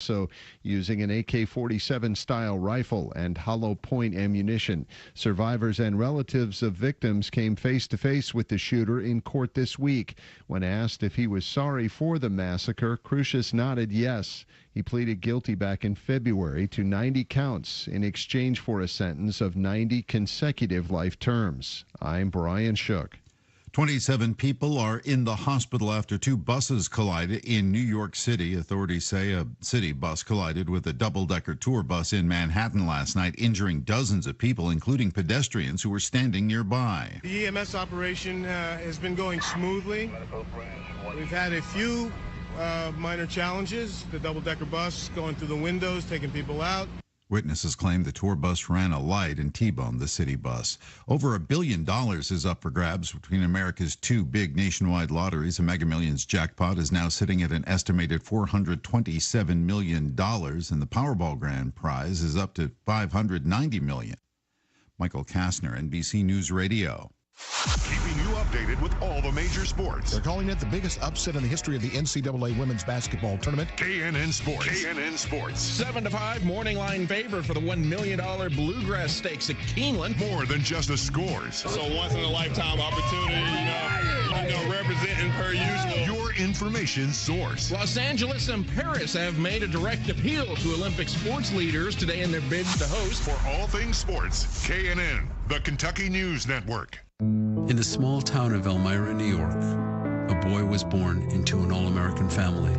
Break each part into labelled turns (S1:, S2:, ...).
S1: So, using an AK-47 style rifle and hollow point ammunition. Survivors and relatives of victims came face to face with the shooter in court this week. When asked if he was sorry for the massacre, Crucius nodded yes. He pleaded guilty back in February to 90 counts in exchange for a sentence of 90 consecutive life terms. I'm Brian Shook.
S2: 27 people are in the hospital after two buses collided in New York City. Authorities say a city bus collided with a double-decker tour bus in Manhattan last night, injuring dozens of people, including pedestrians who were standing nearby.
S3: The EMS operation has been going smoothly. We've had a few minor challenges. The double-decker bus going through the windows, taking people out.
S2: Witnesses claim the tour bus ran a light and T-boned the city bus. Over $1 billion is up for grabs between America's two big nationwide lotteries. The Mega Millions jackpot is now sitting at an estimated $427 million, and the Powerball grand prize is up to $590 million. Michael Kastner, NBC News Radio.
S4: Keeping you updated with all the major sports.
S5: They're calling it the biggest upset in the history of the NCAA women's basketball tournament.
S4: KNN Sports. KNN Sports.
S6: 7-5 morning line favor for the $1 million Bluegrass Stakes at Keeneland.
S4: More than just the scores.
S7: So once in a lifetime opportunity, representing per usual.
S4: Your information source.
S6: Los Angeles and Paris have made a direct appeal to Olympic sports leaders today in their bid to host.
S4: For all things sports, KNN, the Kentucky News Network.
S8: In the small town of Elmira, New York, a boy was born into an all-American family.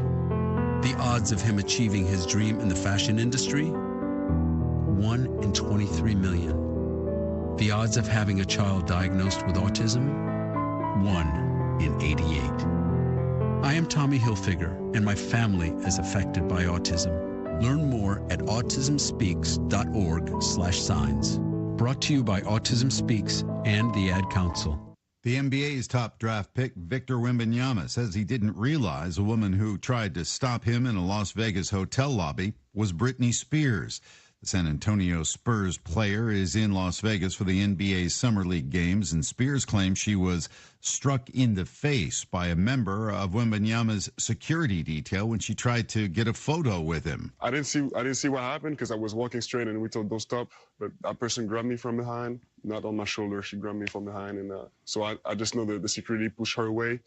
S8: The odds of him achieving his dream in the fashion industry? 1 in 23 million. The odds of having a child diagnosed with autism? 1 in 88. I am Tommy Hilfiger, and my family is affected by autism. Learn more at autismspeaks.org/signs. Brought to you by Autism Speaks and the Ad Council.
S2: The NBA's top draft pick, Victor Wembanyama, says he didn't realize a woman who tried to stop him in a Las Vegas hotel lobby was Britney Spears. The San Antonio Spurs player is in Las Vegas for the NBA's Summer League games, and Spears claims she was struck in the face by a member of Wembanyama's security detail when she tried to get a photo with him.
S7: I didn't see what happened because I was walking straight and we told don't stop. But that person grabbed me from behind, not on my shoulder. She grabbed me from behind, and so I just know that the security pushed her away.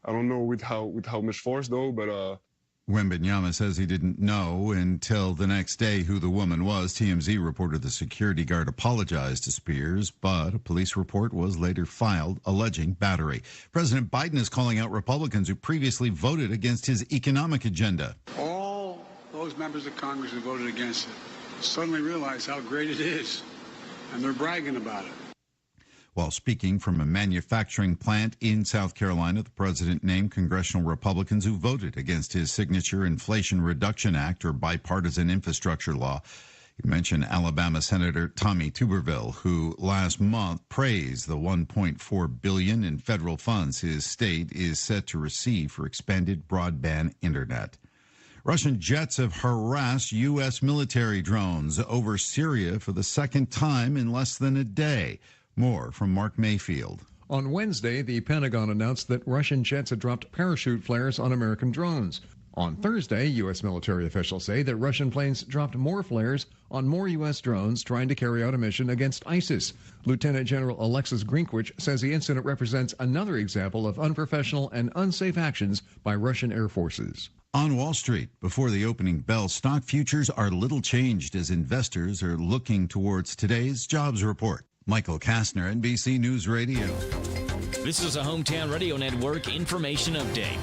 S7: I don't know with how much force though, but.
S2: Wembanyama says he didn't know until the next day who the woman was. TMZ reported the security guard apologized to Spears, but a police report was later filed alleging battery. President Biden is calling out Republicans who previously voted against his economic agenda.
S9: All those members of Congress who voted against it suddenly realize how great it is, and they're bragging about it.
S2: While speaking from a manufacturing plant in South Carolina, the president named congressional Republicans who voted against his signature Inflation Reduction Act, or bipartisan infrastructure law. He mentioned Alabama Senator Tommy Tuberville, who last month praised the $1.4 billion in federal funds his state is set to receive for expanded broadband internet. Russian jets have harassed U.S. military drones over Syria for the second time in less than a day. More from Mark Mayfield.
S10: On Wednesday, the Pentagon announced that Russian jets had dropped parachute flares on American drones. On Thursday, U.S. military officials say that Russian planes dropped more flares on more U.S. drones trying to carry out a mission against ISIS. Lieutenant General Alexis Grinkwich says the incident represents another example of unprofessional and unsafe actions by Russian air forces.
S2: On Wall Street, before the opening bell, stock futures are little changed as investors are looking towards today's jobs report. Michael Kastner, NBC News Radio.
S11: This is a Hometown Radio Network information update.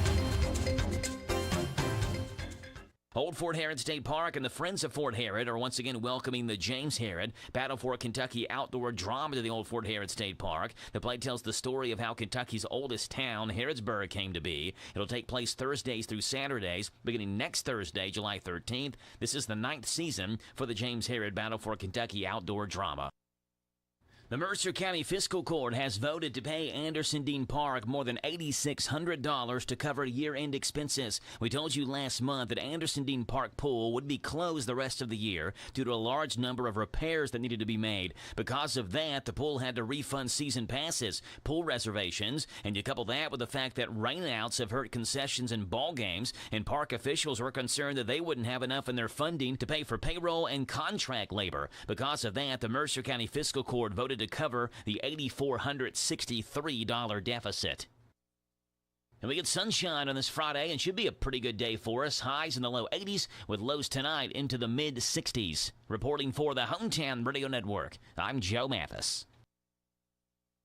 S11: Old Fort Herod State Park and the Friends of Fort Herod are once again welcoming the James Herod Battle for Kentucky outdoor drama to the Old Fort Herod State Park. The play tells the story of how Kentucky's oldest town, Harrodsburg, came to be. It'll take place Thursdays through Saturdays, beginning next Thursday, July 13th. This is the 9th season for the James Herod Battle for Kentucky outdoor drama. The Mercer County Fiscal Court has voted to pay Anderson Dean Park more than $8,600 to cover year-end expenses. We told you last month that Anderson Dean Park Pool would be closed the rest of the year due to a large number of repairs that needed to be made. Because of that, the pool had to refund season passes, pool reservations, and you couple that with the fact that rainouts have hurt concessions and ball games, and park officials were concerned that they wouldn't have enough in their funding to pay for payroll and contract labor. Because of that, the Mercer County Fiscal Court voted to cover the $8,463 deficit. And we get sunshine on this Friday and should be a pretty good day for us. Highs in the low 80s with lows tonight into the mid 60s. Reporting for the Hometown Radio Network, I'm Joe Mathis.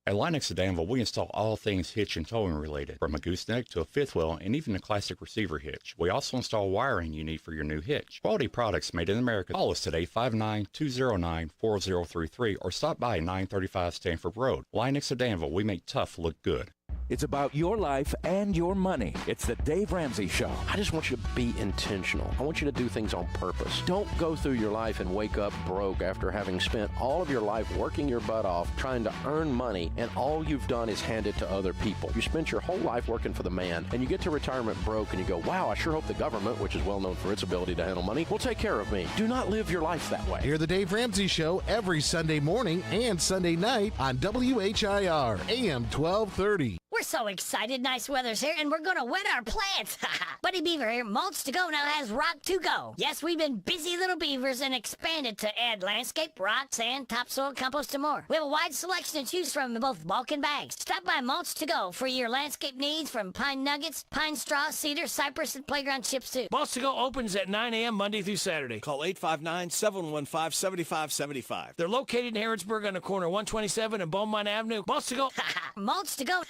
S12: At Linux of Danville, we install all things hitch and towing related, from a gooseneck to a fifth wheel and even a classic receiver hitch. We also install wiring you need for your new hitch. Quality products made in America. Call us today, 59209-4033, or stop by 935 Stanford Road. Linux of Danville, we make tough look good.
S13: It's about your life and your money. It's the Dave Ramsey Show.
S14: I just want you to be intentional. I want you to do things on purpose. Don't go through your life and wake up broke after having spent all of your life working your butt off, trying to earn money, and all you've done is hand it to other people. You spent your whole life working for the man, and you get to retirement broke, and you go, wow, I sure hope the government, which is well known for its ability to handle money, will take care of me. Do not live your life that way.
S5: Hear the Dave Ramsey Show every Sunday morning and Sunday night on WHIR, AM 1230.
S15: We're so excited. Nice weather's here, and we're going to wet our plants. Buddy Beaver here. Mulch to Go now has rock to go. Yes, we've been busy little beavers and expanded to add landscape, rock, sand, topsoil, compost, and more. We have a wide selection to choose from in both bulk and bags. Stop by Mulch to Go for your landscape needs, from pine nuggets, pine straw, cedar, cypress, and playground chips, too.
S6: Mulch to Go opens at 9 a.m. Monday through Saturday. Call 859-715-7575. They're located in Harrodsburg on the corner of 127 and Beaumont Avenue. Mulch to Go.
S15: Mulch to Go.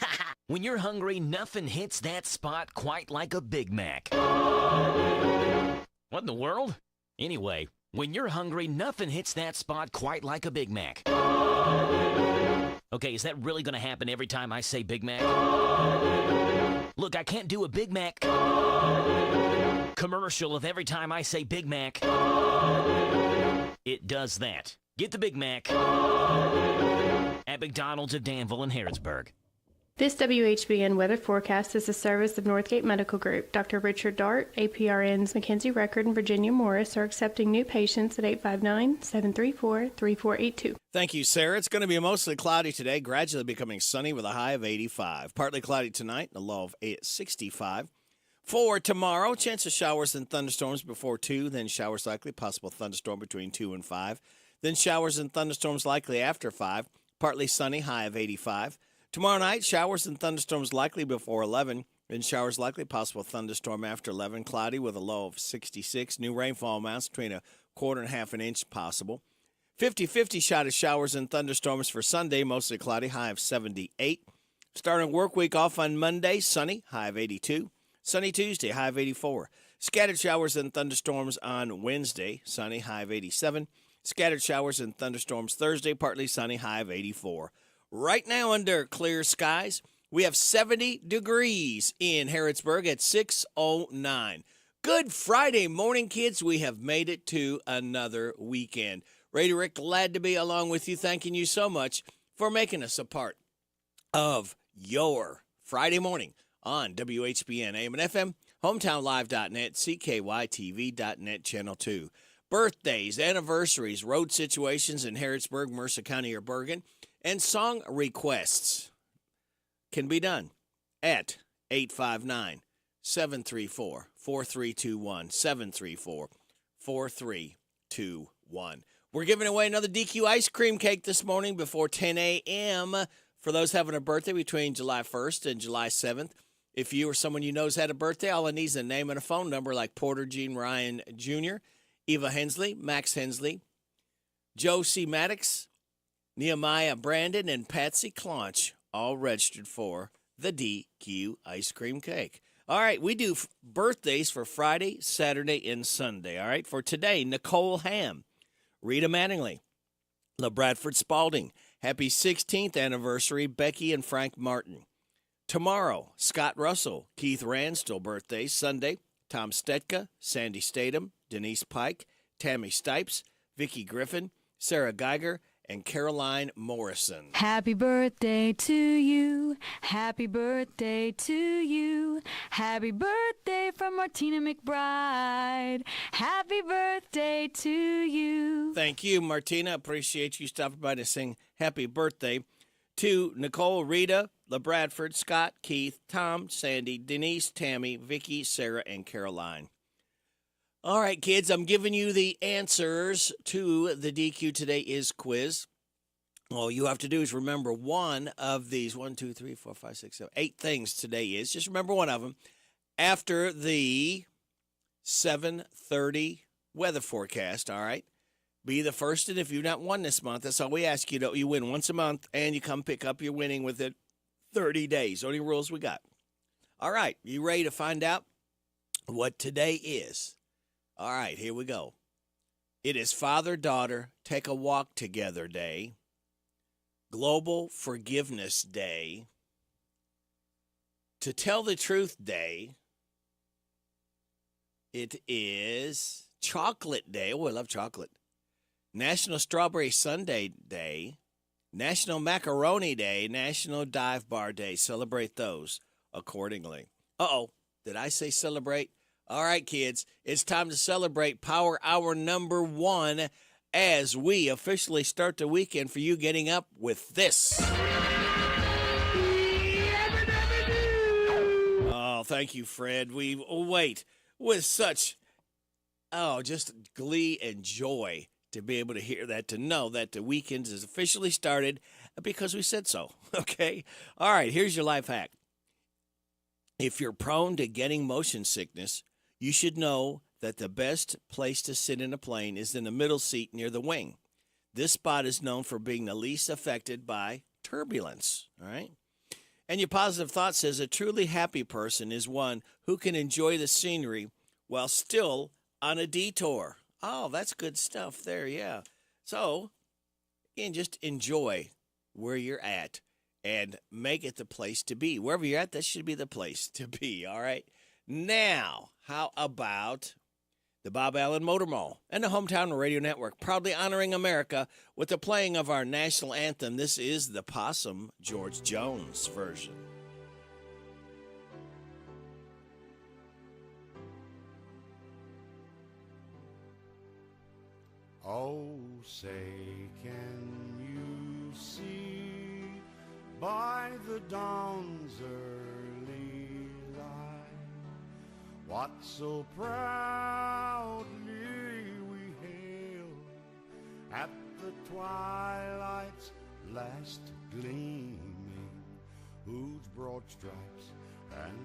S11: When you're hungry, nothing hits that spot quite like a Big Mac. What in the world? Anyway, when you're hungry, nothing hits that spot quite like a Big Mac. Okay, is that really going to happen every time I say Big Mac? Look, I can't do a Big Mac commercial if every time I say Big Mac, it does that. Get the Big Mac at McDonald's of Danville and Harrodsburg.
S16: This WHBN weather forecast is a service of Northgate Medical Group. Dr. Richard Dart, APRN's Mackenzie Record, and Virginia Morris are accepting new patients at 859-734-3482.
S17: Thank you, Sarah. It's going to be mostly cloudy today, gradually becoming sunny with a high of 85. Partly cloudy tonight, and a low of 65. For tomorrow, chance of showers and thunderstorms before 2, then showers likely, possible thunderstorm between 2 and 5. Then showers and thunderstorms likely after 5. Partly sunny, high of 85. Tomorrow night, showers and thunderstorms likely before 11. Then showers likely, possible thunderstorm after 11. Cloudy with a low of 66. New rainfall amounts between a quarter and half an inch possible. 50-50 shot of showers and thunderstorms for Sunday, mostly cloudy, high of 78. Starting work week off on Monday, sunny, high of 82. Sunny Tuesday, high of 84. Scattered showers and thunderstorms on Wednesday, sunny, high of 87. Scattered showers and thunderstorms Thursday, partly sunny, high of 84. Right now, under clear skies, we have 70 degrees in Harrodsburg at 6:09. Good Friday morning, kids. We have made it to another weekend. Ray Rick, glad to be along with you. Thanking you so much for making us a part of your Friday morning on WHBN, AM and FM, hometownlive.net, CKYTV.net, Channel 2. Birthdays, anniversaries, road situations in Harrodsburg, Mercer County, or Bergen, and song requests can be done at 859-734-4321, 734-4321. We're giving away another DQ ice cream cake this morning before 10 a.m. for those having a birthday between July 1st and July 7th. If you or someone you know has had a birthday, all it needs is a name and a phone number like Porter Gene Ryan Jr., Eva Hensley, Max Hensley, Joe C. Maddox, Nehemiah Brandon, and Patsy Claunch, all registered for the DQ ice cream cake. All right, we do birthdays for Friday, Saturday, and Sunday. All right, for today, Nicole Ham, Rita Mattingly, LaBradford Spalding. Happy 16th anniversary, Becky and Frank Martin. Tomorrow, Scott Russell, Keith Rand, still birthdays. Sunday, Tom Stetka, Sandy Statham, Denise Pike, Tammy Stipes, Vicki Griffin, Sarah Geiger, and Caroline Morrison.
S18: Happy birthday to you. Happy birthday to you. Happy birthday from Martina McBride. Happy birthday to you.
S17: Thank you, Martina. Appreciate you stopping by to sing happy birthday to Nicole, Rita, LaBradford, Scott, Keith, Tom, Sandy, Denise, Tammy, Vicky, Sarah, and Caroline. All right, kids, I'm giving you the answers to the DQ Today Is quiz. All you have to do is remember one of these 1, 2, 3, 4, 5, 6, 7, 8 things today is. Just remember one of them after the 7:30 weather forecast, all right? Be the first, and if you've not won this month, that's all we ask you. You win once a month, and you come pick up your winning within 30 days. Only rules we got. All right, you ready to find out what today is? All right, here we go. It is Father-Daughter Take a Walk Together Day, Global Forgiveness Day, To Tell the Truth Day. It is Chocolate Day. Oh, I love chocolate. National Strawberry Sundae Day, National Macaroni Day, National Dive Bar Day. Celebrate those accordingly. Uh-oh, did I say celebrate? All right, kids, it's time to celebrate Power Hour number 1 as we officially start the weekend for you getting up with this. Oh, thank you, Fred. We wait with such, just glee and joy to be able to hear that, to know that the weekend is officially started because we said so, okay? All right, here's your life hack. If you're prone to getting motion sickness, you should know that the best place to sit in a plane is in the middle seat near the wing. This spot is known for being the least affected by turbulence, all right? And your positive thought says a truly happy person is one who can enjoy the scenery while still on a detour. Oh, that's good stuff there, yeah. So, again, just enjoy where you're at and make it the place to be. Wherever you're at, that should be the place to be, all right? Now, how about the Bob Allen Motor Mall and the Hometown Radio Network, proudly honoring America with the playing of our national anthem. This is the Possum George Jones version.
S19: Oh, say, can you see by the dawn's early light what so proudly we hailed at the twilight's last gleaming, whose broad stripes and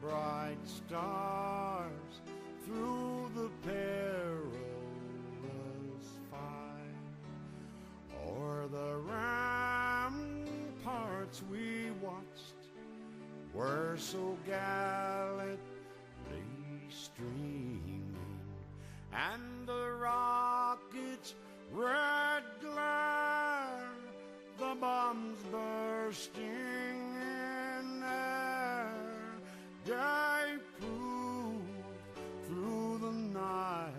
S19: bright stars through the perilous fight o'er the ramparts we watched were so gallantly streaming, and the rockets' red glare, the bombs bursting in air, they proved through the night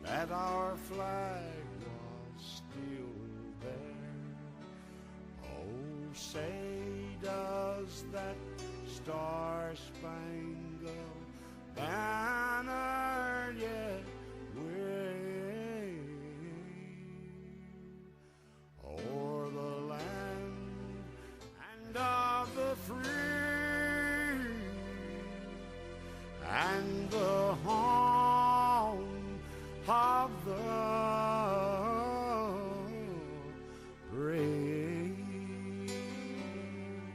S19: that our flag was still there. Oh, say does that star-spangled banner yet wave o'er the land and of the free and the home of the brave.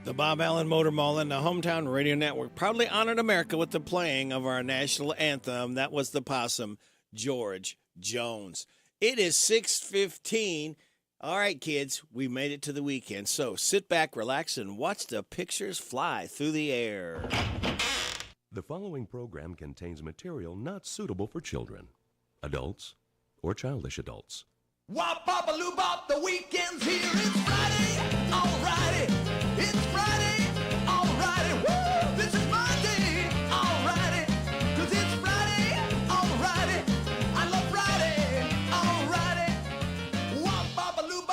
S17: The Bob Allen Motor Mall and the Hometown Radio Network proudly honored America with the playing of our national anthem. That was the Possum George Jones. It is 6:15. All right, kids, we made it to the weekend. So sit back, relax, and watch the pictures fly through the air.
S20: The following program contains material not suitable for children, adults, or childish adults.
S21: Wop, bop, a loo, bop, the weekend's here. It's Friday, alrighty. It's Friday, alrighty. Woo! This is my day, alrighty. 'Cause it's Friday, alrighty. I love Friday, alrighty. Wop, bop, a loo,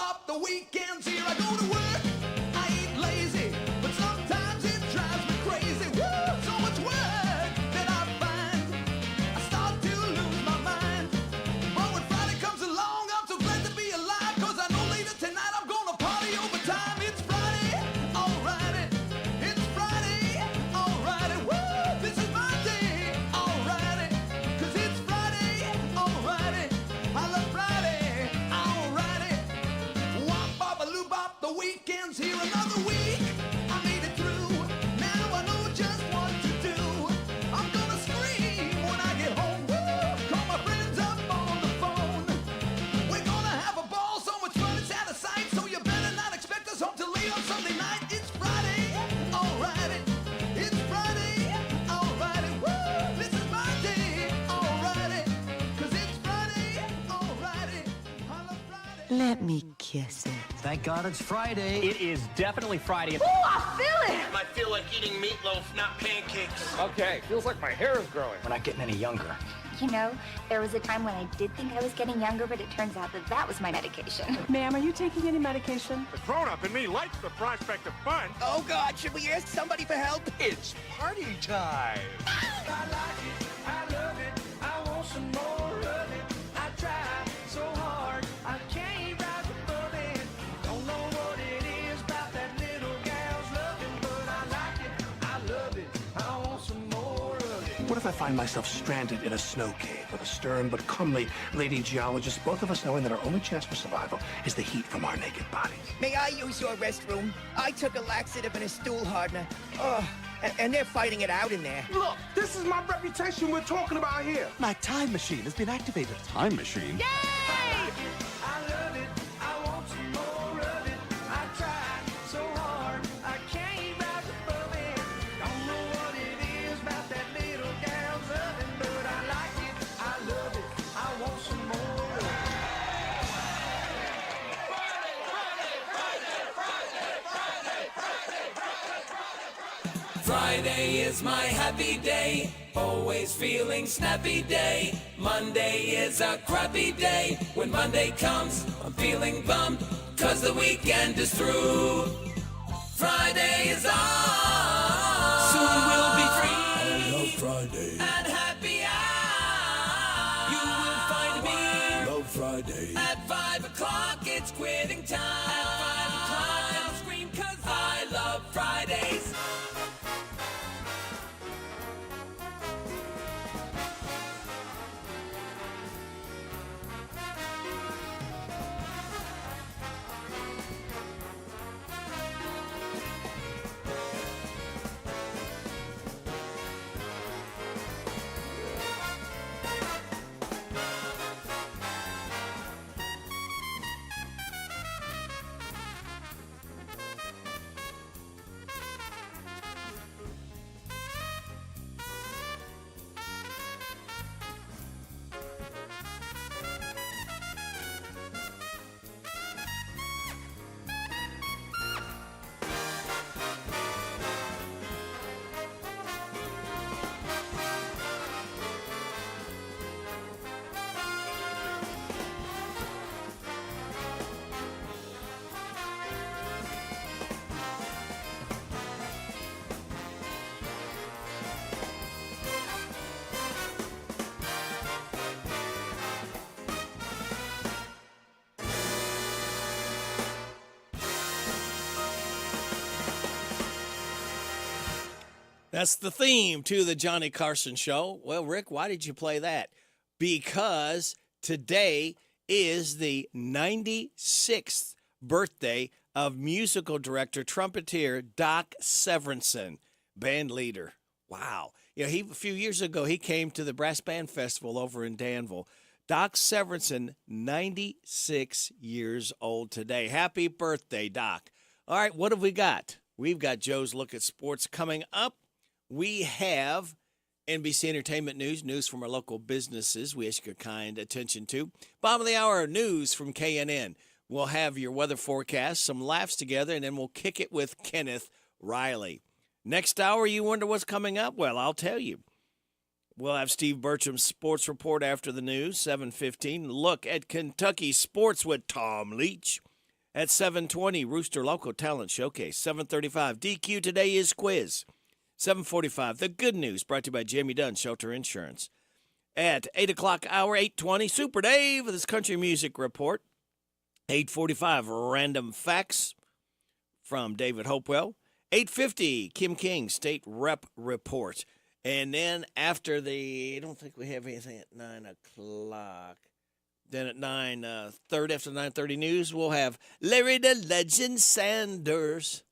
S1: Let me kiss it.
S22: Thank God it's Friday. It is definitely Friday.
S1: Ooh, I feel it!
S22: I feel like eating meatloaf, not pancakes. Okay, feels like my hair is growing. We're not getting any younger.
S23: You know, there was a time when I did think I was getting younger, but it turns out that that was my medication.
S24: Ma'am, are you taking any medication?
S25: The grown-up in me likes the prospect of fun.
S22: Oh, God, should we ask somebody for help? It's party time.
S21: I like it, I love it, I want some more of it. I try so hard, I can't rise above it. Don't know what it is about that little gal's loving, but I like it, I love it, I want some more of it.
S26: What if I find myself stranded in a snow cave with a stern but comely lady geologist, both of us knowing that our only chance for survival is the heat from our naked bodies?
S22: May I use your restroom? I took a laxative and a stool hardener. Oh, and they're fighting it out in there.
S26: Look, this is my reputation we're talking about here.
S27: My time machine has been activated. Time machine?
S21: Yay! I love it, I want some more of it. I try so hard, I can't rise above it. Don't know what it is about that little gal's loving, but I like it, I love it, I want some more of it. Friday is my happy day, always feeling snappy day. Monday is a crappy day. When Monday comes, I'm feeling bummed, 'cause the weekend is through. Friday is on, soon we'll be free.
S19: I love Friday.
S21: And happy hour, you will find me.
S19: I love Friday.
S21: At 5 o'clock, it's quitting time. At 5 o'clock, I'll scream 'cause I love Fridays.
S17: That's the theme to the Johnny Carson Show. Well, Rick, why did you play that? Because today is the 96th birthday of musical director, trumpeter Doc Severinsen, band leader. Wow. You know, a few years ago, he came to the Brass Band Festival over in Danville. Doc Severinsen, 96 years old today. Happy birthday, Doc. All right, what have we got? We've got Joe's Look at Sports coming up. We have NBC Entertainment news from our local businesses we ask your kind attention to. Bottom of the hour news from KNN. We'll have your weather forecast, some laughs together, and then we'll kick it with Kenneth Riley. Next hour, you wonder what's coming up? Well, I'll tell you. We'll have Steve Bertram's sports report after the news, 7:15. Look at Kentucky sports with Tom Leach. At 7:20, Rooster Local Talent Showcase. 7:35, DQ Today is Quiz. 7:45, The Good News, brought to you by Jamie Dunn, Shelter Insurance. At 8 o'clock hour, 8:20, Super Dave with his country music report. 8:45, Random Facts from David Hopewell. 8:50, Kim King, State Rep Report. And then after I don't think we have anything at 9 o'clock. Then at 9:30, after the 9:30 news, we'll have Larry the Legend Sanders.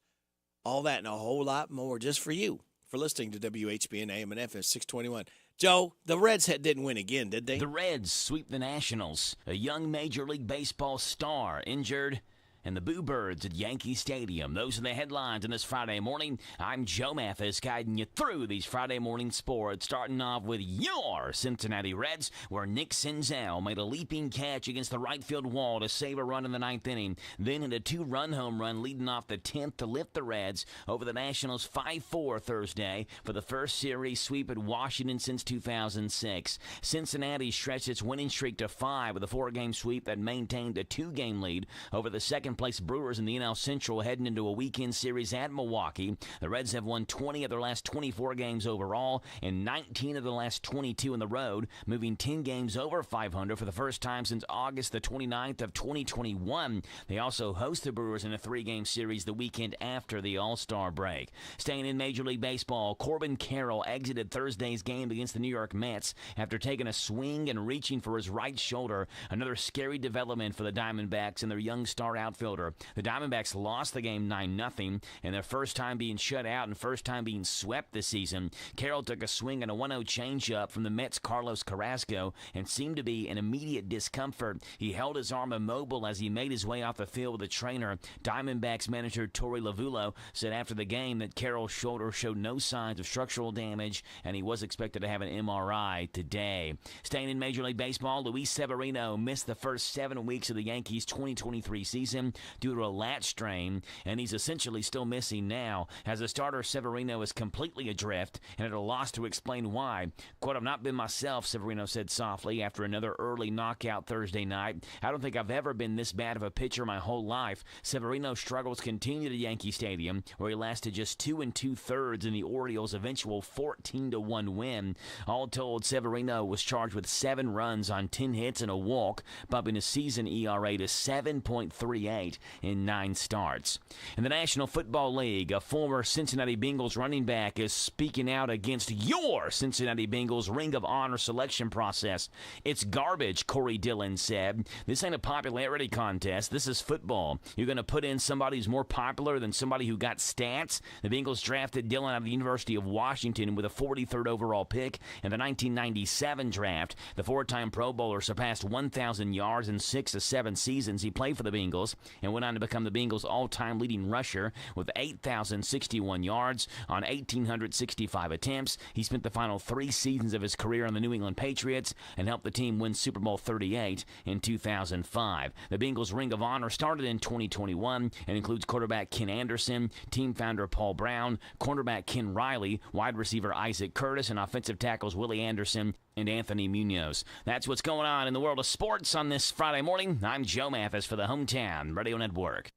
S17: All that and a whole lot more just for you, for listening to WHBN AM and FM 621. Joe, the Reds didn't win again, did they?
S11: The Reds sweep the Nationals. A young Major League Baseball star injured and the Boo Birds at Yankee Stadium. Those are the headlines on this Friday morning. I'm Joe Mathis, guiding you through these Friday morning sports, starting off with your Cincinnati Reds, where Nick Senzel made a leaping catch against the right field wall to save a run in the ninth inning, then hit a two-run home run leading off the 10th to lift the Reds over the Nationals 5-4 Thursday for the first series sweep at Washington since 2006. Cincinnati stretched its winning streak to 5 with a 4-game sweep that maintained a 2-game lead over the second-place Brewers in the NL Central heading into a weekend series at Milwaukee. The Reds have won 20 of their last 24 games overall and 19 of the last 22 on the road, moving 10 games over 500 for the first time since August the 29th of 2021. They also host the Brewers in a 3-game series the weekend after the All-Star break. Staying in Major League Baseball, Corbin Carroll exited Thursday's game against the New York Mets after taking a swing and reaching for his right shoulder. Another scary development for the Diamondbacks and their young star outfielder. The Diamondbacks lost the game 9-0, and their first time being shut out and first time being swept this season. Carroll took a swing and a 1-0 changeup from the Mets' Carlos Carrasco and seemed to be in immediate discomfort. He held his arm immobile as he made his way off the field with a trainer. Diamondbacks manager Torey Lovullo said after the game that Carroll's shoulder showed no signs of structural damage, and he was expected to have an MRI today. Staying in Major League Baseball, Luis Severino missed the first 7 weeks of the Yankees' 2023 season due to a lat strain, and he's essentially still missing now. As a starter, Severino is completely adrift and at a loss to explain why. Quote, "I've not been myself," Severino said softly after another early knockout Thursday night. "I don't think I've ever been this bad of a pitcher my whole life." Severino's struggles continued at Yankee Stadium, where he lasted just 2 2/3 in the Orioles' eventual 14-1 win. All told, Severino was charged with 7 runs on 10 hits and a walk, bumping his season ERA to 7.38 in 9 starts. In the National Football League, a former Cincinnati Bengals running back is speaking out against your Cincinnati Bengals Ring of Honor selection process. "It's garbage," Corey Dillon said. "This ain't a popularity contest. This is football. You're going to put in somebody who's more popular than somebody who got stats?" The Bengals drafted Dillon out of the University of Washington with a 43rd overall pick in the 1997 draft. The 4-time Pro Bowler surpassed 1,000 yards in 6 of 7 seasons he played for the Bengals and went on to become the Bengals' all-time leading rusher with 8,061 yards on 1,865 attempts. He spent the final 3 seasons of his career on the New England Patriots and helped the team win Super Bowl 38 in 2005. The Bengals Ring of Honor started in 2021 and includes quarterback Ken Anderson, team founder Paul Brown, cornerback Ken Riley, wide receiver Isaac Curtis, and offensive tackles Willie Anderson and Anthony Munoz. That's what's going on in the world of sports on this Friday morning. I'm Joe Mathis for the Hometown Radio Network.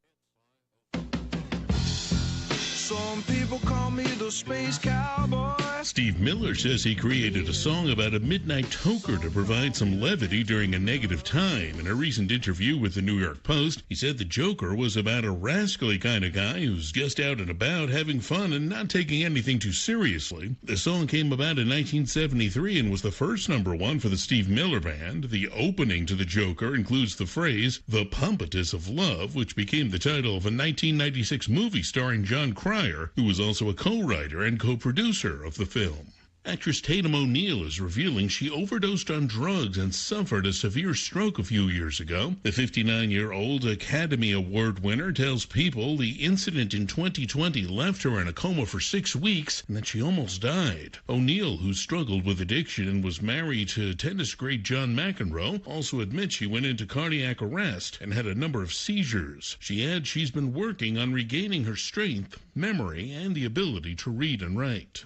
S21: Some people call me the Space Cowboy.
S2: Steve Miller says he created a song about a midnight toker to provide some levity during a negative time. In a recent interview with the New York Post, he said the Joker was about a rascally kind of guy who's just out and about having fun and not taking anything too seriously. The song came about in 1973 and was the first #1 for the Steve Miller Band. The opening to the Joker includes the phrase, "The Pumpetus of Love," which became the title of a 1996 movie starring John Cryer, who was also a co-writer and co-producer of the film. Actress Tatum O'Neal is revealing she overdosed on drugs and suffered a severe stroke a few years ago. The 59-year-old Academy Award winner tells People the incident in 2020 left her in a coma for 6 weeks and that she almost died. O'Neal, who struggled with addiction and was married to tennis great John McEnroe, also admits she went into cardiac arrest and had a number of seizures. She adds she's been working on regaining her strength, memory, and the ability to read and write.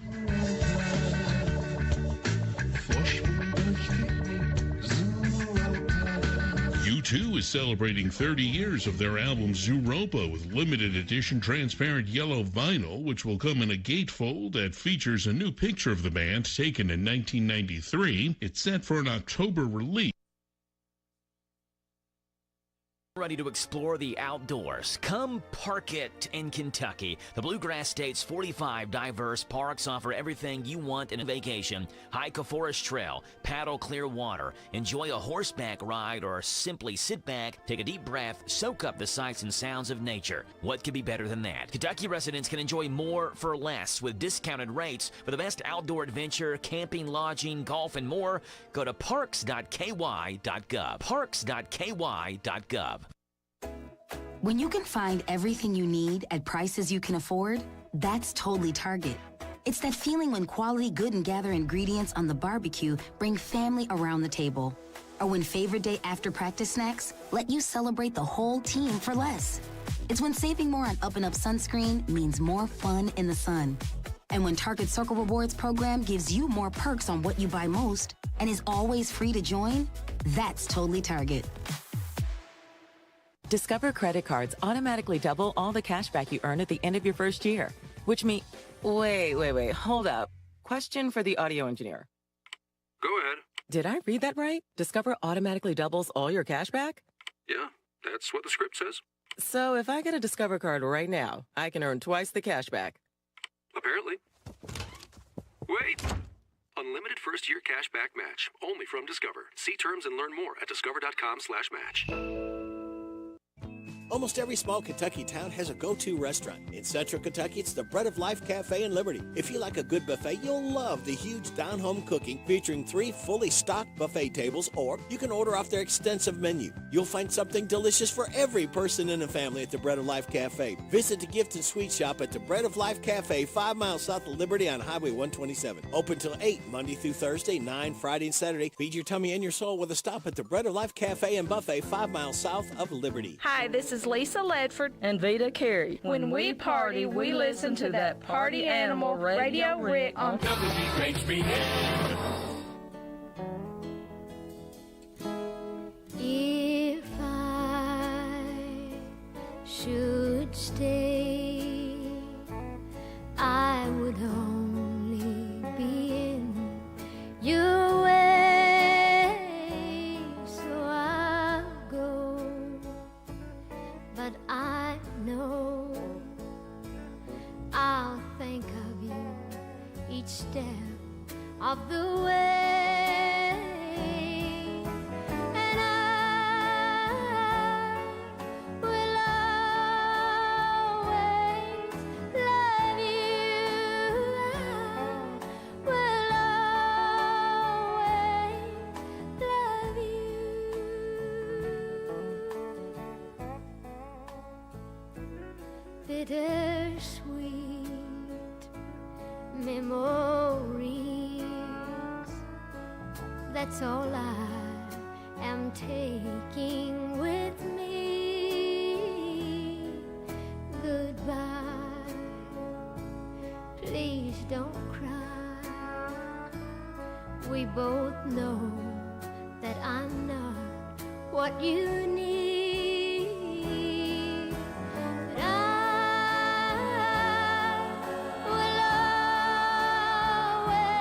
S2: U2 is celebrating 30 years of their album Zooropa with limited edition transparent yellow vinyl, which will come in a gatefold that features a new picture of the band taken in 1993. It's set for an October release.
S11: Ready to explore the outdoors? Come park it in Kentucky. The Bluegrass State's 45 diverse parks offer everything you want in a vacation. Hike a forest trail, paddle clear water, enjoy a horseback ride, or simply sit back, take a deep breath, soak up the sights and sounds of nature. What could be better than that? Kentucky residents can enjoy more for less with discounted rates for the best outdoor adventure, camping, lodging, golf, and more. Go to parks.ky.gov. Parks.ky.gov.
S3: When you can find everything you need at prices you can afford, that's totally Target. It's that feeling when quality Good and Gather ingredients on the barbecue bring family around the table. Or when favorite day after practice snacks let you celebrate the whole team for less. It's when saving more on Up and Up sunscreen means more fun in the sun. And when Target Circle Rewards program gives you more perks on what you buy most and is always free to join, that's totally Target.
S4: Discover credit cards automatically double all the cash back you earn at the end of your first year, which means... Wait, hold up. Question for the audio engineer.
S7: Go ahead.
S4: Did I read that right? Discover automatically doubles all your cash back?
S7: Yeah, that's what the script says.
S4: So if I get a Discover card right now, I can earn twice the cash back.
S7: Apparently. Wait! Unlimited first-year cash back match, only from Discover. See terms and learn more at discover.com/match.
S17: Almost every small Kentucky town has a go-to restaurant. In Central Kentucky, it's the Bread of Life Cafe in Liberty. If you like a good buffet, you'll love the huge down-home cooking featuring 3 fully stocked buffet tables, or you can order off their extensive menu. You'll find something delicious for every person in the family at the Bread of Life Cafe. Visit the gift and sweet shop at the Bread of Life Cafe, 5 miles south of Liberty on Highway 127. Open till 8, Monday through Thursday, 9 Friday and Saturday. Feed your tummy and your soul with a stop at the Bread of Life Cafe and Buffet, 5 miles south of Liberty.
S8: Hi, this is Lisa Ledford and Vita Carey. When we party, we listen to that Party Animal Radio Rick on
S21: WHBN.
S9: If I should stay, I would only be in your way, so I'll go. But I know I'll think of you each step of the way, and I will always love you. I will always love you. Bittersweet memories, that's all I am taking with me. Goodbye, please don't cry. We both know that I'm not what you need, but I will always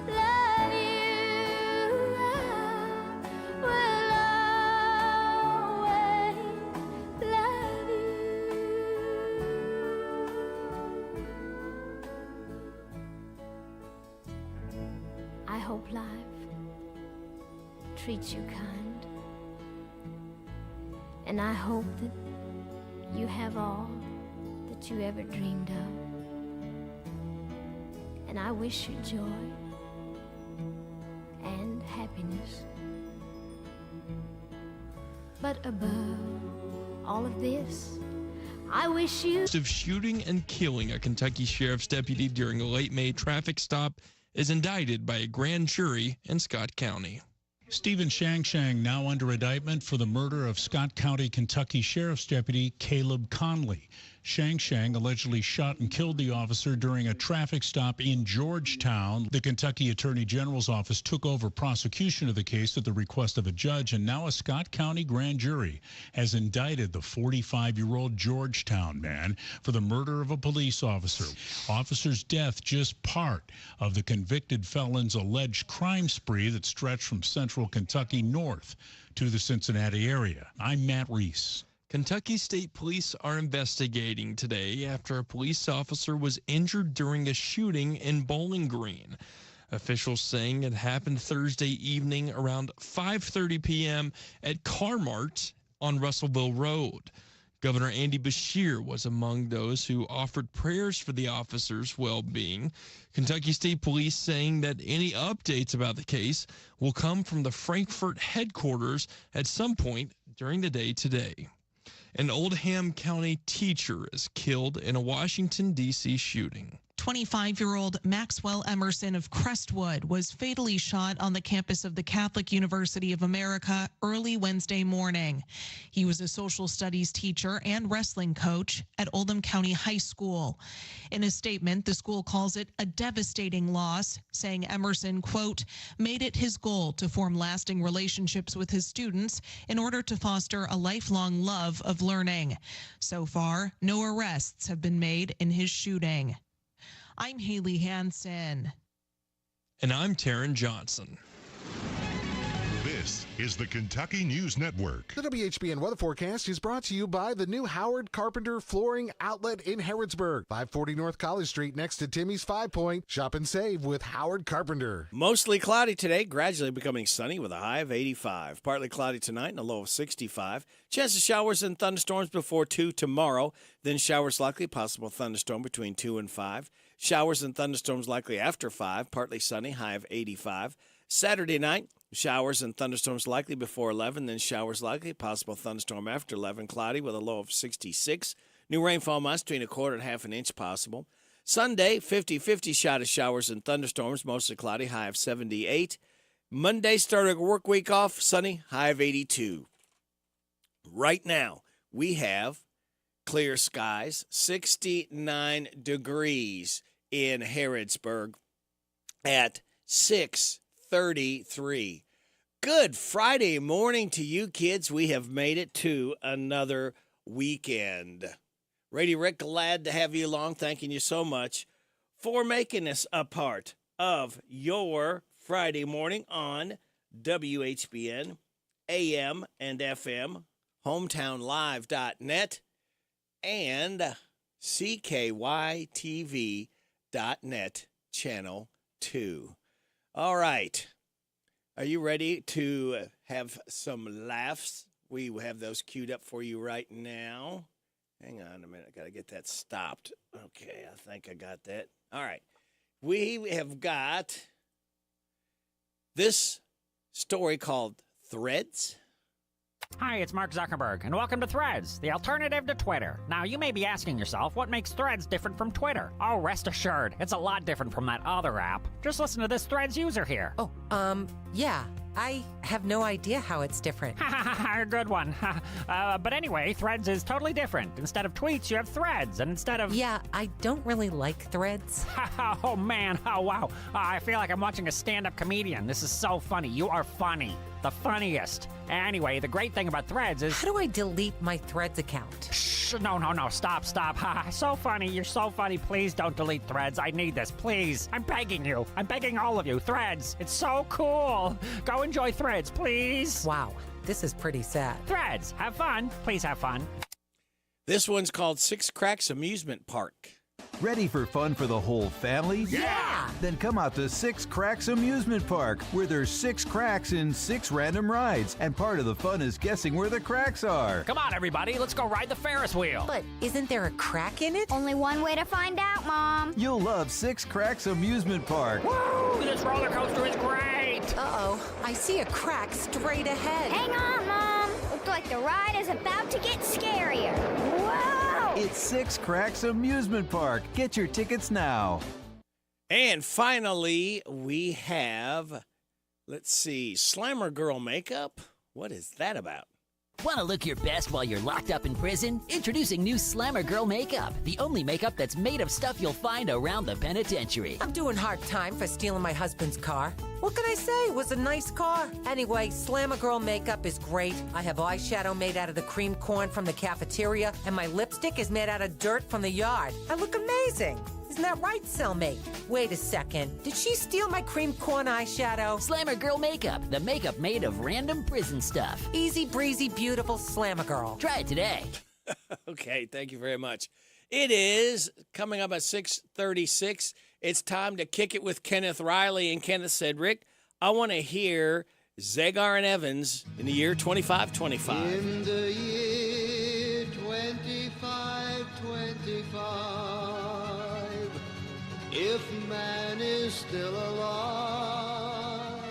S9: love you. I will always love you. I hope life treats you kind, and I hope that you have all that you ever dreamed of, and I wish you joy and happiness. But above all of this, I wish you...
S10: Of shooting and killing a Kentucky sheriff's deputy during a late May traffic stop is indicted by a grand jury in Scott County.
S12: Stephen Shang now under indictment for the murder of Scott County, Kentucky Sheriff's Deputy Caleb Conley. Shang allegedly shot and killed the officer during a traffic stop in Georgetown. The Kentucky Attorney General's office took over prosecution of the case at the request of a judge, and now a Scott County grand jury has indicted the 45-year-old Georgetown man for the murder of a police officer. Officer's death just part of the convicted felon's alleged crime spree that stretched from central Kentucky north to the Cincinnati area. I'm Matt Reese.
S10: Kentucky State Police are investigating today after a police officer was injured during a shooting in Bowling Green. Officials saying it happened Thursday evening around 5:30 p.m. at Car-Mart on Russellville Road. Governor Andy Beshear was among those who offered prayers for the officer's well-being. Kentucky State Police saying that any updates about the case will come from the Frankfort headquarters at some point during the day today. An Oldham County teacher is killed in a Washington, D.C. shooting.
S5: 25-year-old Maxwell Emerson of Crestwood was fatally shot on the campus of the Catholic University of America early Wednesday morning. He was a social studies teacher and wrestling coach at Oldham County High School. In a statement, the school calls it a devastating loss, saying Emerson, quote, made it his goal to form lasting relationships with his students in order to foster a lifelong love of learning. So far, no arrests have been made in his shooting. I'm Haley Hansen.
S10: And I'm Taryn Johnson.
S6: This is the Kentucky News Network.
S13: The WHBN weather forecast is brought to you by the new Howard Carpenter Flooring Outlet in Harrodsburg. 540 North College Street next to Timmy's 5 Point. Shop and save with Howard Carpenter.
S17: Mostly cloudy today, gradually becoming sunny with a high of 85. Partly cloudy tonight and a low of 65. Chance of showers and thunderstorms before 2 tomorrow. Then showers likely, possible thunderstorm between 2 and 5. Showers and thunderstorms likely after 5. Partly sunny, high of 85. Saturday night, showers and thunderstorms likely before 11, then showers likely, possible thunderstorm after 11, cloudy with a low of 66. New rainfall amounts between a quarter and half an inch possible. Sunday, 50-50 shot of showers and thunderstorms, mostly cloudy, high of 78. Monday, starting work week off, sunny, high of 82. Right now, we have clear skies, 69 degrees in Harrodsburg at 6:33. Good Friday morning to you kids. We have made it to another weekend. Radio Rick, glad to have you along. Thanking you so much for making this a part of your Friday morning on WHBN, AM and FM, hometownlive.net, and CKYTV.net, Channel 2. All right. Are you ready to have some laughs? We have those queued up for you right now. Hang on a minute. I got to get that stopped. Okay, I think I got that. All right. We have got this story called Threads.
S14: Hi, it's Mark Zuckerberg, and welcome to Threads, the alternative to Twitter. Now, you may be asking yourself, what makes Threads different from Twitter? Oh, rest assured, it's a lot different from that other app. Just listen to this Threads user here.
S15: Oh, yeah. I have no idea how it's different.
S14: Good one. But anyway, Threads is totally different. Instead of tweets, you have threads, and instead of...
S15: Yeah, I don't really like threads.
S14: Oh, man. Oh, wow. I feel like I'm watching a stand-up comedian. This is so funny. You are funny. The funniest. Anyway, the great thing about Threads is...
S15: How do I delete my Threads account?
S14: Shh, no. Stop. So funny. You're so funny. Please don't delete Threads. I need this. Please. I'm begging you. I'm begging all of you. Threads. It's so cool. Go enjoy Threads, please.
S15: Wow. This is pretty sad.
S14: Threads. Have fun. Please have fun.
S17: This one's called Six Cracks Amusement Park.
S16: Ready for fun for the whole family?
S15: Yeah!
S16: Then come out to Six Cracks Amusement Park, where there's 6 cracks in 6 random rides, and part of the fun is guessing where the cracks are.
S14: Come on, everybody, let's go ride the Ferris wheel.
S15: But isn't there a crack in it?
S23: Only one way to find out, Mom.
S16: You'll love Six Cracks Amusement Park.
S14: Woo! This roller coaster is great!
S15: Uh-oh, I see a crack straight ahead.
S23: Hang on, Mom. Looks like the ride is about to get scarier. Whoa!
S16: It's Six Cracks Amusement Park. Get your tickets now.
S17: And finally, we have, let's see, Slammer Girl Makeup. What is that about?
S18: Want to look your best while you're locked up in prison? Introducing new Slammer Girl Makeup, the only makeup that's made of stuff you'll find around the penitentiary.
S15: I'm doing hard time for stealing my husband's car. What can I say? It was a nice car. Anyway, Slammer Girl Makeup is great. I have eyeshadow made out of the cream corn from the cafeteria, and my lipstick is made out of dirt from the yard. I look amazing. Isn't that right, cellmate? Wait a second. Did she steal my cream corn eyeshadow?
S18: Slammer Girl Makeup, the makeup made of random prison stuff.
S15: Easy breezy, beautiful Slammer Girl.
S18: Try it today.
S17: Okay, thank you very much. It is coming up at 6:36. It's time to kick it with Kenneth Riley. And Kenneth said, Rick, I want to hear Zagar and Evans in the year 2525.
S21: In the year 2525, if man is still alive,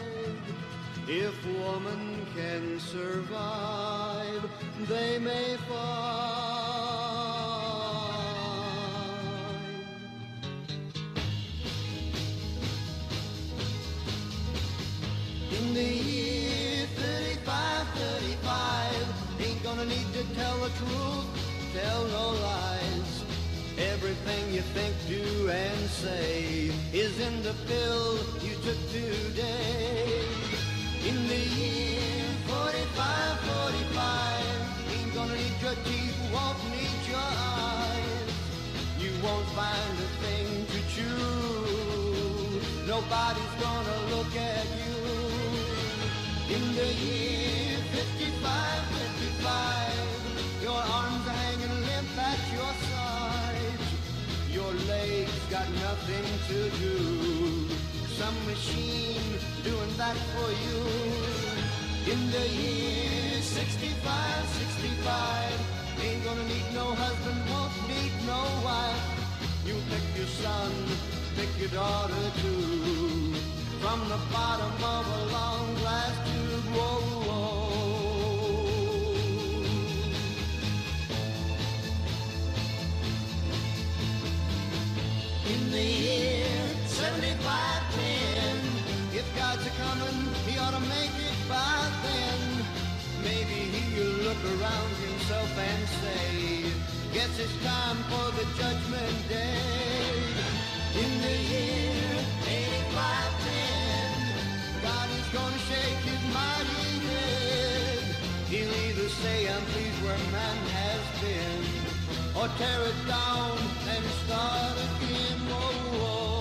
S21: if woman can survive, they may find. In the year 35, ain't gonna need to tell the truth, tell no lies. Everything you think, do, and say is in the pill you took today. In the year 45, ain't gonna need your teeth, won't need your eyes. You won't find a thing to chew, nobody's gonna look at you. In the year 55, your arms are hanging limp at your sides. Your legs got nothing to do, some machine doing that for you. In the year 65, ain't gonna need no husband, won't need no wife. You pick your son, pick your daughter too, from the bottom of a long glass tube. Whoa, whoa. In the year 75, if God's a-coming, he ought to make it by then. Maybe he'll look around himself and say, guess it's time for the judgment day. In the year 85, God is gonna shake his mighty head. He'll either say, I'm pleased where man has been, or tear it down and start again. Whoa, whoa.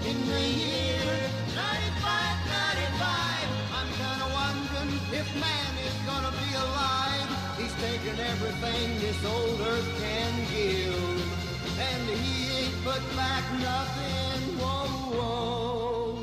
S21: In the year 95, I'm kinda wondering if man is gonna be alive. He's taken everything this old earth can give, and he ain't put back nothing. Whoa, whoa.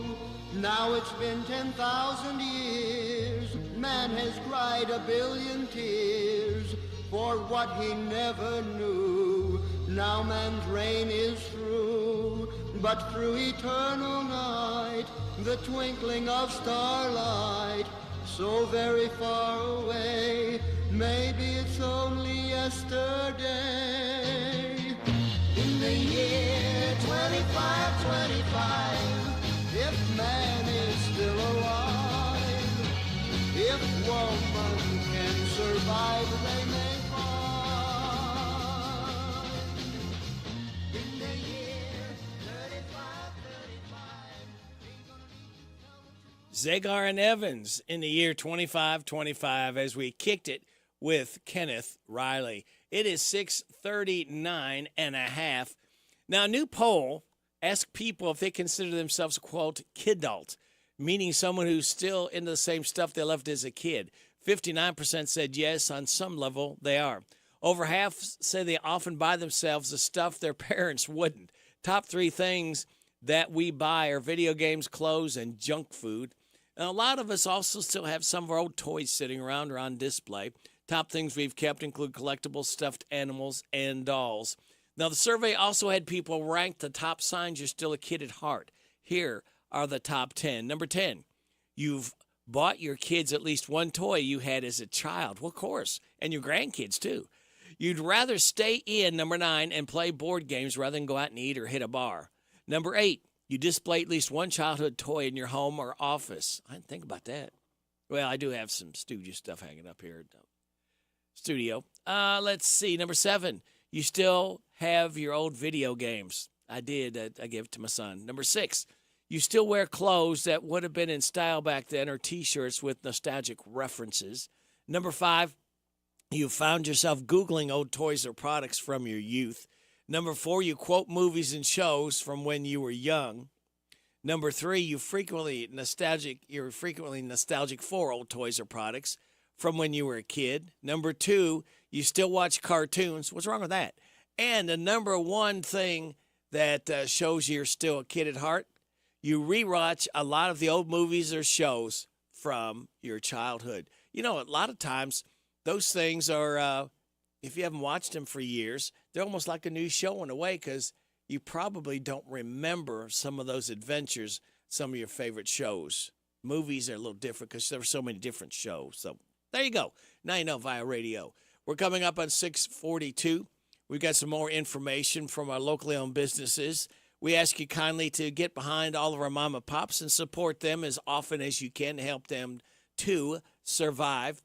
S21: Now it's been 10,000 years. Man has cried a billion tears for what he never knew. Now man's reign is through, but through eternal night, the twinkling of starlight, so very far away, maybe it's only yesterday. In the year 25, if man is still alive, if woman can survive, they may find. In the year 35,
S17: Zagar and Evans in the year 25 as we kicked it with Kenneth Riley. It is 6:39 and a half. Now, a new poll asked people if they consider themselves, quote, kidult, meaning someone who's still into the same stuff they loved as a kid. 59% said yes, on some level they are. Over half say they often buy themselves the stuff their parents wouldn't. Top 3 things that we buy are video games, clothes, and junk food. And a lot of us also still have some of our old toys sitting around or on display. Top things we've kept include collectibles, stuffed animals, and dolls. Now, the survey also had people rank the top signs you're still a kid at heart. Here are the top 10. Number 10, you've bought your kids at least one toy you had as a child. Well, of course, and your grandkids, too. You'd rather stay in, number 9, and play board games rather than go out and eat or hit a bar. Number 8, you display at least one childhood toy in your home or office. I didn't think about that. Well, I do have some Stooges stuff hanging up here at the studio. Let's see. Number 7, you still have your old video games. I did. I gave it to my son. Number 6, you still wear clothes that would have been in style back then or T-shirts with nostalgic references. Number 5, you found yourself Googling old toys or products from your youth. Number 4, you quote movies and shows from when you were young. Number 3, you're frequently nostalgic for old toys or products from when you were a kid. Number 2, you still watch cartoons. What's wrong with that? And the number 1 thing that shows you're still a kid at heart, you rewatch a lot of the old movies or shows from your childhood. You know, a lot of times those things are, if you haven't watched them for years, they're almost like a new show in a way because you probably don't remember some of those adventures, some of your favorite shows Movies are a little different because there were so many different shows. So there you go. Now you know via radio. We're coming up on 6:42. We've got some more information from our locally owned businesses. We ask you kindly to get behind all of our mom and pops and support them as often as you can to help them to survive.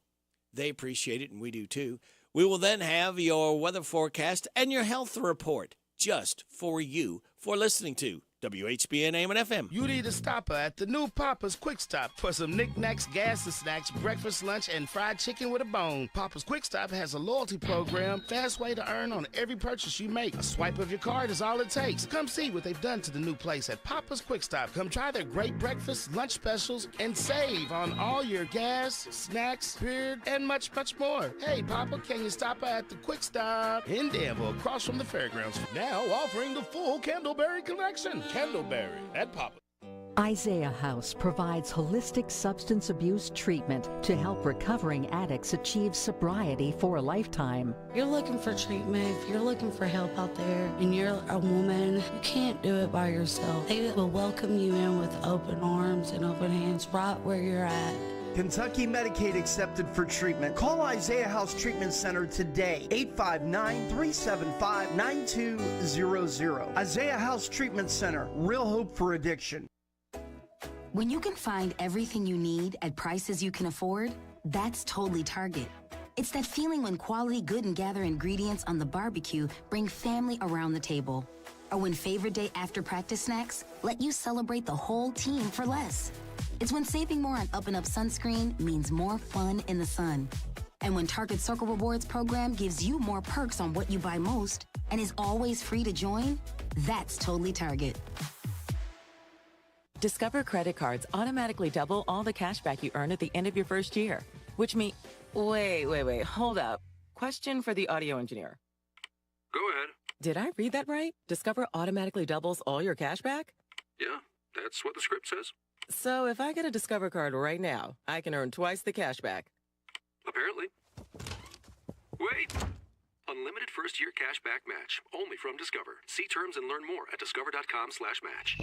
S17: They appreciate it, and we do too. We will then have your weather forecast and your health report just for you for listening to WHBN AM and FM.
S1: You need a stopper at the new Papa's Quick Stop for some knickknacks, gas and snacks, breakfast, lunch, and fried chicken with a bone. Papa's Quick Stop has a loyalty program, fast way to earn on every purchase you make. A swipe of your card is all it takes. Come see what they've done to the new place at Papa's Quick Stop. Come try their great breakfast, lunch specials, and save on all your gas, snacks, beer, and much, much more. Hey, Papa, can you stop at the Quick Stop in Danville, across from the fairgrounds? Now offering the full Candleberry collection. Candleberry at Papa.
S20: Isaiah House provides holistic substance abuse treatment to help recovering addicts achieve sobriety for a lifetime.
S22: You're looking for treatment, if you're looking for help out there and you're a woman, you can't do it by yourself. They will welcome you in with open arms and open hands right where you're at.
S24: Kentucky Medicaid accepted for treatment. Call Isaiah House Treatment Center today, 859-375-9200. Isaiah House Treatment Center, real hope for addiction.
S3: When you can find everything you need at prices you can afford, that's totally Target. It's that feeling when quality Good and Gather ingredients on the barbecue bring family around the table. Or when favorite day after practice snacks let you celebrate the whole team for less. It's when saving more on Up and Up sunscreen means more fun in the sun. And when Target Circle Rewards program gives you more perks on what you buy most and is always free to join, that's totally Target.
S4: Discover credit cards automatically double all the cash back you earn at the end of your first year, which means... Wait, hold up. Question for the audio engineer.
S7: Go ahead.
S4: Did I read that right? Discover automatically doubles all your cash back?
S7: Yeah, that's what the script says.
S4: So if I get a Discover card right now, I can earn twice the cash back.
S7: Apparently. Wait! Unlimited first-year cash back match, only from Discover. See terms and learn more at discover.com/match.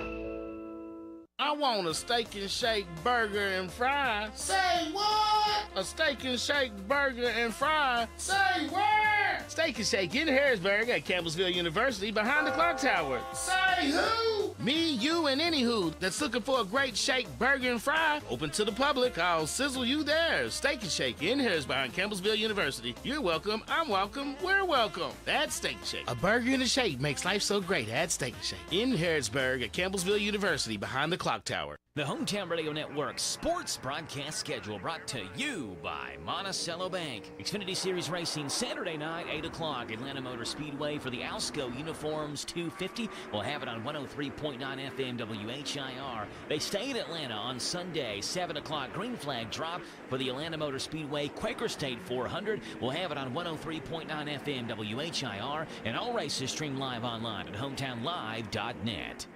S1: I want a steak and shake burger and fries. Say what? A steak and shake burger and fries. Say where? Steak and Shake in Harrodsburg at Campbellsville University behind the clock tower. Say who? Me, you, and any who that's looking for a great shake burger and fry. Open to the public. I'll sizzle you there. Steak and Shake in Harrodsburg behind Campbellsville University. You're welcome. I'm welcome. We're welcome. That's Steak and Shake. A burger and a shake makes life so great at Steak and Shake in Harrodsburg at Campbellsville University behind the clock tower.
S11: The Hometown Radio Network sports broadcast schedule brought to you by Monticello Bank. Xfinity Series Racing Saturday night, 8 o'clock, Atlanta Motor Speedway for the Alsco Uniforms 250. We'll have it on 103.9 FM WHIR. They stay in Atlanta on Sunday, 7 o'clock, Green Flag Drop for the Atlanta Motor Speedway Quaker State 400. We'll have it on 103.9 FM WHIR, and all races stream live online at hometownlive.net.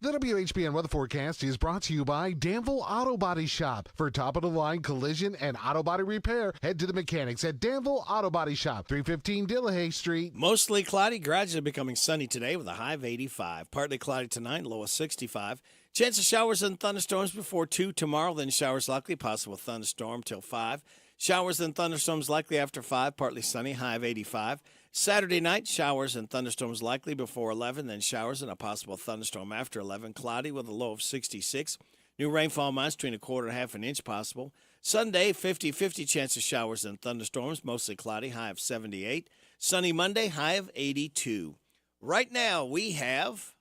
S13: The WHBN weather forecast is brought to you by Danville Auto Body Shop. For top-of-the-line collision and auto body repair, head to the mechanics at Danville Auto Body Shop, 315 Dillahay Street.
S17: Mostly cloudy, gradually becoming sunny today with a high of 85. Partly cloudy tonight, low of 65. Chance of showers and thunderstorms before 2 tomorrow, then showers likely, possible thunderstorm till 5. Showers and thunderstorms likely after 5, partly sunny, high of 85. Saturday night, showers and thunderstorms likely before 11, then showers and a possible thunderstorm after 11. Cloudy with a low of 66. New rainfall amounts between a quarter and half an inch possible. Sunday, 50-50 chance of showers and thunderstorms, mostly cloudy, high of 78. Sunny Monday, high of 82. Right now, we have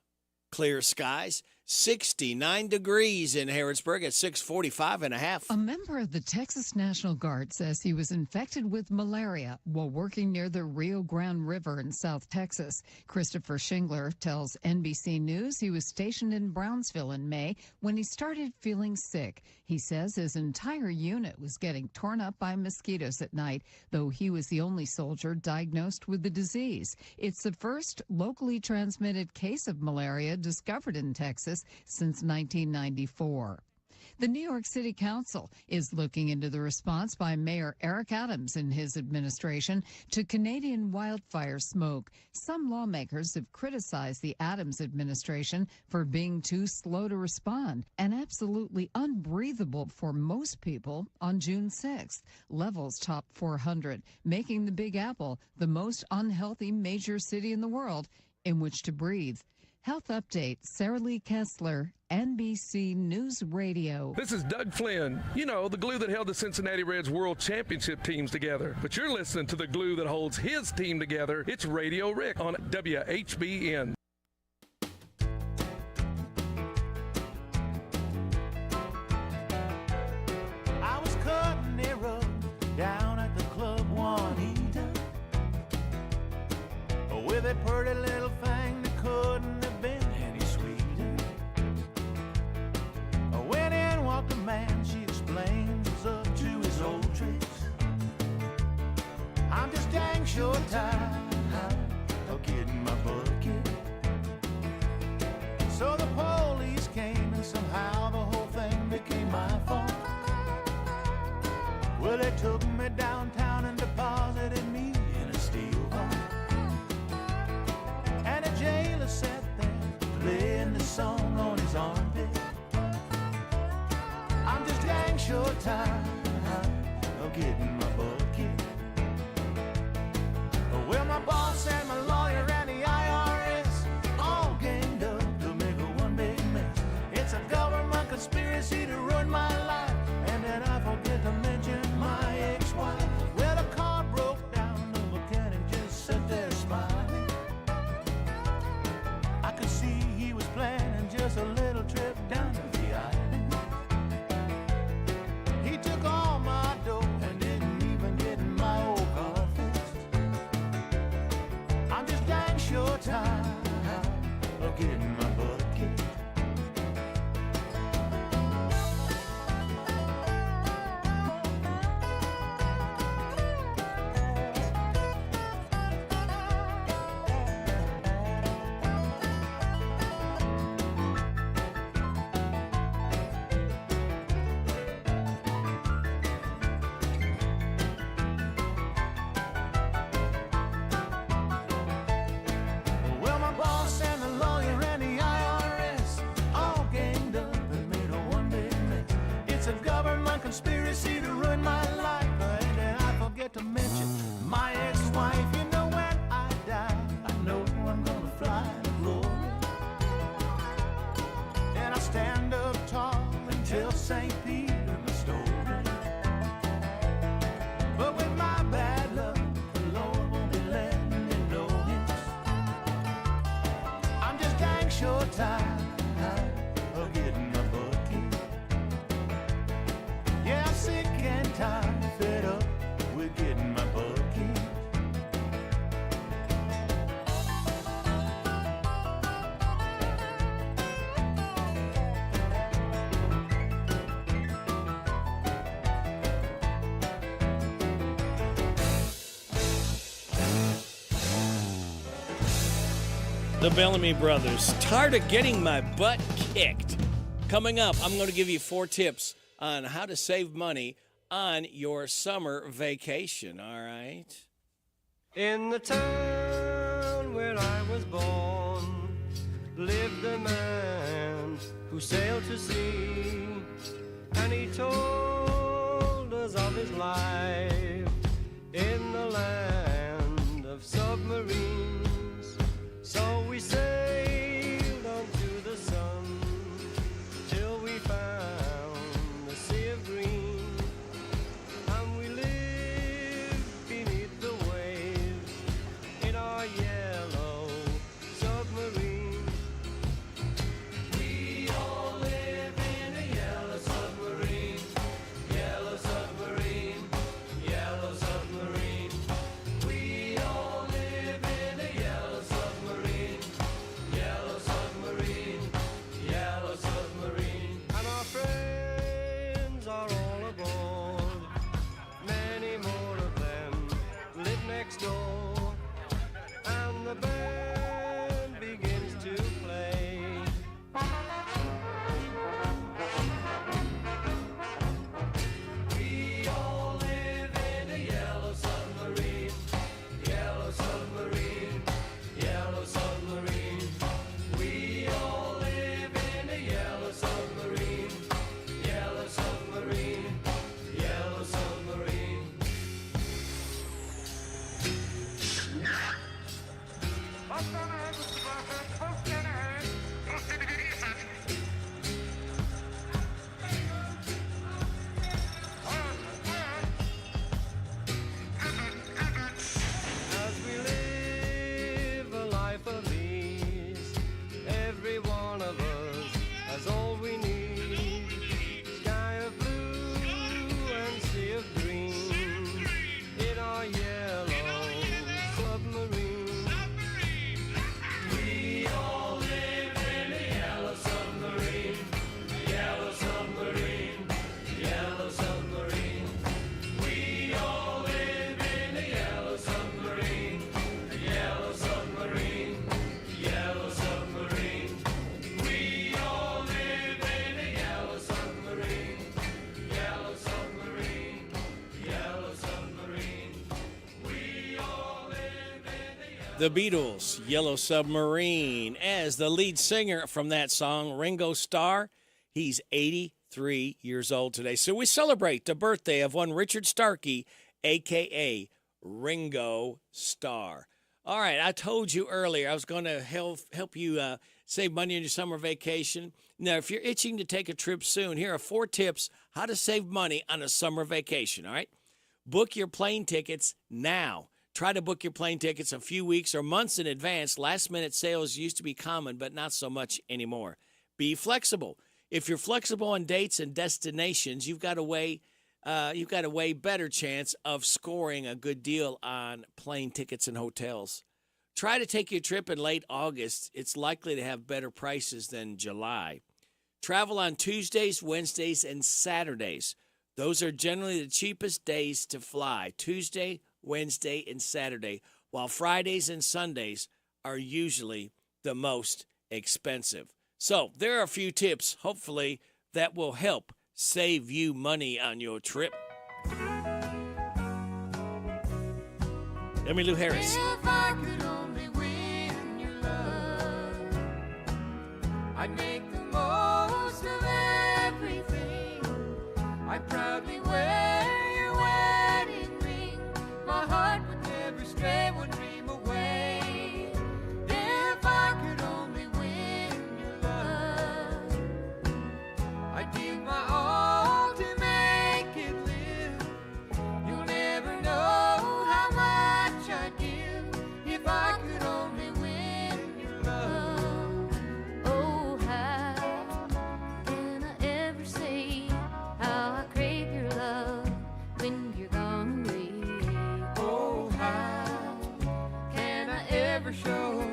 S17: clear skies. 69 degrees in Harrodsburg at 6:45 and a half.
S25: A member of the Texas National Guard says he was infected with malaria while working near the Rio Grande River in South Texas. Christopher Shingler tells NBC News he was stationed in Brownsville in May when he started feeling sick. He says his entire unit was getting torn up by mosquitoes at night, though he was the only soldier diagnosed with the disease. It's the first locally transmitted case of malaria discovered in Texas since 1994. The New York City Council is looking into the response by Mayor Eric Adams and his administration to Canadian wildfire smoke. Some lawmakers have criticized the Adams administration for being too slow to respond and absolutely unbreathable for most people on June 6th. Levels topped 400, making the Big Apple the most unhealthy major city in the world in which to breathe. Health Update, Sarah Lee Kessler, NBC News Radio.
S2: This is Doug Flynn. You know, the glue that held the Cincinnati Reds World Championship teams together. But you're listening to the glue that holds his team together. It's Radio Rick on WHBN.
S21: I was cutting their rug down at the club Juanita with a pretty little thing that couldn't have been any sweeter. When in walked a man she explained was up to his old tricks. I'm just dang sure tired of getting my butt kicked. So the police came and somehow the whole thing became my fault. Well, they took me downtown and deposited me in a steel vault. And a jailer sat there playing the song on his armpit. I'm just dang sure tired of getting my butt kicked. Well, my boss and my lawyer and the IRS all ganged up to make a one big mess. It's a government conspiracy to ruin my life. And then I forget to mention my ex-wife. Well, the car broke down, the mechanic just sat there smiling. I could see he was planning just a little trip down to the island. He took all my dough and didn't even get my old car fixed. I'm just dang sure tired of getting my butt kicked. Well, my boss and the lawyer and the IRS all ganged up and made a one big mess. It's a government conspiracy to ruin my life. And then I forget to mention my ex-wife. You know, when I die, I know I'm gonna fly to glory. And I stand up tall and tell St. Peter my story. But with my bad luck, the Lord won't be letting me know it. I'm just dang sure tired of getting my butt kicked. Yeah, I'm sick and tired, fed up with getting my butt kicked.
S17: The Bellamy Brothers, tired of getting my butt kicked. Coming up, I'm going to give you 4 tips on how to save money on your summer vacation, all right?
S8: In the town where I was born lived a man who sailed to sea, and he told us of his life in the land of submarines. So we sailed on to the sun till we found the sea of green, and we lived beneath the waves in our yellow submarine. We all live in a
S17: The Beatles, Yellow Submarine. As the lead singer from that song, Ringo Starr, he's 83 years old today. So we celebrate the birthday of one Richard Starkey, a.k.a. Ringo Starr. All right, I told you earlier I was going to help you save money on your summer vacation. Now, if you're itching to take a trip soon, here are 4 tips how to save money on a summer vacation, all right? Book your plane tickets now. Try to book your plane tickets a few weeks or months in advance. Last-minute sales used to be common, but not so much anymore. Be flexible. If you're flexible on dates and destinations, you've got a way better chance of scoring a good deal on plane tickets and hotels. Try to take your trip in late August. It's likely to have better prices than July. Travel on Tuesdays, Wednesdays, and Saturdays. Those are generally the cheapest days to fly. Tuesday, Wednesday, and Saturday, while Fridays and Sundays are usually the most expensive. So there are a few tips, hopefully, that will help save you money on your trip. Emmylou Harris.
S21: If I could only win your love, I'd make the most of everything. I'd proudly wear your wedding ring. My heart would never stray one dream away. If I could only win your love, I'd give my all to make it live. You'll never know how much I'd give if I could only win your love. Oh, how can I ever say how I crave your love when you're gone away? Oh, how can I ever show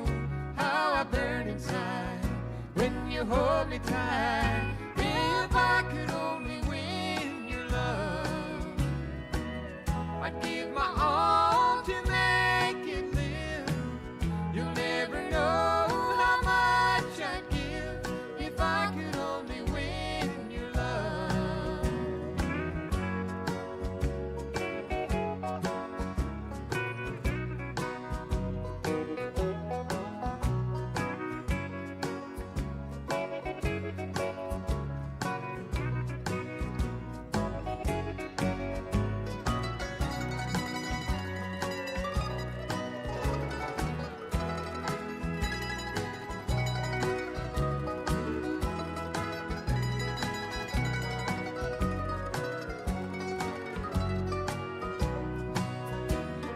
S21: how I burn inside when you hold me tight? If I could only win your love, I'd give my all to make it live. You'll never know how much I'd give if I could only win your love.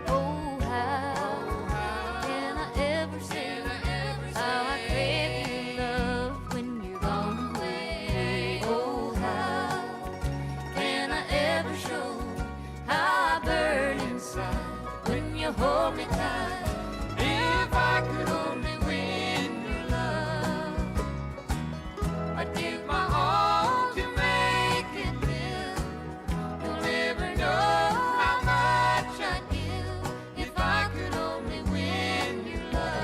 S21: Oh, how can I ever say how I crave your love when you're gone away? Oh, how can I ever show how I burn inside when you hold me tight? If I could only win your love, I'd give my all to make it live. You'll never know how much I'd give if I could only win your love.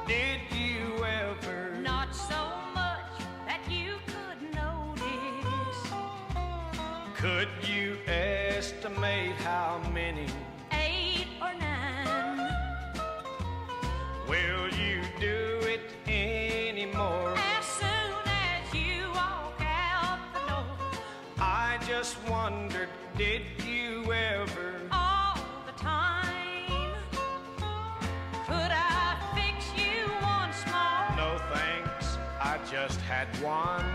S21: Did you ever? Not so much that you could notice.
S8: Could you estimate how many?
S21: 8 or 9.
S8: Will you do it anymore?
S21: As soon as you walk out the door.
S8: I just wondered, did you ever?
S21: All the time. Could I fix you one small?
S8: No thanks, I just had one.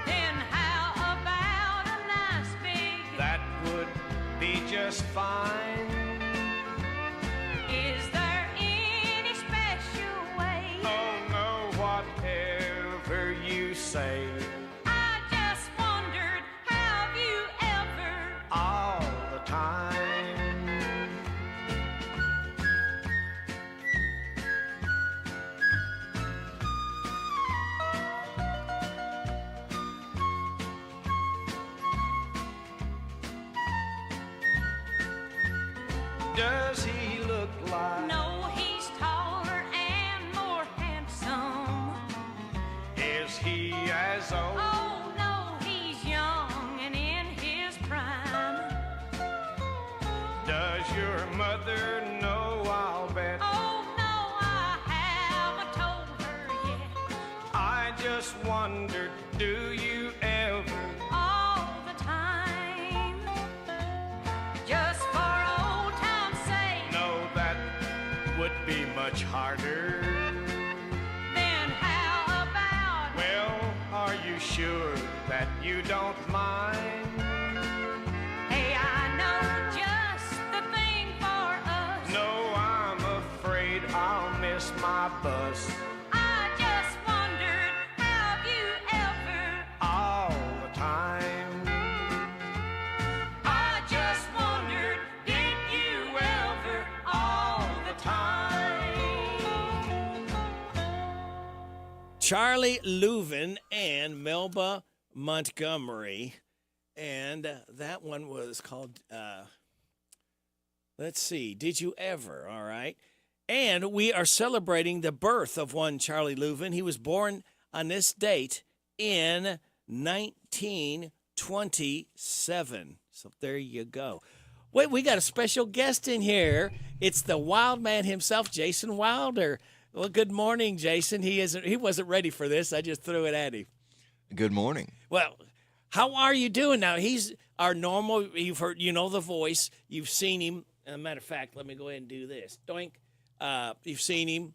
S21: Then how about a nice big?
S8: That would be just fine.
S21: Is there any special way?
S8: Oh no, whatever you say.
S21: I just wondered, have you ever?
S8: All the time. just wondered, do you ever?
S21: All the time, just for old time's sake.
S8: No, that would be much harder.
S21: Then how about?
S8: Well, are you sure that you don't mind?
S21: Hey, I know just the thing for us.
S8: No, I'm afraid I'll miss my bus.
S21: I just wondered, have you ever?
S8: All the time.
S21: I just wondered, did you ever? All the time.
S17: Charlie Louvin and Melba Montgomery. And that one was called, let's see, Did You Ever? All right. And we are celebrating the birth of one Charlie Louvin. He was born on this date in 1927. So there you go. Wait, we got a special guest in here. It's the wild man himself, Jason Wilder. Well, good morning, Jason. He wasn't ready for this. I just threw it at him.
S5: Good morning.
S17: Well, how are you doing now? He's our normal. You've heard, the voice. You've seen him. As a matter of fact, let me go ahead and do this. Doink. You've seen him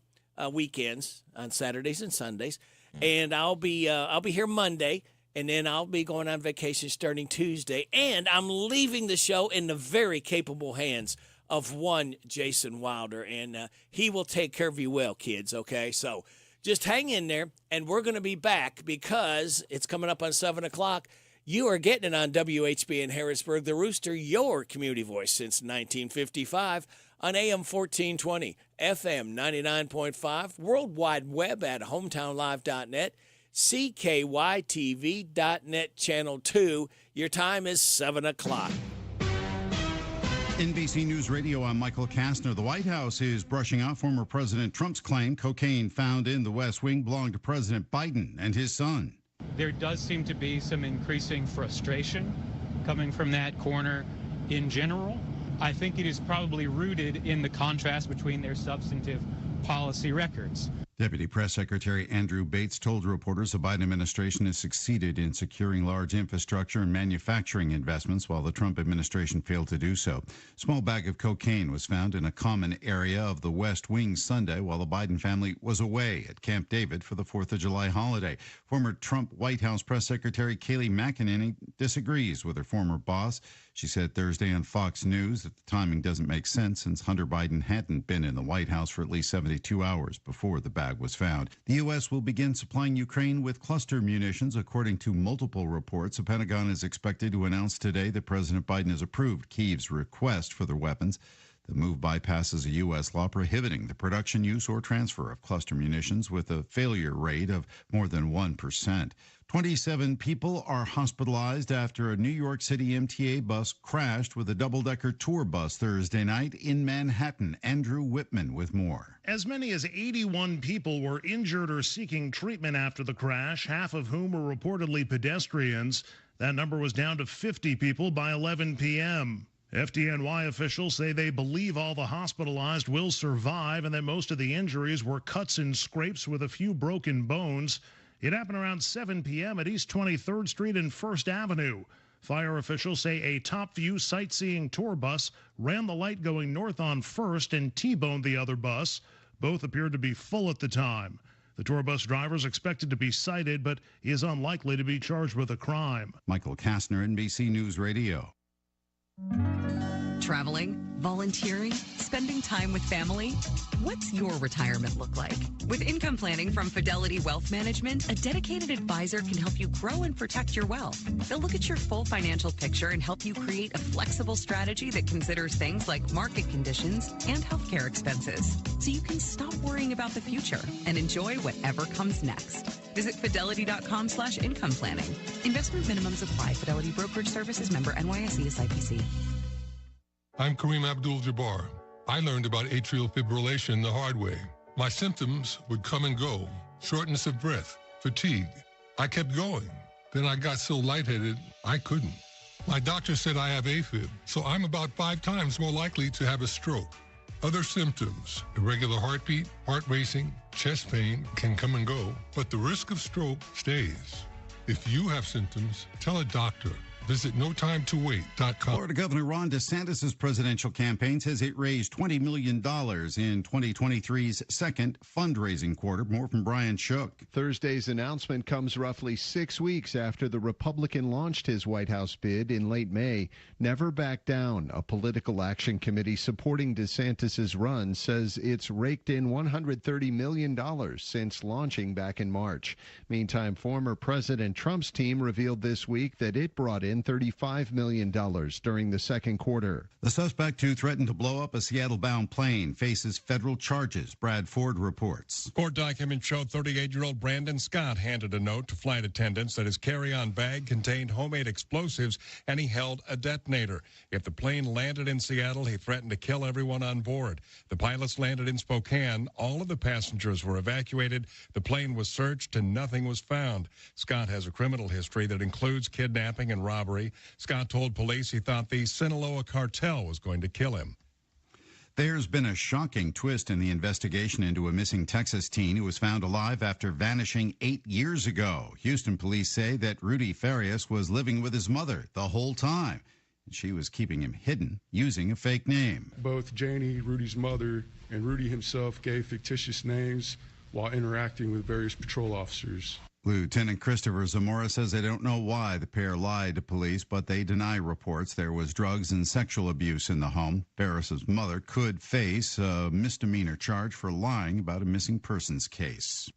S17: weekends on Saturdays and Sundays, and I'll be here Monday, and then I'll be going on vacation starting Tuesday, and I'm leaving the show in the very capable hands of one Jason Wilder, and he will take care of you well, kids. Okay, so just hang in there, and we're going to be back because it's coming up on 7 o'clock. You are getting it on WHBN Harrodsburg, the Rooster, your community voice since 1955 on AM 1420, FM 99.5, World Wide Web at hometownlive.net, CKYTV.net Channel 2. Your time is 7 o'clock.
S9: NBC News Radio, I'm Michael Kastner. The White House is brushing off former President Trump's claim cocaine found in the West Wing belonged to President Biden and his son.
S10: There does seem to be some increasing frustration coming from that corner in general. I think it is probably rooted in the contrast between their substantive policy records.
S9: Deputy Press Secretary Andrew Bates told reporters the Biden administration has succeeded in securing large infrastructure and manufacturing investments while the Trump administration failed to do so. A small bag of cocaine was found in a common area of the West Wing Sunday while the Biden family was away at Camp David for the 4th of July holiday. Former Trump White House Press Secretary Kayleigh McEnany disagrees with her former boss. She said Thursday on Fox News that the timing doesn't make sense since Hunter Biden hadn't been in the White House for at least 72 hours before the bag was found. The U.S. will begin supplying Ukraine with cluster munitions, according to multiple reports. The Pentagon is expected to announce today that President Biden has approved Kyiv's request for their weapons. The move bypasses a U.S. law prohibiting the production, use, or transfer of cluster munitions with a failure rate of more than 1%. 27 people are hospitalized after a New York City MTA bus crashed with a double-decker tour bus Thursday night in Manhattan. Andrew Whitman with more.
S12: As many as 81 people were injured or seeking treatment after the crash, half of whom were reportedly pedestrians. That number was down to 50 people by 11 p.m. FDNY officials say they believe all the hospitalized will survive and that most of the injuries were cuts and scrapes with a few broken bones. It happened around 7 p.m. at East 23rd Street and 1st Avenue. Fire officials say a Top View sightseeing tour bus ran the light going north on 1st and T-boned the other bus. Both appeared to be full at the time. The tour bus driver is expected to be cited, but is unlikely to be charged with a crime.
S9: Michael Kastner, NBC News Radio.
S19: Traveling, volunteering, spending time with family. What's your retirement look like? With income planning from Fidelity Wealth Management, a dedicated advisor can help you grow and protect your wealth. They'll look at your full financial picture and help you create a flexible strategy that considers things like market conditions and healthcare expenses, so you can stop worrying about the future and enjoy whatever comes next. Visit fidelity.com/income planning. Investment minimums apply. Fidelity Brokerage Services, member NYSE SIPC.
S26: I'm Kareem Abdul-Jabbar. I learned about atrial fibrillation the hard way. My symptoms would come and go. Shortness of breath, fatigue. I kept going. Then I got so lightheaded, I couldn't. My doctor said I have AFib, so I'm about 5 times more likely to have a stroke. Other symptoms, irregular heartbeat, heart racing, chest pain can come and go, but the risk of stroke stays. If you have symptoms, tell a doctor. Visit notimetowait.com.
S9: Florida Governor Ron DeSantis' presidential campaign says it raised $20 million in 2023's second fundraising quarter. More from Brian Shook.
S5: Thursday's announcement comes roughly 6 weeks after the Republican launched his White House bid in late May. Never Back Down, a political action committee supporting DeSantis' run, says it's raked in $130 million since launching back in March. Meantime, former President Trump's team revealed this week that it brought in $35 million during the second quarter.
S9: The suspect who threatened to blow up a Seattle-bound plane faces federal charges. Brad Ford reports.
S6: Court documents show 38-year-old Brandon Scott handed a note to flight attendants that his carry-on bag contained homemade explosives and he held a detonator. If the plane landed in Seattle, he threatened to kill everyone on board. The pilots landed in Spokane. All of the passengers were evacuated. The plane was searched and nothing was found. Scott has a criminal history that includes kidnapping and robbery. Scott told police he thought the Sinaloa cartel was going to kill him.
S9: There's been a shocking twist in the investigation into a missing Texas teen who was found alive after vanishing 8 years ago. Houston police say that Rudy Farias was living with his mother the whole time, and she was keeping him hidden using a fake name.
S14: Both Janie, Rudy's mother, and Rudy himself gave fictitious names while interacting with various patrol officers.
S9: Lieutenant Christopher Zamora says they don't know why the pair lied to police, but they deny reports there was drugs and sexual abuse in the home. Barris's mother could face a misdemeanor charge for lying about a missing persons case.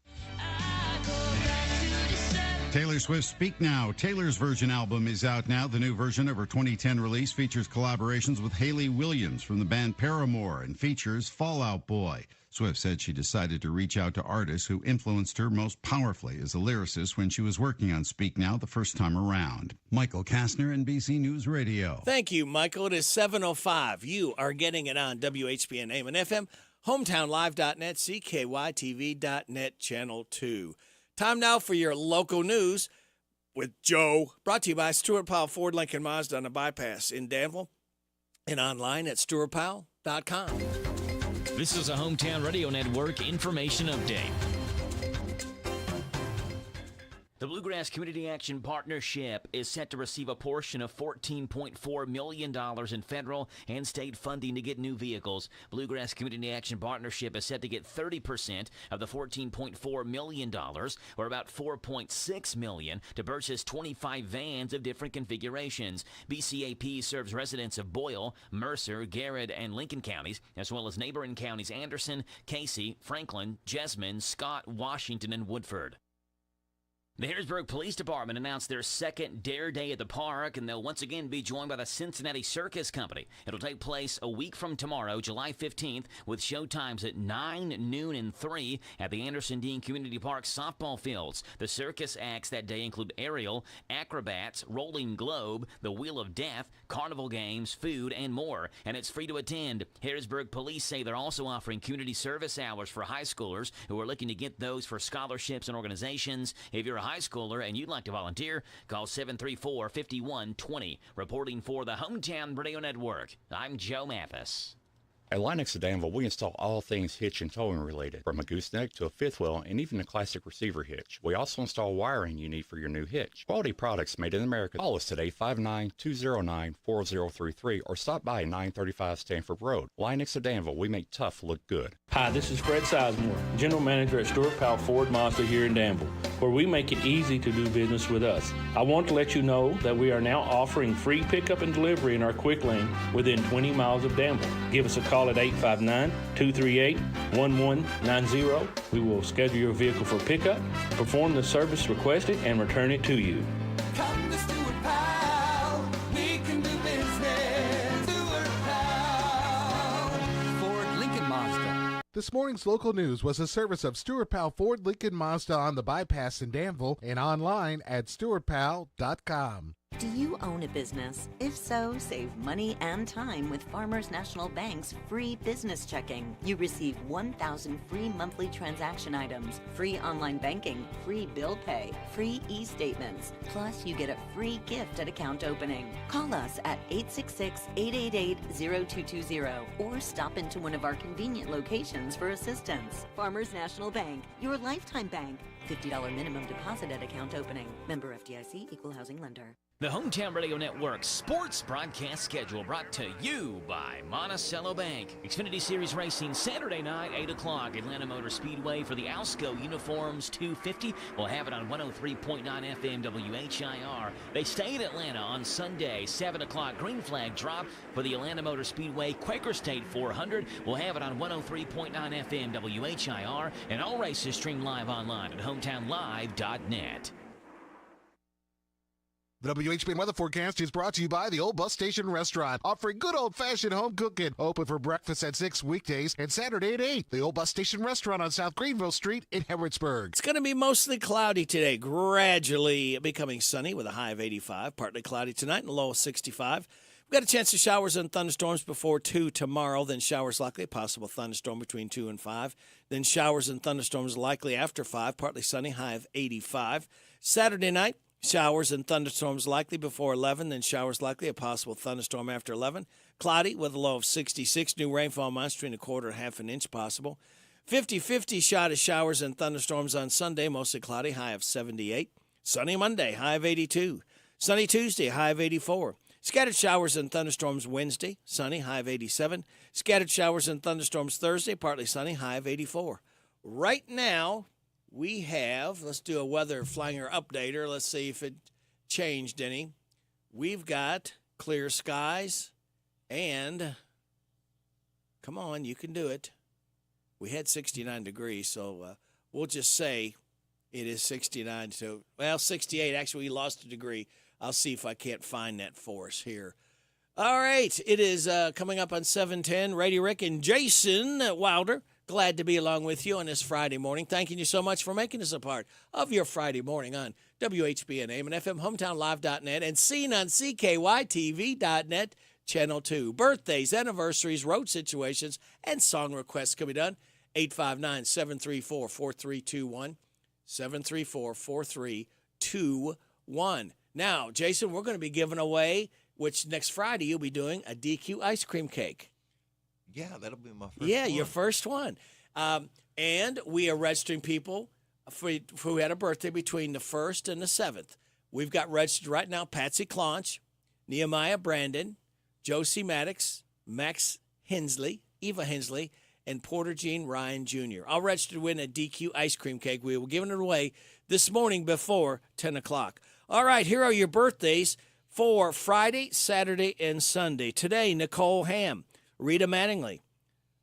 S9: Taylor Swift's Speak Now. Taylor's Version album is out now. The new version of her 2010 release features collaborations with Hayley Williams from the band Paramore and features Fall Out Boy. Swift said she decided to reach out to artists who influenced her most powerfully as a lyricist when she was working on Speak Now the first time around. Michael Kastner, NBC News Radio.
S17: Thank you, Michael. It is 7:05. You are getting it on WHBN AM and FM, hometownlive.net, CKYTV.net, Channel 2. Time now for your local news with Joe. Brought to you by Stuart Powell Ford Lincoln Mazda on the bypass in Danville and online at stuartpowell.com.
S11: This is a Hometown Radio Network information update. The Bluegrass Community Action Partnership is set to receive a portion of $14.4 million in federal and state funding to get new vehicles. Bluegrass Community Action Partnership is set to get 30% of the $14.4 million, or about $4.6 million, to purchase 25 vans of different configurations. BCAP serves residents of Boyle, Mercer, Garrett, and Lincoln counties, as well as neighboring counties Anderson, Casey, Franklin, Jessamine, Scott, Washington, and Woodford. The Harrodsburg Police Department announced their second Dare Day at the park, and they'll once again be joined by the Cincinnati Circus Company. It'll take place a week from tomorrow, July 15th, with show times at 9, noon, and 3 at the Anderson Dean Community Park softball fields. The circus acts that day include aerial, acrobats, rolling globe, the Wheel of Death, carnival games, food, and more, and it's free to attend. Harrodsburg Police say they're also offering community service hours for high schoolers who are looking to get those for scholarships and organizations. If you're a high schooler and you'd like to volunteer, call 734-5120. Reporting for the Hometown Radio Network, I'm Joe Mathis.
S15: At Lennox of Danville, we install all things hitch and towing related, from a gooseneck to a fifth wheel and even a classic receiver hitch. We also install wiring you need for your new hitch. Quality products made in America. Call us today, 59209-4033, or stop by 935 Stanford Road. Lennox of Danville, we make tough look good.
S16: Hi, this is Fred Sizemore, General Manager at Stuart Powell Ford Mazda here in Danville, where we make it easy to do business with us. I want to let you know that we are now offering free pickup and delivery in our quick lane within 20 miles of Danville. Give us a call at 859-238-1190. We will schedule your vehicle for pickup, perform the service requested, and return it to you.
S21: Come to Stuart Powell, we can do business. Stuart Powell,
S13: Ford Lincoln Mazda. This morning's local news was a service of Stuart Powell Ford Lincoln Mazda on the bypass in Danville and online at stuartpowell.com.
S3: Do you own a business? If so, save money and time with Farmers National Bank's free business checking. You receive 1,000 free monthly transaction items, free online banking, free bill pay, free e-statements. Plus, you get a free gift at account opening. Call us at 866-888-0220 or stop into one of our convenient locations for assistance. Farmers National Bank, your lifetime bank. $50 minimum deposit at account opening. Member FDIC, Equal Housing Lender.
S11: The Hometown Radio Network sports broadcast schedule brought to you by Monticello Bank. Xfinity Series Racing Saturday night, 8 o'clock, Atlanta Motor Speedway for the Alsco Uniforms 250. We'll have it on 103.9 FM WHIR. They stay in Atlanta on Sunday, 7 o'clock, green flag drop for the Atlanta Motor Speedway Quaker State 400. We'll have it on 103.9 FM WHIR, and all races stream live online at hometownlive.net.
S13: The WHBN weather forecast is brought to you by the Old Bus Station Restaurant, offering good old-fashioned home cooking. Open for breakfast at 6 weekdays and Saturday at 8. The Old Bus Station Restaurant on South Greenville Street in Harrodsburg.
S17: It's going to be mostly cloudy today, gradually becoming sunny with a high of 85. Partly cloudy tonight and a low of 65. We've got a chance of showers and thunderstorms before 2 tomorrow, then showers likely, a possible thunderstorm between 2 and 5. Then showers and thunderstorms likely after 5, partly sunny, high of 85. Saturday night, showers and thunderstorms likely before 11, then showers likely, a possible thunderstorm after 11. Cloudy with a low of 66. New rainfall amounts between a quarter and half an inch possible. 50-50 shot of showers and thunderstorms on Sunday, mostly cloudy, high of 78. Sunny Monday, high of 82. Sunny Tuesday, high of 84. Scattered showers and thunderstorms Wednesday, sunny, high of 87. Scattered showers and thunderstorms Thursday, partly sunny, high of 84. Right now, we have, let's do a weather flanger updater. Let's see if it changed any. We've got clear skies and, come on, you can do it. We had 69 degrees, so we'll just say it is 69 to, well, 68. Actually, we lost a degree. I'll see if I can't find that for us here. All right, it is coming up on 7:10. Radio Rick and Jason Wilder. Glad to be along with you on this Friday morning. Thanking you so much for making us a part of your Friday morning on WHBN AM and FM, HometownLive.net, and seen on CKYTV.net, Channel 2. Birthdays, anniversaries, road situations, and song requests can be done. 859-734-4321, 734-4321. Now, Jason, we're going to be giving away, which next Friday you'll be doing, a DQ ice cream cake.
S18: Yeah, that'll be my first
S17: Yeah,
S18: one.
S17: your first one. And we are registering people who had a birthday between the 1st and the 7th. We've got registered right now Patsy Claunch, Nehemiah Brandon, Josie Maddox, Max Hensley, Eva Hensley, and Porter Jean Ryan Jr. All registered to win a DQ ice cream cake. We will give it away this morning before 10 o'clock. All right, here are your birthdays for Friday, Saturday, and Sunday. Today, Nicole Ham, Rita Mattingly,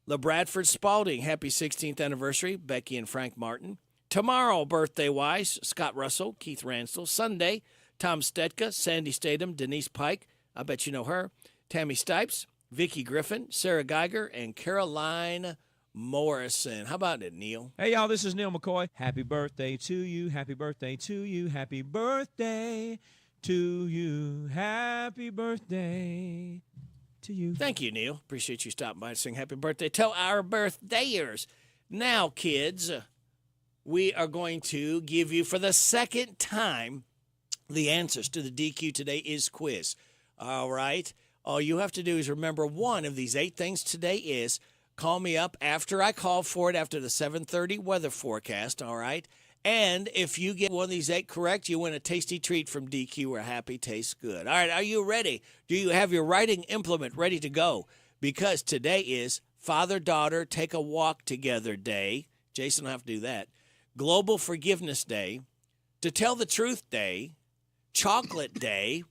S17: LaBradford Spalding, happy 16th anniversary, Becky and Frank Martin. Tomorrow, birthday-wise, Scott Russell, Keith Ransdell. Sunday, Tom Stetka, Sandy Statham, Denise Pike, I bet you know her, Tammy Stipes, Vicki Griffin, Sarah Geiger, and Caroline Morrison. How about it, Neil?
S20: Hey, y'all, this is Neil McCoy. Happy birthday to you. Happy birthday to you. Happy birthday to you. Happy birthday to you.
S17: Thank you, Neil. Appreciate you stopping by and saying happy birthday. Tell our birthdayers. Now, kids, we are going to give you for the second time the answers to the DQ Today Is quiz. All right? All you have to do is remember one of these 8 things today is call me up after I call for it after the 7:30 weather forecast, all right? And if you get one of these 8 correct, you win a tasty treat from DQ where happy tastes good. All right, are you ready? Do you have your writing implement ready to go? Because today is Father-Daughter Take a Walk Together Day. Jason will have to do that. Global Forgiveness Day. To Tell the Truth Day. Chocolate Day.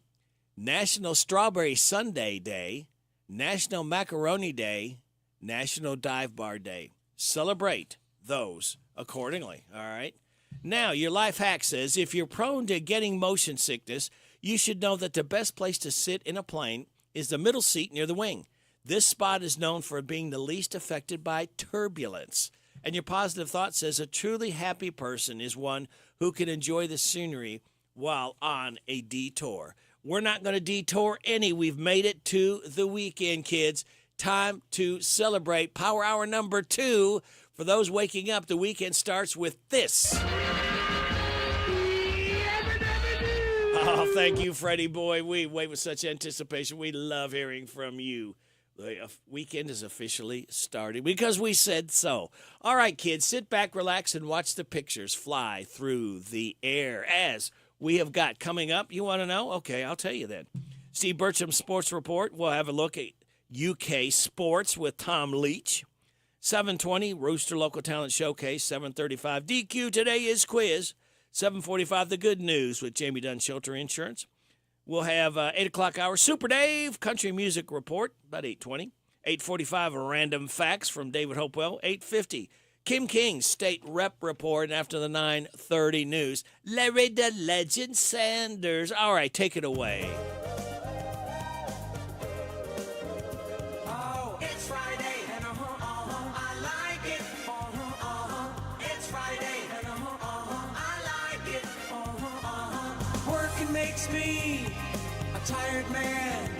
S17: National Strawberry Sundae Day. National Macaroni Day. National Dive Bar Day. Celebrate those accordingly, all right? Now, your life hack says if you're prone to getting motion sickness, you should know that the best place to sit in a plane is the middle seat near the wing. This spot is known for being the least affected by turbulence. And your positive thought says a truly happy person is one who can enjoy the scenery while on a detour. We're not going to detour any. We've made it to the weekend, kids. Time to celebrate Power Hour number 2. For those waking up, the weekend starts with this. Oh, thank you, Freddie boy. We wait with such anticipation. We love hearing from you. The weekend is officially started because we said so. All right, kids, sit back, relax, and watch the pictures fly through the air as we have got coming up. You want to know? Okay, I'll tell you then. Steve Bertram's Sports Report. We'll have a look at UK sports with Tom Leach. 7:20, Rooster Local Talent Showcase. 7:35, DQ Today is Quiz. 7:45, The Good News with Jamie Dunn Shelter Insurance. We'll have 8 o'clock hour, Super Dave, Country Music Report, about 8:20. 8:45, Random Facts from David Hopewell. 8:50, Kim King's State Rep Report. And after the 9:30 news, Larry the Legend Sanders. All right, take it away.
S21: Makes me a tired man.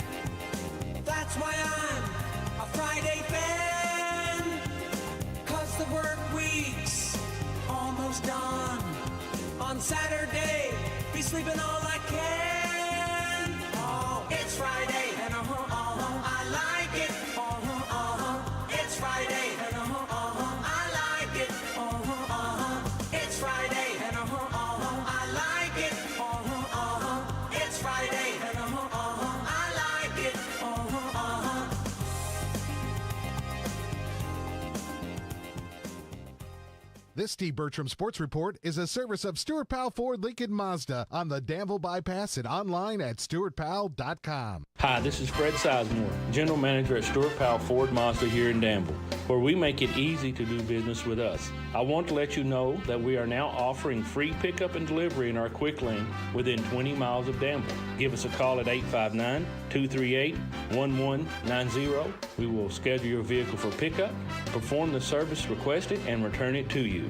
S21: That's why I'm a Friday fan. 'Cause the work week's almost done. On Saturday, be sleeping all I can. Oh, it's Friday and I like it. It's Friday and I like it. It's Friday and I like it. It's Friday and I like it.
S13: This Steve Bertram Sports Report is a service of Stuart Powell Ford Lincoln Mazda on the Danville Bypass and online at stuartpowell.com.
S16: Hi, this is Fred Sizemore, General Manager at Stuart Powell Ford Mazda here in Danville, where we make it easy to do business with us. I want to let you know that we are now offering free pickup and delivery in our quick lane within 20 miles of Danville. Give us a call at 859-238-1190. We will schedule your vehicle for pickup, perform the service requested, and return it to you.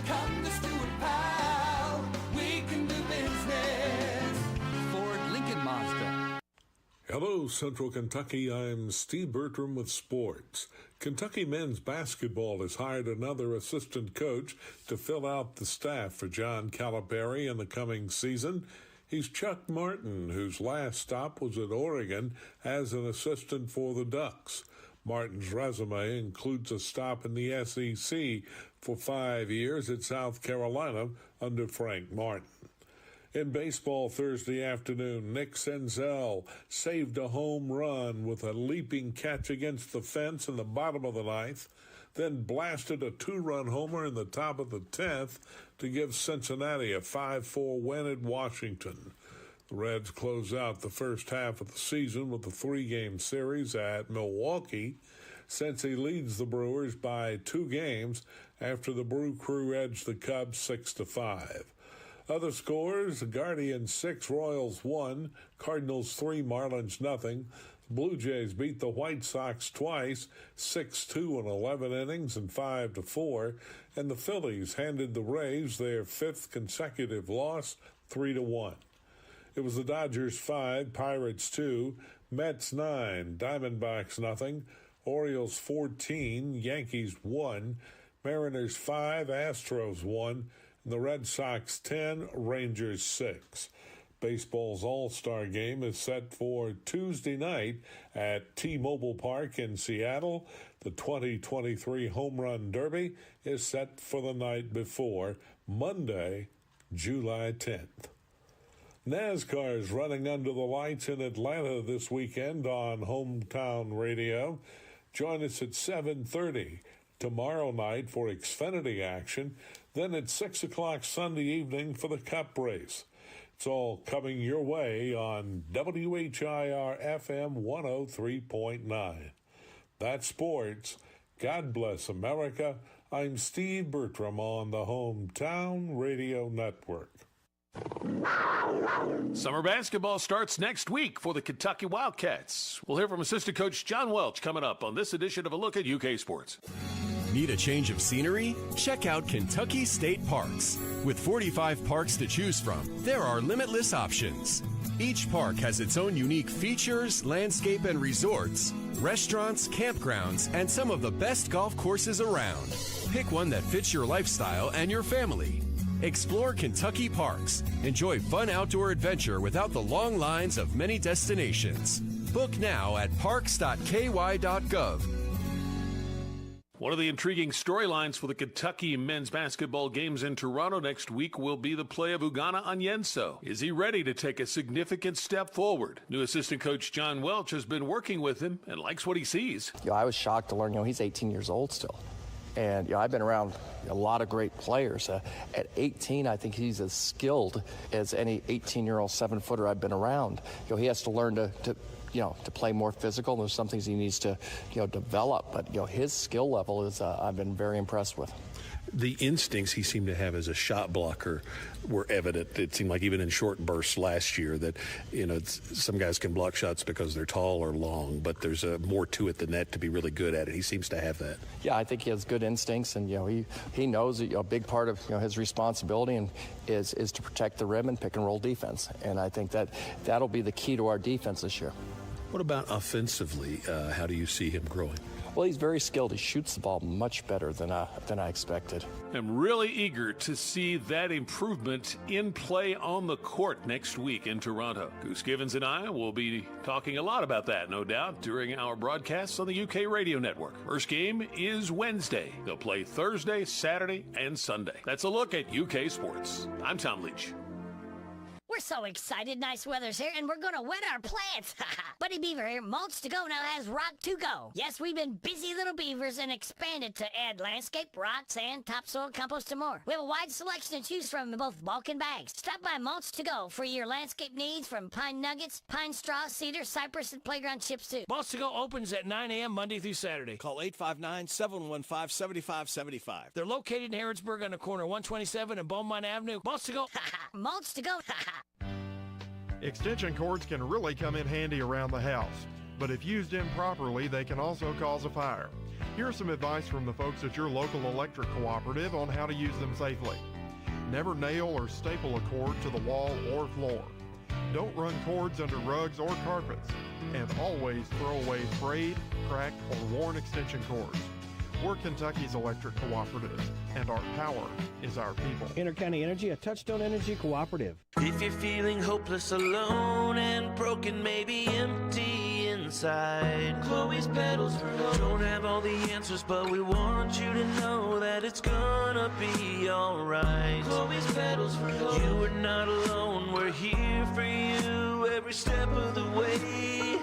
S21: Come to Stuart Powell. We can do business.
S1: Ford Lincoln Mazda.
S4: Hello, Central Kentucky. I'm Steve Bertram with sports. Kentucky men's basketball has hired another assistant coach to fill out the staff for John Calipari in the coming season. He's Chuck Martin, whose last stop was at Oregon as an assistant for the Ducks. Martin's resume includes a stop in the SEC for 5 years at South Carolina under Frank Martin. In baseball Thursday afternoon, Nick Senzel saved a home run with a leaping catch against the fence in the bottom of the ninth, then blasted a 2-run homer in the top of the 10th to give Cincinnati a 5-4 win at Washington. The Reds close out the first half of the season with a 3-game series at Milwaukee. Cincy leads the Brewers by 2 games after the Brew Crew edged the Cubs 6-5. Other scores, Guardians 6, Royals 1, Cardinals 3, Marlins nothing. The Blue Jays beat the White Sox twice, 6-2 in 11 innings and 5-4. And the Phillies handed the Rays their 5th consecutive loss, 3-1. It was the Dodgers 5, Pirates 2, Mets 9, Diamondbacks nothing, Orioles 14, Yankees 1, Mariners 5, Astros 1, and the Red Sox 10, Rangers 6. Baseball's All-Star Game is set for Tuesday night at T-Mobile Park in Seattle. The 2023 Home Run Derby is set for the night before, Monday, July 10th. NASCAR is running under the lights in Atlanta this weekend on Hometown Radio. Join us at 7:30 tomorrow night for Xfinity action, then at 6 o'clock Sunday evening for the Cup race. It's all coming your way on WHIR FM 103.9. That's sports. God bless America. I'm Steve Bertram on the Hometown Radio Network.
S2: Summer basketball starts next week for the Kentucky Wildcats. We'll hear from assistant coach John Welch coming up on this edition of A Look at UK Sports.
S7: Need a change of scenery? Check out Kentucky State Parks. With 45 parks to choose from, there are limitless options. Each park has its own unique features, landscape and resorts, restaurants, campgrounds, and some of the best golf courses around. Pick one that fits your lifestyle and your family. Explore Kentucky parks. Enjoy fun outdoor adventure without the long lines of many destinations. Book now at parks.ky.gov.
S2: One of the intriguing storylines for the Kentucky men's basketball games in Toronto next week will be the play of Ugonna Onyenso. Is he ready to take a significant step forward? New assistant coach John Welch has been working with him and likes what he sees.
S22: I was shocked to learn, he's 18 years old still. And I've been around a lot of great players. At 18, I think he's as skilled as any 18-year-old 7-footer I've been around. He has to learn to play more physical. There's some things he needs to, develop. But, his skill level is, I've been very impressed with.
S2: The instincts he seemed to have as a shot blocker were evident. It seemed like even in short bursts last year that, some guys can block shots because they're tall or long, but there's more to it than that to be really good at it. He seems to have that.
S22: Yeah, I think he has good instincts, and, he knows that a big part of, his responsibility is to protect the rim and pick and roll defense. And I think that'll be the key to our defense this year.
S2: What about offensively? How do you see him growing?
S22: Well, he's very skilled. He shoots the ball much better than I expected.
S2: I'm really eager to see that improvement in play on the court next week in Toronto. Goose Givens and I will be talking a lot about that, no doubt, during our broadcasts on the UK radio network. First game is Wednesday. They'll play Thursday, Saturday, and Sunday. That's a look at UK sports. I'm Tom Leach.
S23: We're so excited. Nice weather's here, and we're going to wet our plants. Buddy Beaver here, Mulch to Go now has Rock to Go. Yes, we've been busy little beavers and expanded to add landscape, rock, sand, topsoil, compost, and more. We have a wide selection to choose from in both bulk and bags. Stop by Mulch to Go for your landscape needs from pine nuggets, pine straw, cedar, cypress, and playground chips, too.
S24: Mulch to Go opens at 9 a.m. Monday through Saturday.
S17: Call 859-715-7575.
S24: They're located in Harrodsburg on the corner of 127 and Beaumont Avenue. Mulch to Go.
S23: Mulch to Go.
S25: Extension cords can really come in handy around the house, but if used improperly, they can also cause a fire. Here's some advice from the folks at your local electric cooperative on how to use them safely. Never nail or staple a cord to the wall or floor. Don't run cords under rugs or carpets, and always throw away frayed, cracked, or worn extension cords. We're Kentucky's electric cooperative, and our power is our people.
S27: Intercounty Energy, a Touchstone Energy cooperative.
S28: If you're feeling hopeless, alone, and broken, maybe empty inside, Chloe's Pedals for Hope. Don't have all the answers, but we want you to know that it's gonna be alright. Chloe's Pedals for Hope. You are not alone, we're here for you every step of the way.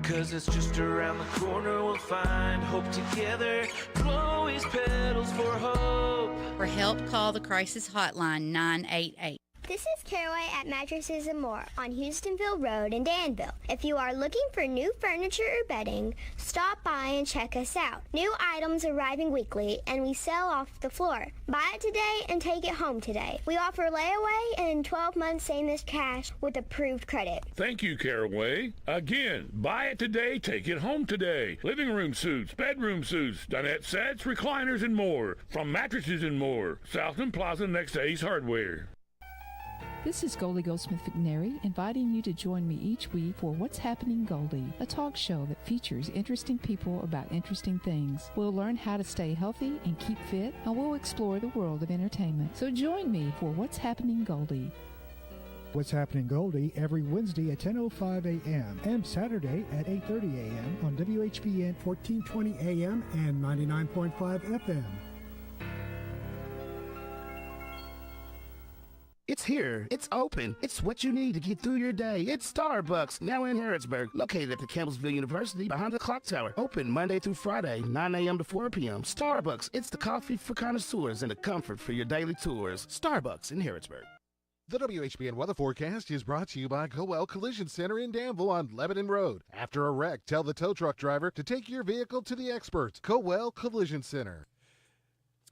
S28: 'Cause it's just around the corner, we'll find hope together. Chloe's Pedals for Hope.
S29: For help, call the crisis hotline 988.
S30: This is Caraway at Mattresses and More on Houstonville Road in Danville. If you are looking for new furniture or bedding, stop by and check us out. New items arriving weekly, and we sell off the floor. Buy it today and take it home today. We offer layaway and 12 months same as cash with approved credit.
S31: Thank you, Caraway. Again, buy it today, take it home today. Living room suits, bedroom suits, dinette sets, recliners, and more. From Mattresses and More, Southland Plaza next to Ace Hardware.
S32: This is Goldie Goldsmith McNary, inviting you to join me each week for What's Happening Goldie, a talk show that features interesting people about interesting things. We'll learn how to stay healthy and keep fit, and we'll explore the world of entertainment. So join me for What's Happening Goldie.
S33: What's Happening Goldie every Wednesday at 10:05 a.m. and Saturday at 8:30 a.m. on WHBN 1420 a.m. and 99.5 FM.
S34: It's here. It's open. It's what you need to get through your day. It's Starbucks, now in Harrodsburg, located at the Campbellsville University behind the clock tower. Open Monday through Friday, 9 a.m. to 4 p.m. Starbucks, it's the coffee for connoisseurs and the comfort for your daily tours. Starbucks in Harrodsburg.
S13: The WHBN weather forecast is brought to you by Coel Collision Center in Danville on Lebanon Road. After a wreck, tell the tow truck driver to take your vehicle to the experts. Coel Collision Center.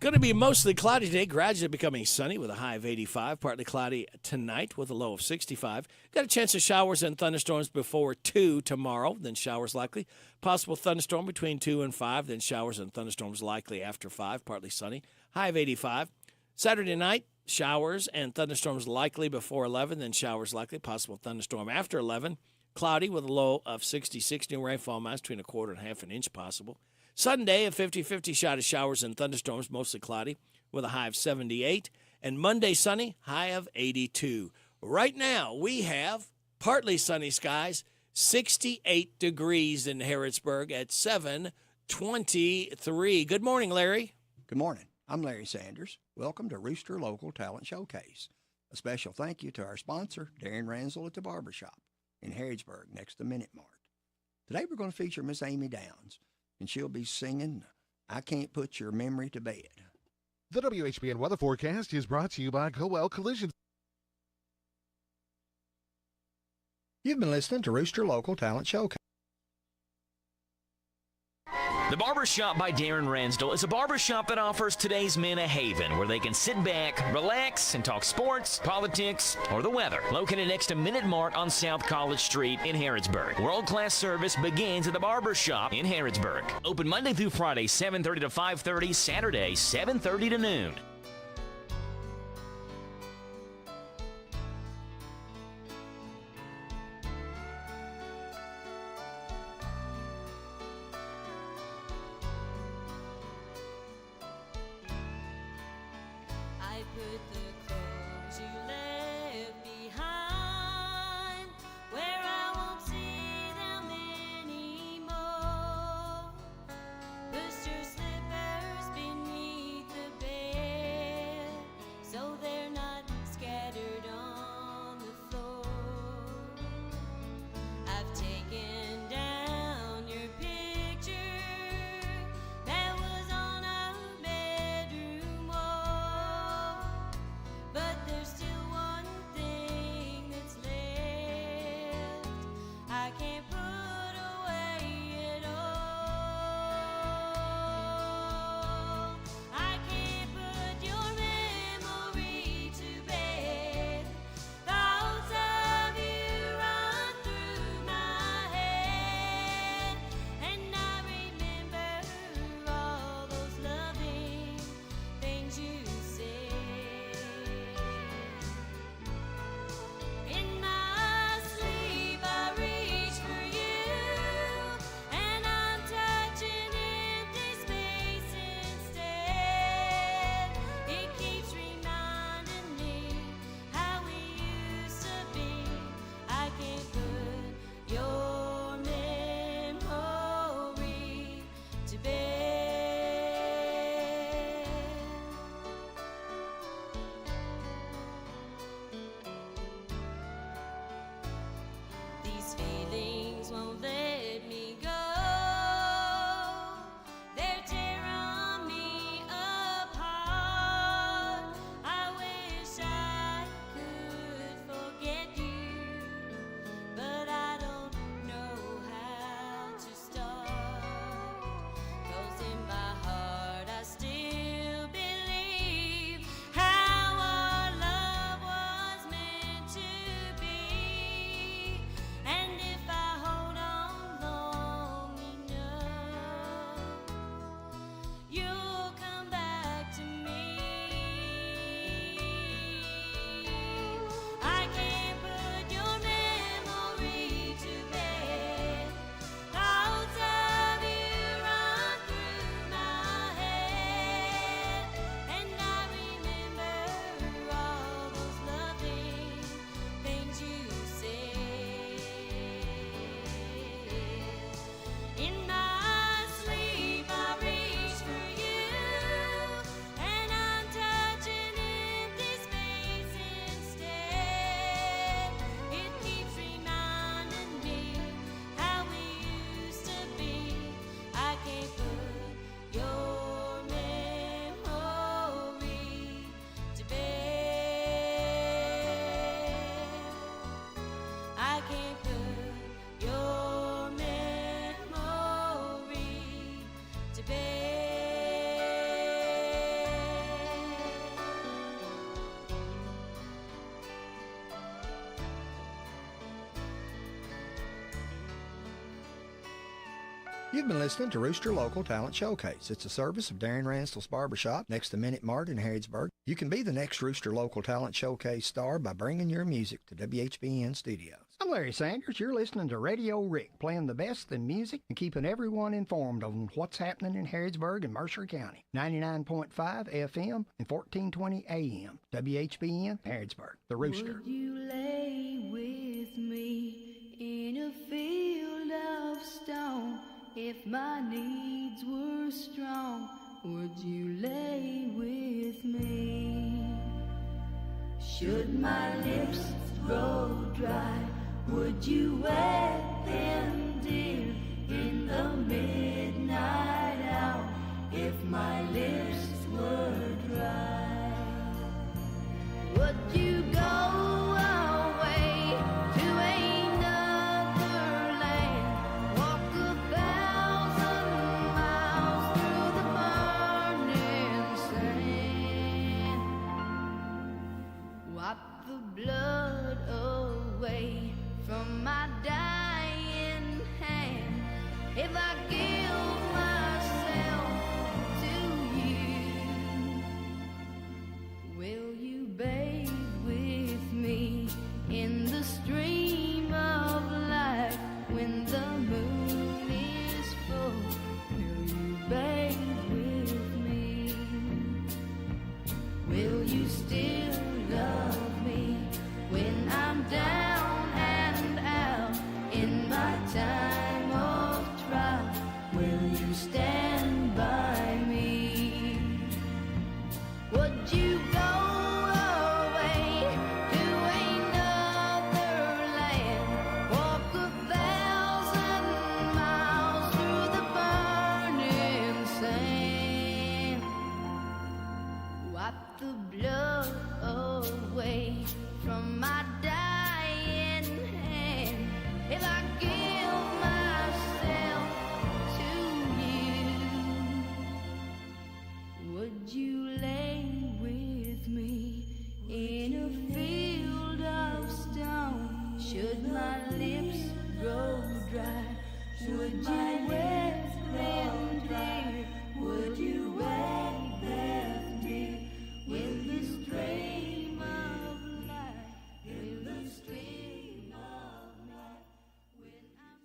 S17: Going to be mostly cloudy today, gradually becoming sunny with a high of 85. Partly cloudy tonight with a low of 65. Got a chance of showers and thunderstorms before 2 tomorrow, then showers likely. Possible thunderstorm between 2 and 5, then showers and thunderstorms likely after 5. Partly sunny, high of 85. Saturday night, showers and thunderstorms likely before 11, then showers likely. Possible thunderstorm after 11. Cloudy with a low of 66. New rainfall amounts between a quarter and half an inch possible. Sunday, a 50-50 shot of showers and thunderstorms, mostly cloudy, with a high of 78. And Monday, sunny, high of 82. Right now, we have partly sunny skies, 68 degrees in Harrodsburg at 7:23. Good morning, Larry.
S3: Good morning. I'm Larry Sanders. Welcome to Rooster Local Talent Showcase. A special thank you to our sponsor, Darren Ransel at the Barbershop in Harrodsburg, next to Minute Mart. Today, we're going to feature Miss Amy Downs, and she'll be singing I Can't Put Your Memory to Bed.
S13: The WHBN weather forecast is brought to you by Coel Collision.
S3: You've been listening to Rooster Local Talent Showcase.
S5: The Barbershop by Darren Ransdell is a barbershop that offers today's men a haven where they can sit back, relax, and talk sports, politics, or the weather. Located next to Minute Mart on South College Street in Harrodsburg. World-class service begins at the Barbershop in Harrodsburg. Open Monday through Friday, 7:30 to 5:30, Saturday, 7:30 to noon.
S6: Still
S3: You've been listening to Rooster Local Talent Showcase. It's a service of Darren Ransdell's Barbershop next to Minute Mart in Harrodsburg. You can be the next Rooster Local Talent Showcase star by bringing your music to WHBN Studios.
S6: I'm Larry Sanders. You're listening to Radio Rick, playing the best in music and keeping everyone informed on what's happening in Harrodsburg and Mercer County. 99.5 FM and 1420 AM. WHBN, Harrodsburg, the Rooster.
S28: Would you lay with me in a field of stone? If my needs were strong, would you lay with me? Should my lips grow dry, would you wet them, dear, in the midnight hour? If my lips were dry, would you go away to another land, walk 1,000 miles through the burning sand, wipe the blood away from my dying hand? If I give myself to you, will you bathe with me in the stream of light when the moon is full? Will you bathe with me? Will you still love me when I'm down and out in my time of trial? Will you stand by me? Would you go away to another land, walk 1,000 miles through the burning sand, wipe the blood away from my dying hand? If I give myself to you, would you lay with me in a field of stone? Should my lips grow dry, would you wet them, dear? Would you wet them, dear, with the stream of light, with the stream of light, when I'm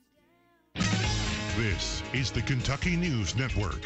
S8: This is the Kentucky News Network.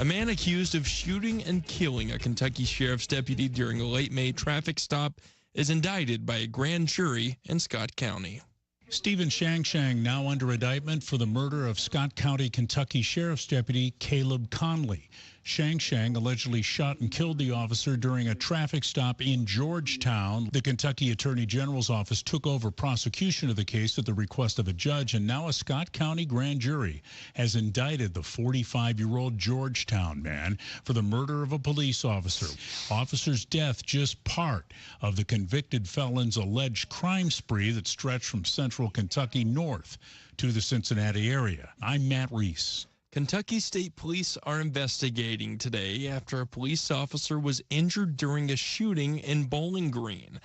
S9: A man accused of shooting and killing a Kentucky sheriff's deputy during a late May traffic stop is indicted by a grand jury in Scott County.
S10: Stephen Shang now under indictment for the murder of Scott County, Kentucky Sheriff's Deputy Caleb Conley. Shang allegedly shot and killed the officer during a traffic stop in Georgetown. The Kentucky Attorney General's office took over prosecution of the case at the request of a judge, and now a Scott County grand jury has indicted the 45-year-old Georgetown man for the murder of a police officer. Officer's death just part of the convicted felon's alleged crime spree that stretched from central Kentucky north to the Cincinnati area. I'm Matt Reese.
S9: Kentucky State Police are investigating today after a police officer was injured during a shooting in Bowling Green.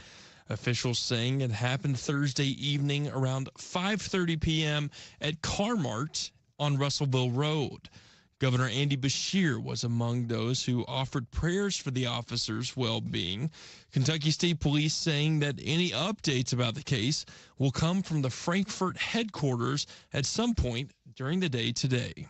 S9: Officials saying it happened Thursday evening around 5:30 p.m. at Car-Mart on Russellville Road. Governor Andy Beshear was among those who offered prayers for the officer's well-being. Kentucky State Police saying that any updates about the case will come from the Frankfort headquarters at some point during the day today.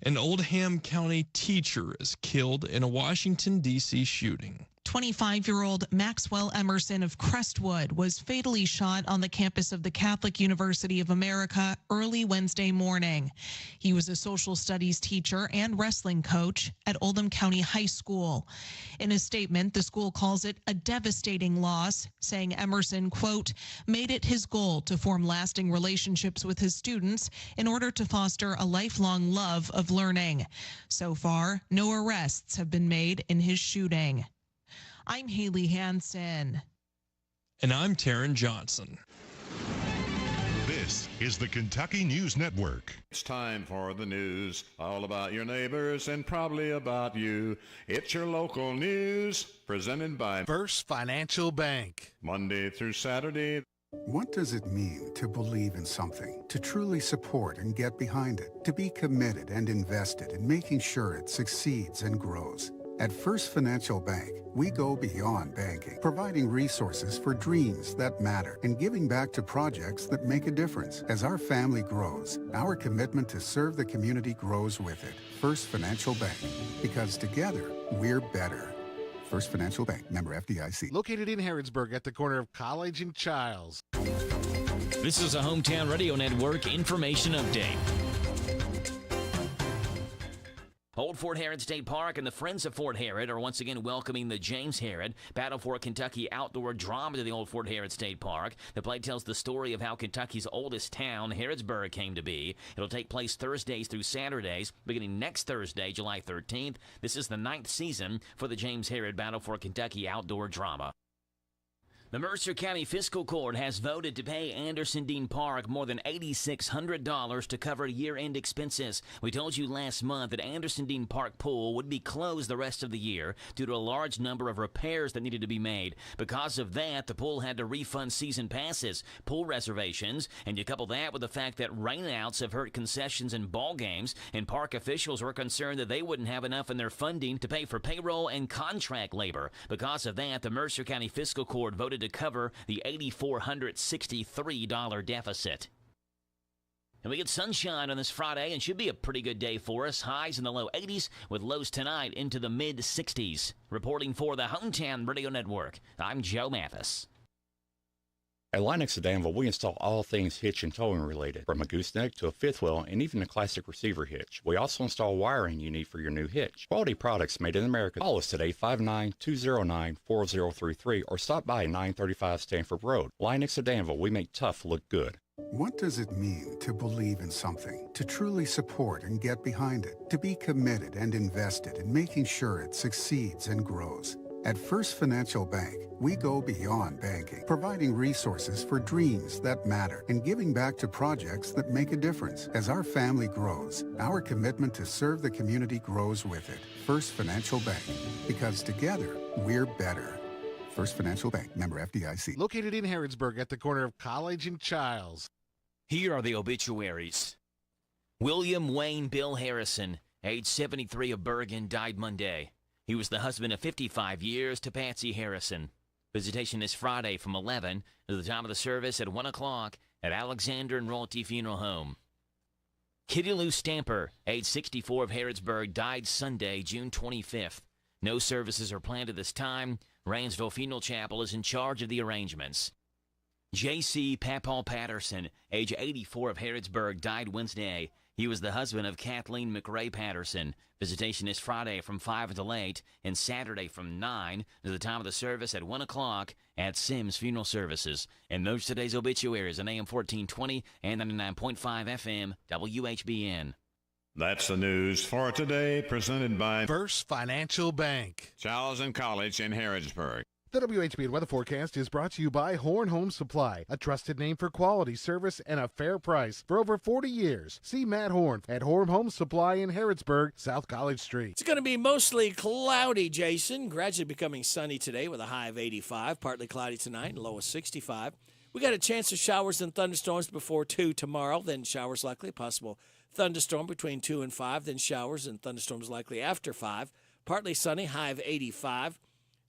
S9: An Oldham County teacher is killed in a Washington, D.C. shooting.
S11: 25-year-old Maxwell Emerson of Crestwood was fatally shot on the campus of the Catholic University of America early Wednesday morning. He was a social studies teacher and wrestling coach at Oldham County High School. In a statement, the school calls it a devastating loss, saying Emerson, quote, made it his goal to form lasting relationships with his students in order to foster a lifelong love of learning. So far, no arrests have been made in his shooting. I'm Haley Hansen.
S9: And I'm Taryn Johnson.
S8: This is the Kentucky News Network.
S12: It's time for the news, all about your neighbors and probably about you. It's your local news, presented by
S13: First Financial Bank.
S12: Monday through Saturday.
S1: What does it mean to believe in something, to truly support and get behind it, to be committed and invested in making sure it succeeds and grows? At First Financial Bank, we go beyond banking, providing resources for dreams that matter and giving back to projects that make a difference. As our family grows, our commitment to serve the community grows with it. First Financial Bank, because together, we're better. First Financial Bank, member FDIC.
S13: Located in Harrodsburg at the corner of College and Childs.
S5: This is a Hometown Radio Network information update. Old Fort Herod State Park and the Friends of Fort Herod are once again welcoming the James Herod Battle for Kentucky outdoor drama to the Old Fort Herod State Park. The play tells the story of how Kentucky's oldest town, Harrodsburg, came to be. It'll take place Thursdays through Saturdays, beginning next Thursday, July 13th. This is the 9th season for the James Herod Battle for Kentucky outdoor drama. The Mercer County Fiscal Court has voted to pay Anderson Dean Park more than $8,600 to cover year-end expenses. We told you last month that Anderson Dean Park Pool would be closed the rest of the year due to a large number of repairs that needed to be made. Because of that, the pool had to refund season passes, pool reservations, and you couple that with the fact that rainouts have hurt concessions and ball games, and park officials were concerned that they wouldn't have enough in their funding to pay for payroll and contract labor. Because of that, the Mercer County Fiscal Court voted to cover the $8,463 deficit. And we get sunshine on this Friday and should be a pretty good day for us. Highs in the low 80s with lows tonight into the mid 60s. Reporting for the Hometown Radio Network, I'm Joe Mathis.
S2: At Linux of Danville, we install all things hitch and towing related, from a gooseneck to a fifth wheel and even a classic receiver hitch. We also install wiring you need for your new hitch. Quality products made in America. Call us today, 59209-4033, or stop by 935 Stanford Road. Linux of Danville, we make tough look good.
S1: What does it mean to believe in something, to truly support and get behind it, to be committed and invested in making sure it succeeds and grows? At First Financial Bank, we go beyond banking, providing resources for dreams that matter and giving back to projects that make a difference. As our family grows, our commitment to serve the community grows with it. First Financial Bank, because together, we're better. First Financial Bank, member FDIC.
S13: Located in Harrodsburg at the corner of College and Childs.
S5: Here are the obituaries. William Wayne Bill Harrison, age 73 of Bergen, died Monday. He was the husband of 55 years to Patsy Harrison. Visitation is Friday from 11 to the time of the service at 1 o'clock at Alexander and Royalty Funeral Home. Kitty Lou Stamper, age 64 of Harrodsburg, died Sunday, June 25th. No services are planned at this time. Ransville Funeral Chapel is in charge of the arrangements. J.C. Papaw Patterson, age 84 of Harrodsburg, died Wednesday. He was the husband of Kathleen McRae Patterson. Visitation is Friday from 5 until 8 and Saturday from 9 to the time of the service at 1 o'clock at Sims Funeral Services. And those today's obituaries on AM 1420 and 99.5 FM WHBN.
S12: That's the news for today, presented by
S13: First Financial Bank.
S12: Charles and College in Harrodsburg.
S13: The WHBN weather forecast is brought to you by Horn Home Supply, a trusted name for quality service and a fair price for over 40 years. See Matt Horn at Horn Home Supply in Harrodsburg, South College Street.
S17: It's going to be mostly cloudy, Jason. Gradually becoming sunny today with a high of 85. Partly cloudy tonight and low of 65. We got a chance of showers and thunderstorms before 2 tomorrow. Then showers likely. Possible thunderstorm between 2 and 5. Then showers and thunderstorms likely after 5. Partly sunny, high of 85.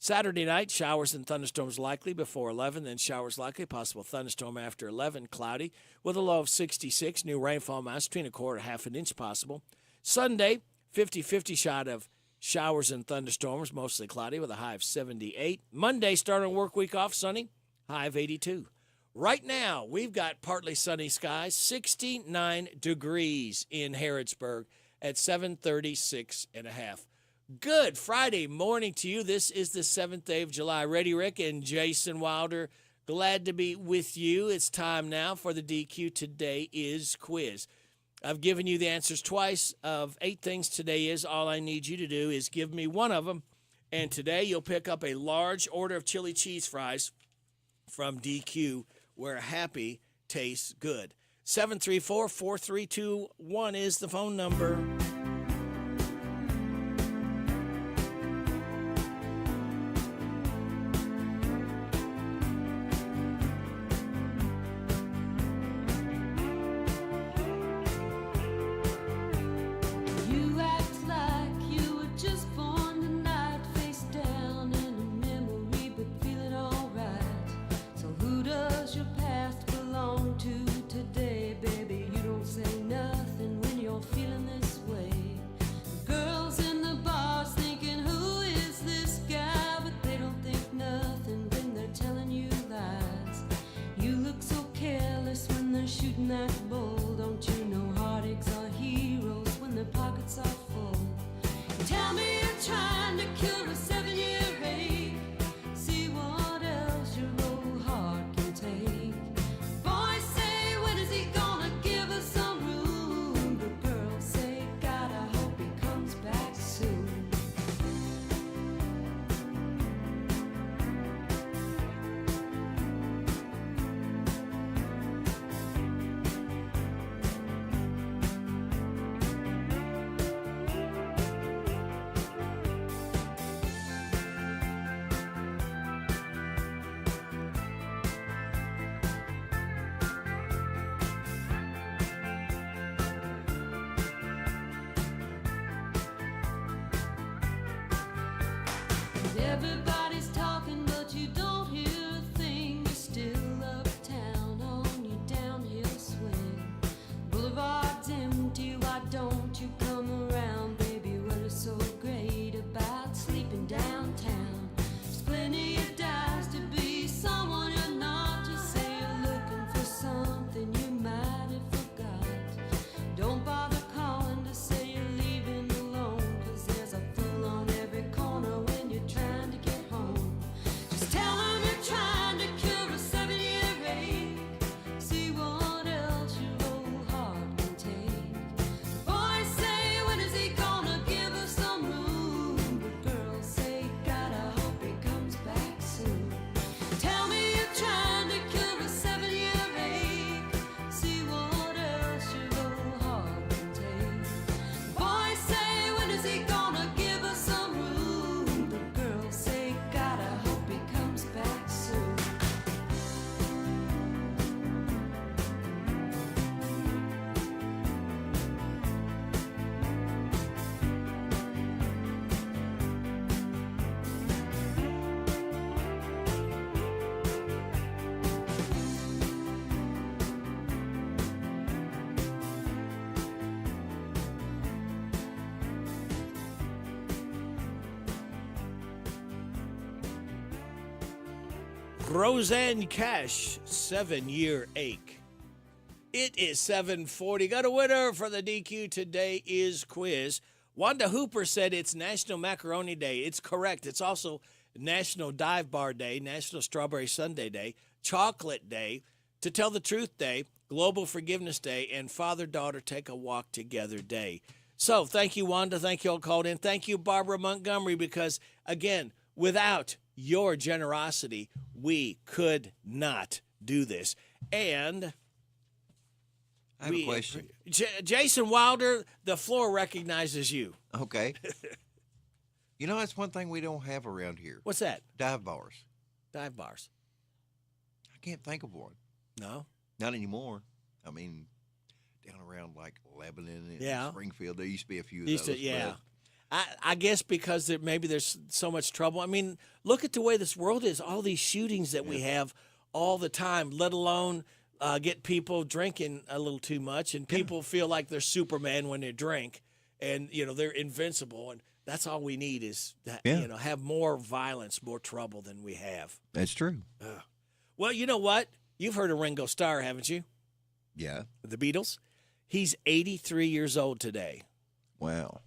S17: Saturday night, showers and thunderstorms likely before 11, then showers likely, possible thunderstorm after 11, cloudy, with a low of 66, new rainfall amounts between a quarter and half an inch possible. Sunday, 50-50 shot of showers and thunderstorms, mostly cloudy, with a high of 78. Monday, starting work week off, sunny, high of 82. Right now, we've got partly sunny skies, 69 degrees in Harrodsburg at 7:36 and a half. Good Friday morning to you. This is the 7th day of July. Ready, Rick and Jason Wilder. Glad to be with you. It's time now for the DQ Today Is quiz. I've given you the answers twice of 8 things today is. All I need you to do is give me one of them. And today you'll pick up a large order of chili cheese fries from DQ, where happy tastes good. 734-4321 is the phone number.
S4: Everybody's talking, but you don't hear a thing. You're still uptown on your downhill swing. Boulevard's empty, why don't you come around, baby? What is so great about sleeping downtown? There's plenty of dives to be someone you're not. Just say you're looking for something you might have forgot. Don't bother calling to say you're leaving alone, 'cause there's a fool on every corner when you're trying to get home. Just tell them you're trying to cure a 7-year ache. See what else your old heart can take. Boys say, when is he gonna give us some room? But girls say, God, I hope he comes back soon. Tell me you're trying to cure a 7-year ache. See what else your old heart can take. Boys say, when is he gonna give us some room? But girls say, God, I hope he comes back soon.
S17: Roseanne Cash, 7-year ache. It is 7:40. Got a winner for the DQ Today is quiz. Wanda Hooper said it's National Macaroni Day. It's correct. It's also National Dive Bar Day, National Strawberry Sundae Day, Chocolate Day, To Tell the Truth Day, Global Forgiveness Day, and Father-Daughter Take a Walk Together Day. So thank you, Wanda. Thank you all called in. Thank you, Barbara Montgomery, because, again, without your generosity, we could not do this. And
S7: I have a question.
S17: Jason Wilder, the floor recognizes you.
S7: Okay. You know, that's one thing we don't have around here.
S17: What's that?
S7: Dive bars.
S17: Dive bars.
S7: I can't think of one.
S17: No?
S7: Not anymore. I mean, down around like Lebanon and Springfield, there used to be a few of those.
S17: Yeah. I guess because maybe there's so much trouble. I mean, look at the way this world is. All these shootings that we have all the time, let alone get people drinking a little too much, and people feel like they're Superman when they drink, and they're invincible. And that's all we need is that have more violence, more trouble than we have.
S7: That's true.
S17: Well, you know what? You've heard of Ringo Starr, haven't you?
S7: Yeah.
S17: The Beatles. He's 83 years old today.
S7: Wow.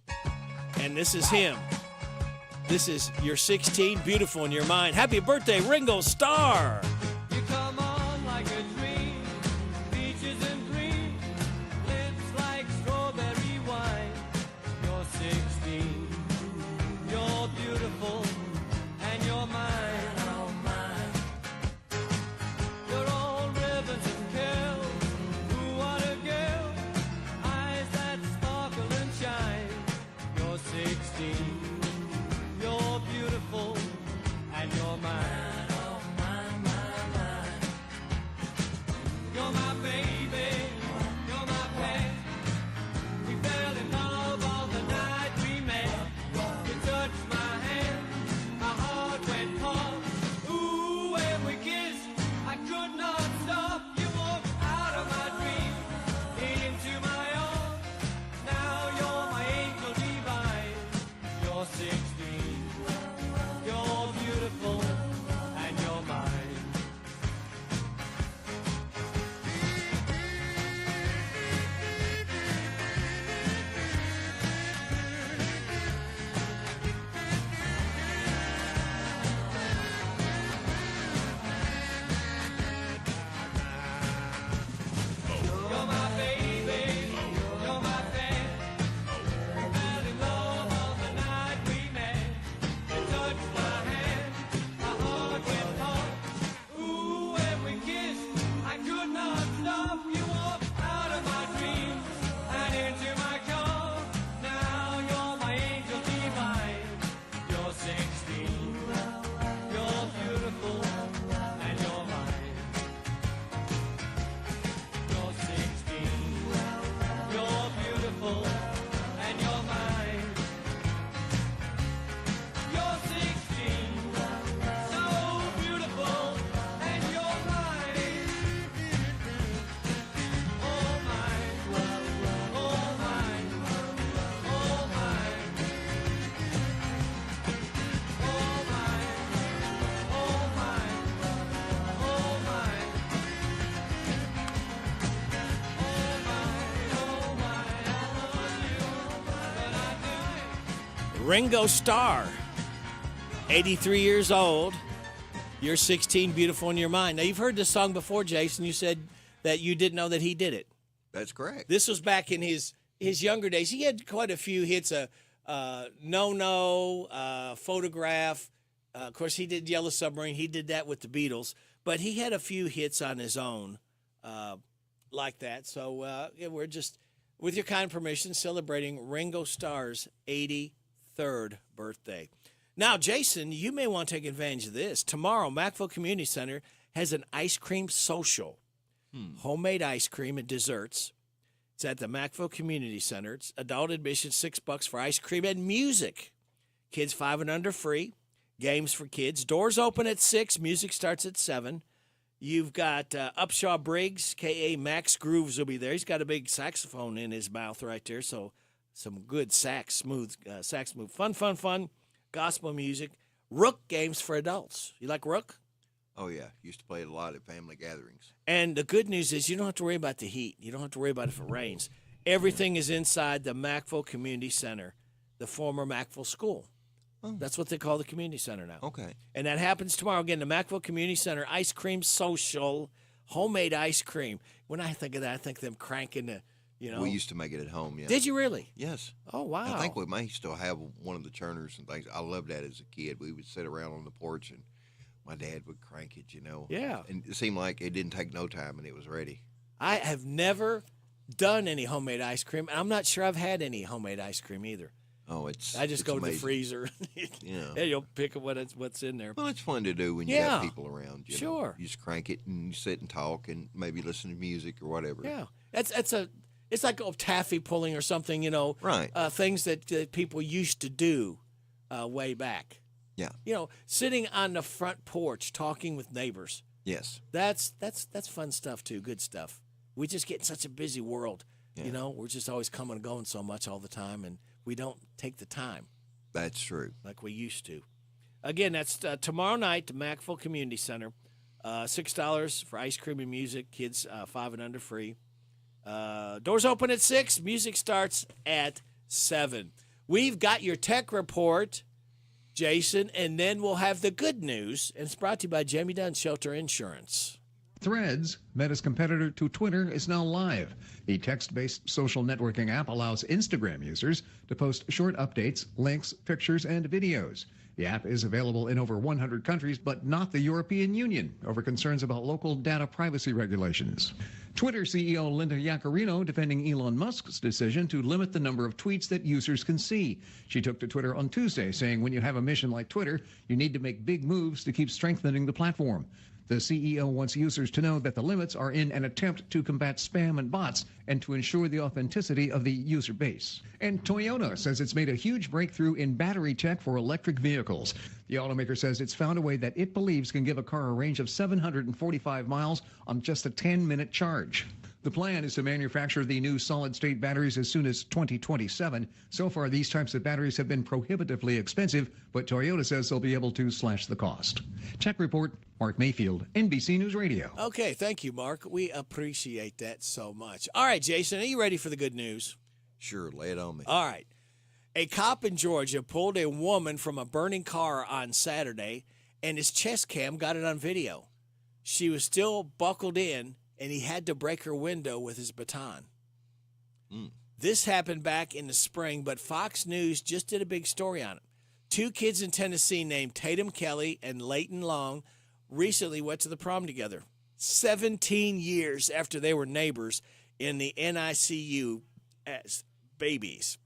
S17: And this is him. This is You're 16, Beautiful in Your Mind. Happy birthday, Ringo Starr.
S4: You come on like a dream, peaches and cream, lips like strawberry wine. You're 16, you're beautiful, and you're mine. Oh, mine. You're all ribbons and curls. Ooh, what a girl. Eyes that sparkle and shine. You're 16, you're beautiful, and you're mine. Oh, mine, mine,
S17: Ringo Starr, 83 years old. You're 16, beautiful in your mind. Now, you've heard this song before, Jason. You said that you didn't know that he did it.
S7: That's correct.
S17: This was back in his younger days. He had quite a few hits. No, Photograph. Of course, he did Yellow Submarine. He did that with the Beatles. But he had a few hits on his own like that. So we're just, with your kind permission, celebrating Ringo Starr's 83rd birthday. Now, Jason, you may want to take advantage of this. Tomorrow, Mackville Community Center has an ice cream social. Homemade ice cream and desserts. It's at the Mackville Community Center. It's adult admission, $6 for ice cream and music. Kids 5 and under free. Games for kids. Doors open at 6. Music starts at 7. You've got Upshaw Briggs, K.A. Max Grooves will be there. He's got a big saxophone in his mouth right there, so some good smooth. Fun. Gospel music. Rook games for adults. You like Rook?
S7: Oh, yeah. Used to play it a lot at family gatherings.
S17: And the good news is you don't have to worry about the heat. You don't have to worry about if it rains. Everything is inside the Mackville Community Center, the former Mackville School. Oh. That's what they call the community center now.
S7: Okay.
S17: And that happens tomorrow. Again, the Mackville Community Center Ice Cream Social, homemade ice cream. When I think of that, I think of them cranking the,
S7: We used to make it at home, yeah.
S17: Did you really?
S7: Yes.
S17: Oh, wow.
S7: I think we may still have one of the churners and things. I loved that as a kid. We would sit around on the porch and my dad would crank it,
S17: Yeah.
S7: And it seemed like it didn't take no time and it was ready.
S17: I have never done any homemade ice cream, and I'm not sure I've had any homemade ice cream either.
S7: Oh,
S17: I just go
S7: amazing.
S17: to the freezer. And you'll pick what's in there.
S7: Well, it's fun to do when you got people around.
S17: Sure.
S7: You just crank it and you sit and talk and maybe listen to music or whatever.
S17: Yeah. It's like taffy pulling or something,
S7: Right.
S17: Things that people used to do way back.
S7: Yeah.
S17: Sitting on the front porch talking with neighbors.
S7: Yes.
S17: That's fun stuff too, good stuff. We just get in such a busy world.
S7: Yeah.
S17: We're just always coming and going so much all the time, and we don't take the time.
S7: That's true.
S17: Like we used to. Again, that's tomorrow night, the Mackville Community Center. $6 for ice cream and music. Kids 5 and under free. Doors open at 6. Music starts at 7. We've got your tech report, Jason, and then we'll have the good news. And it's brought to you by Jamie Dunn Shelter Insurance.
S14: Threads, Meta's competitor to Twitter, is now live. The text-based social networking app allows Instagram users to post short updates, links, pictures, and videos. The app is available in over 100 countries, but not the European Union, over concerns about local data privacy regulations. Twitter CEO Linda Yaccarino defending Elon Musk's decision to limit the number of tweets that users can see. She took to Twitter on Tuesday, saying when you have a mission like Twitter, you need to make big moves to keep strengthening the platform. The CEO wants users to know that the limits are in an attempt to combat spam and bots and to ensure the authenticity of the user base. And Toyota says it's made a huge breakthrough in battery tech for electric vehicles. The automaker says it's found a way that it believes can give a car a range of 745 miles on just a 10-minute charge. The plan is to manufacture the new solid-state batteries as soon as 2027. So far, these types of batteries have been prohibitively expensive, but Toyota says they'll be able to slash the cost. Tech Report, Mark Mayfield, NBC News Radio.
S17: Okay, thank you, Mark. We appreciate that so much. All right, Jason, are you ready for the good news?
S7: Sure, lay it on me.
S17: All right. A cop in Georgia pulled a woman from a burning car on Saturday, and his chest cam got it on video. She was still buckled in, and he had to break her window with his baton. This happened back in the spring, but Fox News just did a big story on it. 2 kids in Tennessee named Tatum Kelly and Leighton Long recently went to the prom together, 17 years after they were neighbors in the NICU as babies.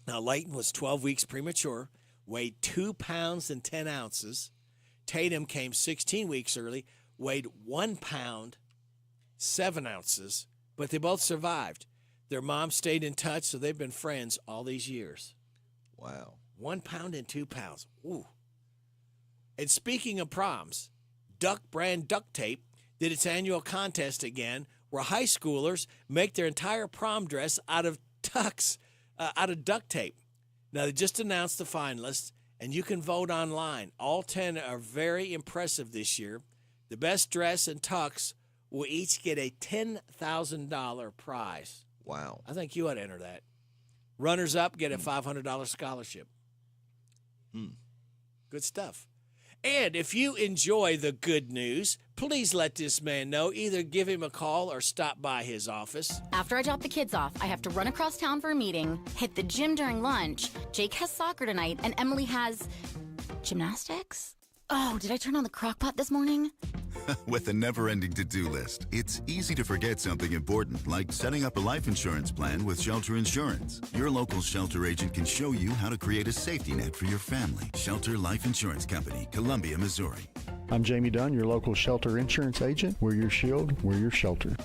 S17: Now, Leighton was 12 weeks premature, weighed 2 pounds and 10 ounces. Tatum came 16 weeks early, weighed 1 pound, 7 ounces, but they both survived. Their mom stayed in touch, so they've been friends all these years.
S7: Wow.
S17: 1 pound and 2 pounds. Ooh. And speaking of proms, Duck brand duct tape did its annual contest again, where high schoolers make their entire prom dress out of duct tape. Now, they just announced the finalists, and you can vote online. All 10 are very impressive this year. The best dress and tux will each get a $10,000 prize.
S7: Wow.
S17: I think you ought to enter that. Runners-up get a $500 scholarship. Good stuff. And if you enjoy the good news, please let this man know. Either give him a call or stop by his office.
S15: After I drop the kids off, I have to run across town for a meeting, hit the gym during lunch. Jake has soccer tonight, and Emily has gymnastics? Oh, did I turn on the crock pot this morning?
S16: With a never-ending to-do list, it's easy to forget something important, like setting up a life insurance plan with Shelter Insurance. Your local Shelter agent can show you how to create a safety net for your family. Shelter Life Insurance Company, Columbia, Missouri.
S18: I'm Jamie Dunn, your local Shelter Insurance agent. We're your shield, we're your shelter.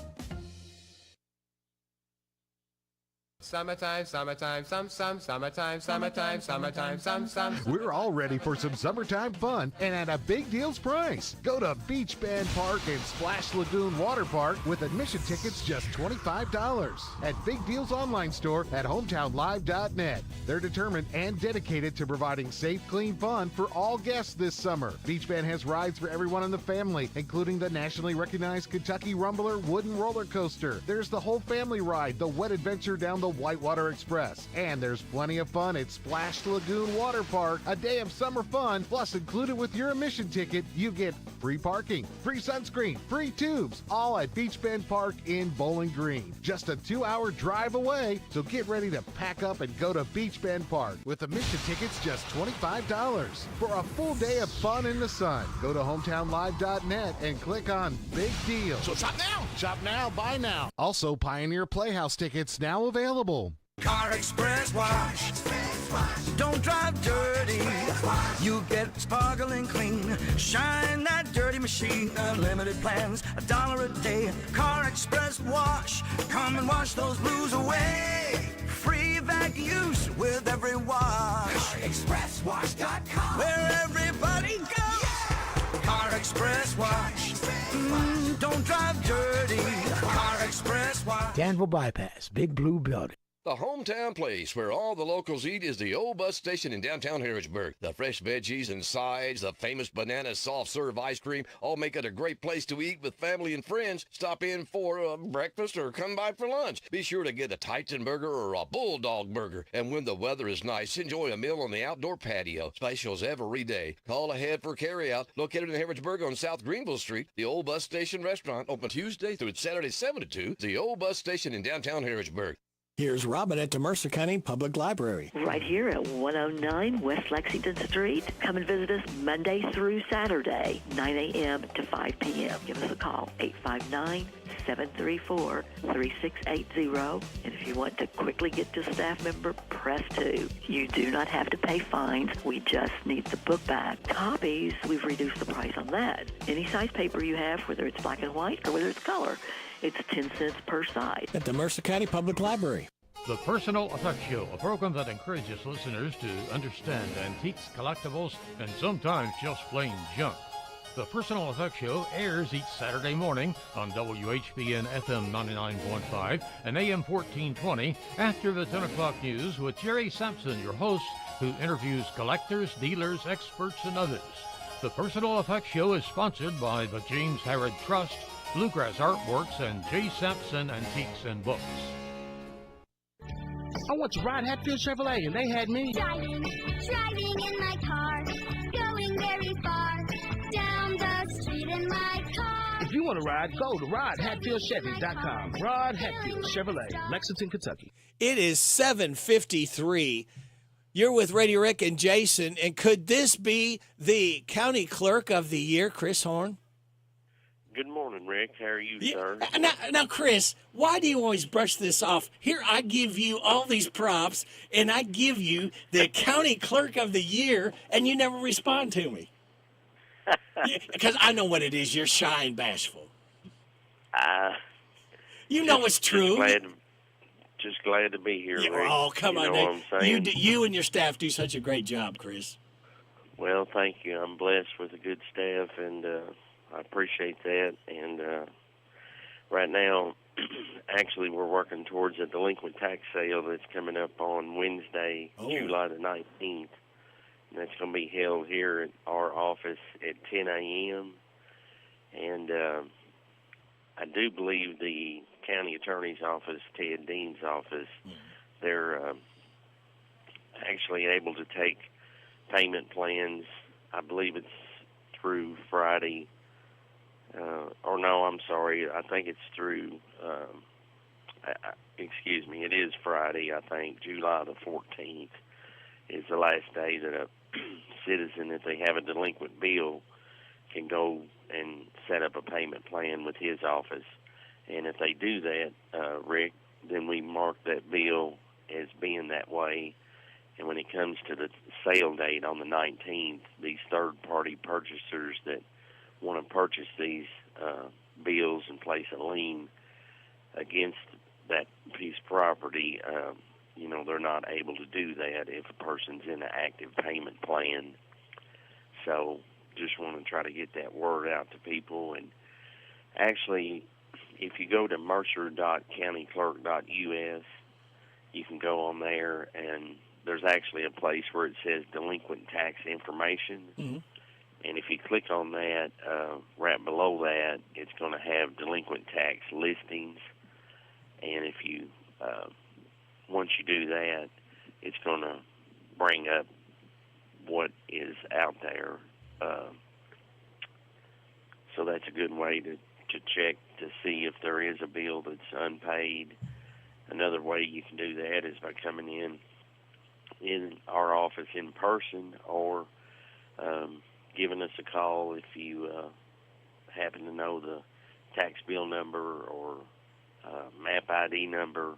S19: Summertime, summertime, summertime, summertime.
S13: We're all ready for some summertime fun and at a big deals price. Go to Beach Bend Park and Splash Lagoon Water Park with admission tickets just $25 at Big Deals online store at hometownlive.net. They're determined and dedicated to providing safe, clean fun for all guests this summer. Beach Bend has rides for everyone in the family, including the nationally recognized Kentucky Rumbler wooden roller coaster. There's the whole family ride, the Wet Adventure down the Whitewater Express. And there's plenty of fun at Splash Lagoon Water Park. A day of summer fun, plus included with your admission ticket, you get free parking, free sunscreen, free tubes, all at Beach Bend Park in Bowling Green. Just a 2-hour drive away, so get ready to pack up and go to Beach Bend Park with admission tickets just $25. For a full day of fun in the sun, go to hometownlive.net and click on Big Deal.
S19: So shop now.
S13: Shop now, buy now. Also, Pioneer Playhouse tickets now available.
S19: Car Express Wash. Don't drive dirty. You get sparkling clean. Shine that dirty machine. Unlimited plans, $1 a day. Car Express Wash. Come and wash those blues away. Free vac use with every wash. CarExpressWash.com. Where everybody goes. Yeah. Car Express Wash. Don't drive dirty. Car Express Wash.
S34: Danville Bypass, Big Blue Building.
S20: The hometown place where all the locals eat is the old bus station in downtown Harrodsburg. The fresh veggies and sides, the famous banana soft serve ice cream, all make it a great place to eat with family and friends. Stop in for breakfast or come by for lunch. Be sure to get a Titan burger or a Bulldog burger. And when the weather is nice, enjoy a meal on the outdoor patio. Specials every day. Call ahead for carryout. Located in Harrodsburg on South Greenville Street, the old bus station restaurant, open Tuesday through Saturday 7 to 2. The old bus station in downtown Harrodsburg.
S17: Here's Robin at the Mercer County Public Library.
S21: Right here at 109 West Lexington Street. Come and visit us Monday through Saturday, 9 a.m. to 5 p.m. Give us a call, 859-734-3680. And if you want to quickly get to a staff member, press 2. You do not have to pay fines. We just need the book back. Copies, we've reduced the price on that. Any size paper you have, whether it's black and white or whether it's color, it's 10 cents per side.
S17: At the Mercer County Public Library.
S22: The Personal Effects Show, a program that encourages listeners to understand antiques, collectibles, and sometimes just plain junk. The Personal Effects Show airs each Saturday morning on WHBN FM 99.5 and AM 1420 after the 10 o'clock news with Jerry Sampson, your host, who interviews collectors, dealers, experts, and others. The Personal Effects Show is sponsored by the James Harrod Trust, Bluegrass Artworks, and J. Sampson Antiques and Books.
S34: I want to ride Hatfield Chevrolet, and they had me.
S23: Driving in my car, going very far, down the street in my car.
S34: If you want to ride, go to RodHatfieldChevy.com. Rod Hatfield Chevrolet, Lexington, Kentucky.
S17: It is 7:53. You're with Radio Rick and Jason, and could this be the County Clerk of the Year, Chris Horn?
S24: Good morning, Rick. How are you, sir?
S17: Now, Chris, why do you always brush this off? Here, I give you all these props, and I give you the County Clerk of the Year, and you never respond to me. Because I know what it is. You're shy and bashful. You know it's true.
S24: Just glad to be here, Rick.
S17: Oh, come on.
S24: You know what I'm saying?
S17: You and your staff do such a great job, Chris.
S24: Well, thank you. I'm blessed with a good staff, and I appreciate that. And right now, actually, we're working towards a delinquent tax sale that's coming up on Wednesday, July the 19th. And that's going to be held here at our office at 10 a.m. And I do believe the county attorney's office, Ted Dean's office, they're actually able to take payment plans. I believe it's through Friday. Or no, I'm sorry. I think it's through, excuse me, it is Friday, I think. July the 14th is the last day that a citizen, if they have a delinquent bill, can go and set up a payment plan with his office. And if they do that, Rick, then we mark that bill as being that way. And when it comes to the sale date on the 19th, these third-party purchasers that want to purchase these bills and place a lien against that piece of property, they're not able to do that if a person's in an active payment plan. So just want to try to get that word out to people. And actually, if you go to mercer.countyclerk.us, you can go on there, and there's actually a place where it says delinquent tax information.
S17: Mm-hmm.
S24: And if you click on that, right below that, it's going to have delinquent tax listings. And if you, once you do that, it's going to bring up what is out there. So that's a good way to check to see if there is a bill that's unpaid. Another way you can do that is by coming in our office in person, or giving us a call if you happen to know the tax bill number or map ID number.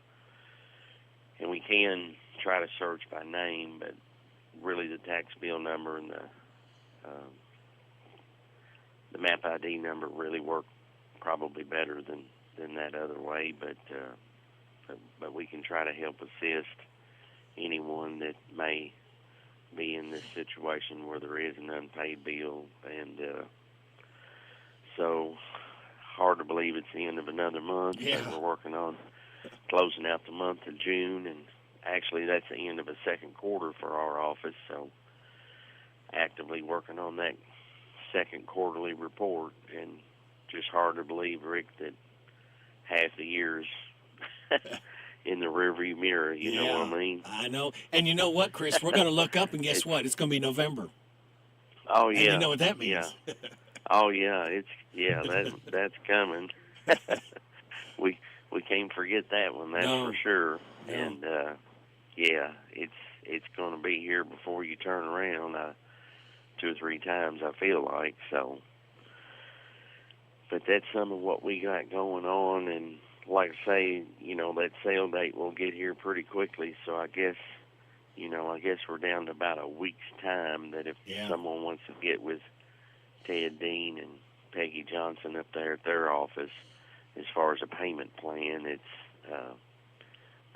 S24: And we can try to search by name, but really the tax bill number and the map ID number really work probably better than that other way. But we can try to help assist anyone that may be in this situation where there is an unpaid bill. And so hard to believe it's the end of another month.
S17: Yeah.
S24: We're working on closing out the month of June, and actually that's the end of a second quarter for our office, so actively working on that second quarterly report. And just hard to believe, Rick, that half the year's in the rearview mirror, you know what I mean?
S17: I know. And you know what, Chris? We're going to look up, and guess what? It's going to be November.
S24: Oh, yeah.
S17: And you know what that means.
S24: Yeah. Oh, yeah. That's coming. We can't forget that one, that's for sure.
S17: No.
S24: And, it's going to be here before you turn around 2 or 3 times, I feel like. So, but that's some of what we got going on. And like I say, that sale date will get here pretty quickly. So I guess we're down to about a week's time, that if someone wants to get with Ted Dean and Peggy Johnson up there at their office, as far as a payment plan, it's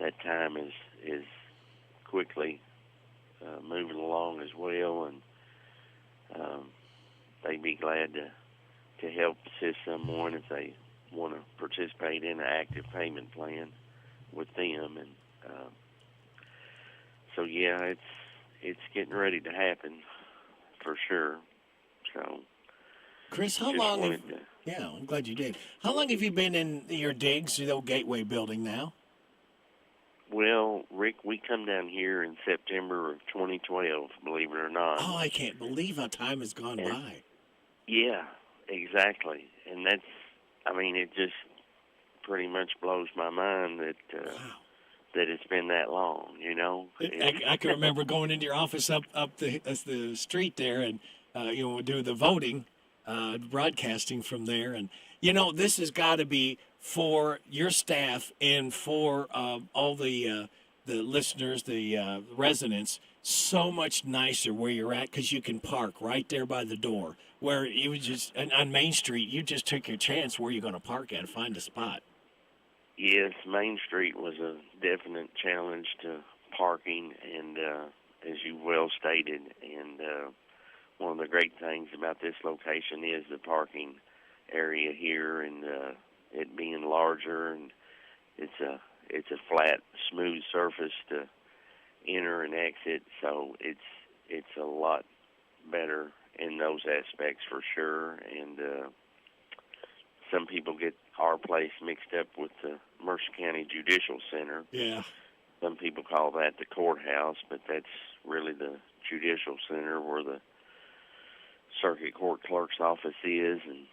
S24: that time is quickly moving along as well, and they'd be glad to help assist someone if they want to participate in an active payment plan with them. And so it's getting ready to happen for sure. So,
S17: Chris, how long? I'm glad you did. How long have you been in your digs, the old Gateway building now?
S24: Well, Rick, we come down here in September of 2012, believe it or not.
S17: Oh, I can't believe how time has gone by.
S24: Yeah, exactly. And it just pretty much blows my mind that it's been that long,
S17: I can remember going into your office up the street there, and do the voting, broadcasting from there. And this has got to be for your staff and for all the listeners, the residents, so much nicer where you're at, because you can park right there by the door. Where you was just on Main Street, you just took your chance where you're going to park at, find a spot.
S24: Yes, Main Street was a definite challenge to parking, and as you well stated, and one of the great things about this location is the parking area here, and it being larger, and it's a flat, smooth surface to enter and exit, so it's a lot better in those aspects for sure. And some people get our place mixed up with the Mercer County Judicial Center.
S17: Yeah.
S24: Some people call that the courthouse, but that's really the Judicial Center where the circuit court clerk's office is, and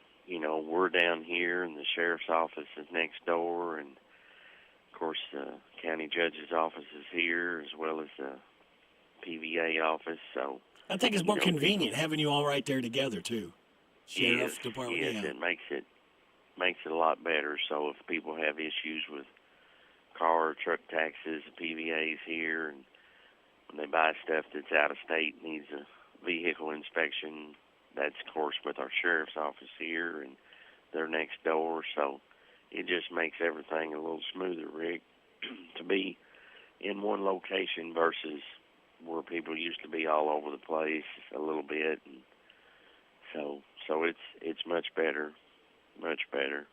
S24: we're down here, and the sheriff's office is next door, and of course the county judge's office is here, as well as the PVA office. So
S17: I think it's more convenient having you all right there together too. Sheriff Department.
S24: Yes, it makes it a lot better. So if people have issues with car or truck taxes, the PVA's here, and when they buy stuff that's out of state, needs a vehicle inspection, that's of course with our sheriff's office here, and they're next door. So it just makes everything a little smoother, Rick, to be in one location versus where people used to be all over the place a little bit. And so it's much better, much better.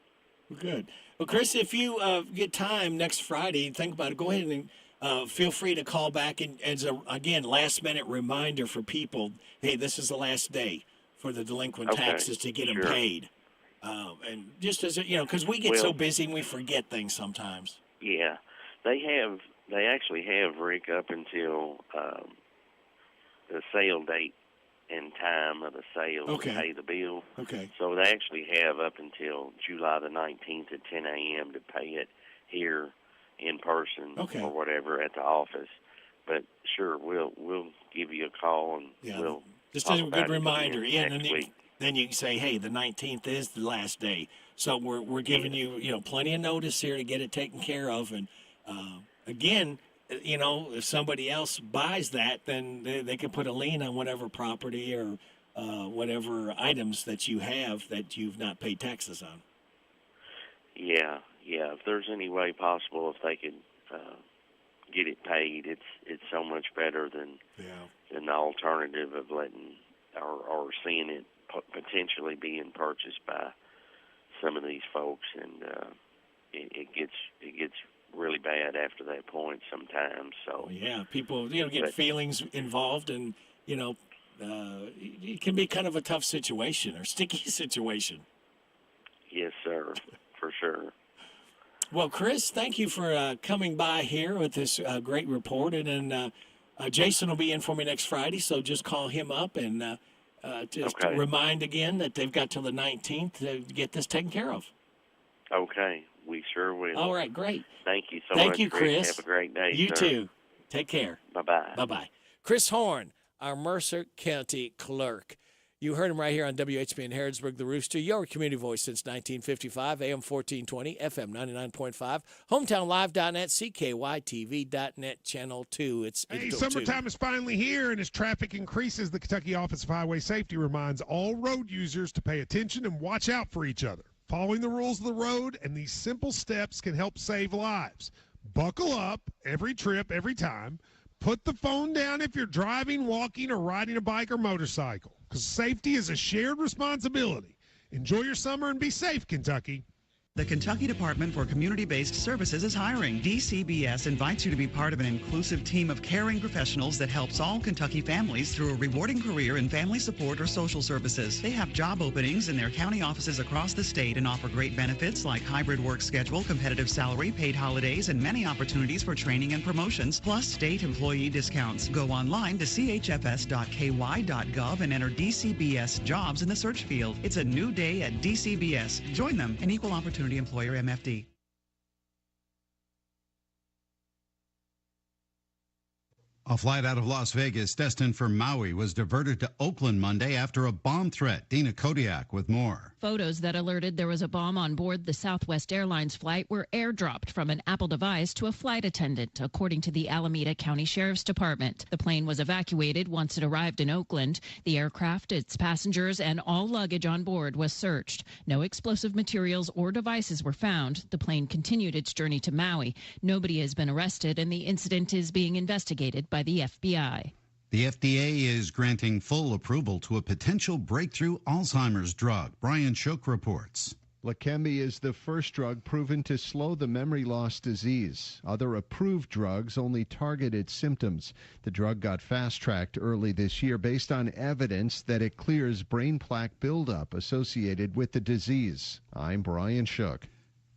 S17: Good. Well, Chris, if you get time next Friday, think about it. Go ahead and feel free to call back. And as again, last-minute reminder for people, hey, this is the last day for the delinquent taxes to get them paid. And just as because we get so busy and we forget things sometimes.
S24: Yeah, they actually have, Rick, up until the sale date and time of the sale to pay the bill.
S17: Okay.
S24: So they actually have up until July the 19th at 10 a.m. to pay it here in person or whatever at the office. But sure, we'll give you a call, and we'll
S17: just as a good reminder. Yeah, and then you can say, hey, the 19th is the last day. So we're giving you plenty of notice here to get it taken care of. And again, if somebody else buys that, then they can put a lien on whatever property or whatever items that you have that you've not paid taxes on.
S24: Yeah. If there's any way possible, if they could get it paid, it's so much better than the alternative of letting or seeing it potentially being purchased by some of these folks, and it gets really bad after that point sometimes. So
S17: people get feelings involved, and it can be kind of a tough situation or sticky situation.
S24: Yes, sir, for sure.
S17: Well, Chris, thank you for coming by here with this great report, and Jason will be in for me next Friday, so just call him up and just remind again that they've got till the 19th to get this taken care of.
S24: Okay. We sure will.
S17: All right, great.
S24: Thank you so much.
S17: Thank you, Chris.
S24: Have a great day.
S17: You
S24: sir.
S17: too. Take care.
S24: Bye-bye.
S17: Bye-bye. Chris Horn, our Mercer County clerk. You heard him right here on WHBN Harrodsburg, The Rooster, your community voice since 1955, AM 1420, FM 99.5, HometownLive.net, CKYTV.net, Channel 2. It's
S3: summertime is finally here, and as traffic increases, the Kentucky Office of Highway Safety reminds all road users to pay attention and watch out for each other. Following the rules of the road and these simple steps can help save lives. Buckle up every trip, every time. Put the phone down if you're driving, walking, or riding a bike or motorcycle, because safety is a shared responsibility. Enjoy your summer and be safe, Kentucky.
S6: The Kentucky Department for Community-Based Services is hiring. DCBS invites you to be part of an inclusive team of caring professionals that helps all Kentucky families through a rewarding career in family support or social services. They have job openings in their county offices across the state and offer great benefits like hybrid work schedule, competitive salary, paid holidays, and many opportunities for training and promotions, plus state employee discounts. Go online to chfs.ky.gov and enter DCBS jobs in the search field. It's a new day at DCBS. Join them, an equal opportunity employer, MFD.
S9: A flight out of Las Vegas destined for Maui was diverted to Oakland Monday after a bomb threat. Dina Kodiak with more.
S10: Photos that alerted there was a bomb on board the Southwest Airlines flight were airdropped from an Apple device to a flight attendant, according to the Alameda County Sheriff's Department. The plane was evacuated once it arrived in Oakland. The aircraft, its passengers, and all luggage on board was searched. No explosive materials or devices were found. The plane continued its journey to Maui. Nobody has been arrested, and the incident is being investigated by the FBI.
S9: The FDA is granting full approval to a potential breakthrough Alzheimer's drug. Brian Shook reports.
S18: Leqembi is the first drug proven to slow the memory loss disease. Other approved drugs only targeted symptoms. The drug got fast-tracked early this year based on evidence that it clears brain plaque buildup associated with the disease. I'm Brian Shook.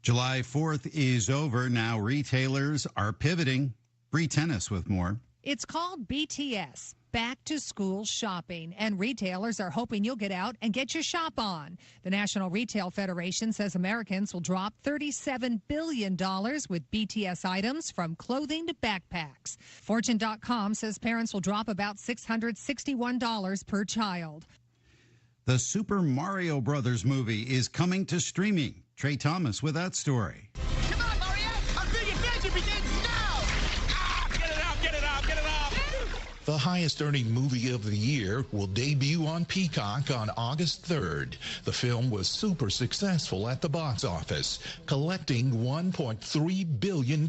S9: July 4th is over. Now retailers are pivoting. Bree Tennis with more.
S1: It's called BTS, Back to School Shopping, and retailers are hoping you'll get out and get your shop on. The National Retail Federation says Americans will drop $37 billion with BTS items from clothing to backpacks. Fortune.com says parents will drop about $661 per child.
S9: The Super Mario Brothers movie is coming to streaming. Trey Thomas with that story.
S19: Come on, Mario! Our big adventure begins now! Get it out, get it out, get it out!
S2: The highest-earning movie of the year will debut on Peacock on August 3rd. The film was super successful at the box office, collecting $1.3 billion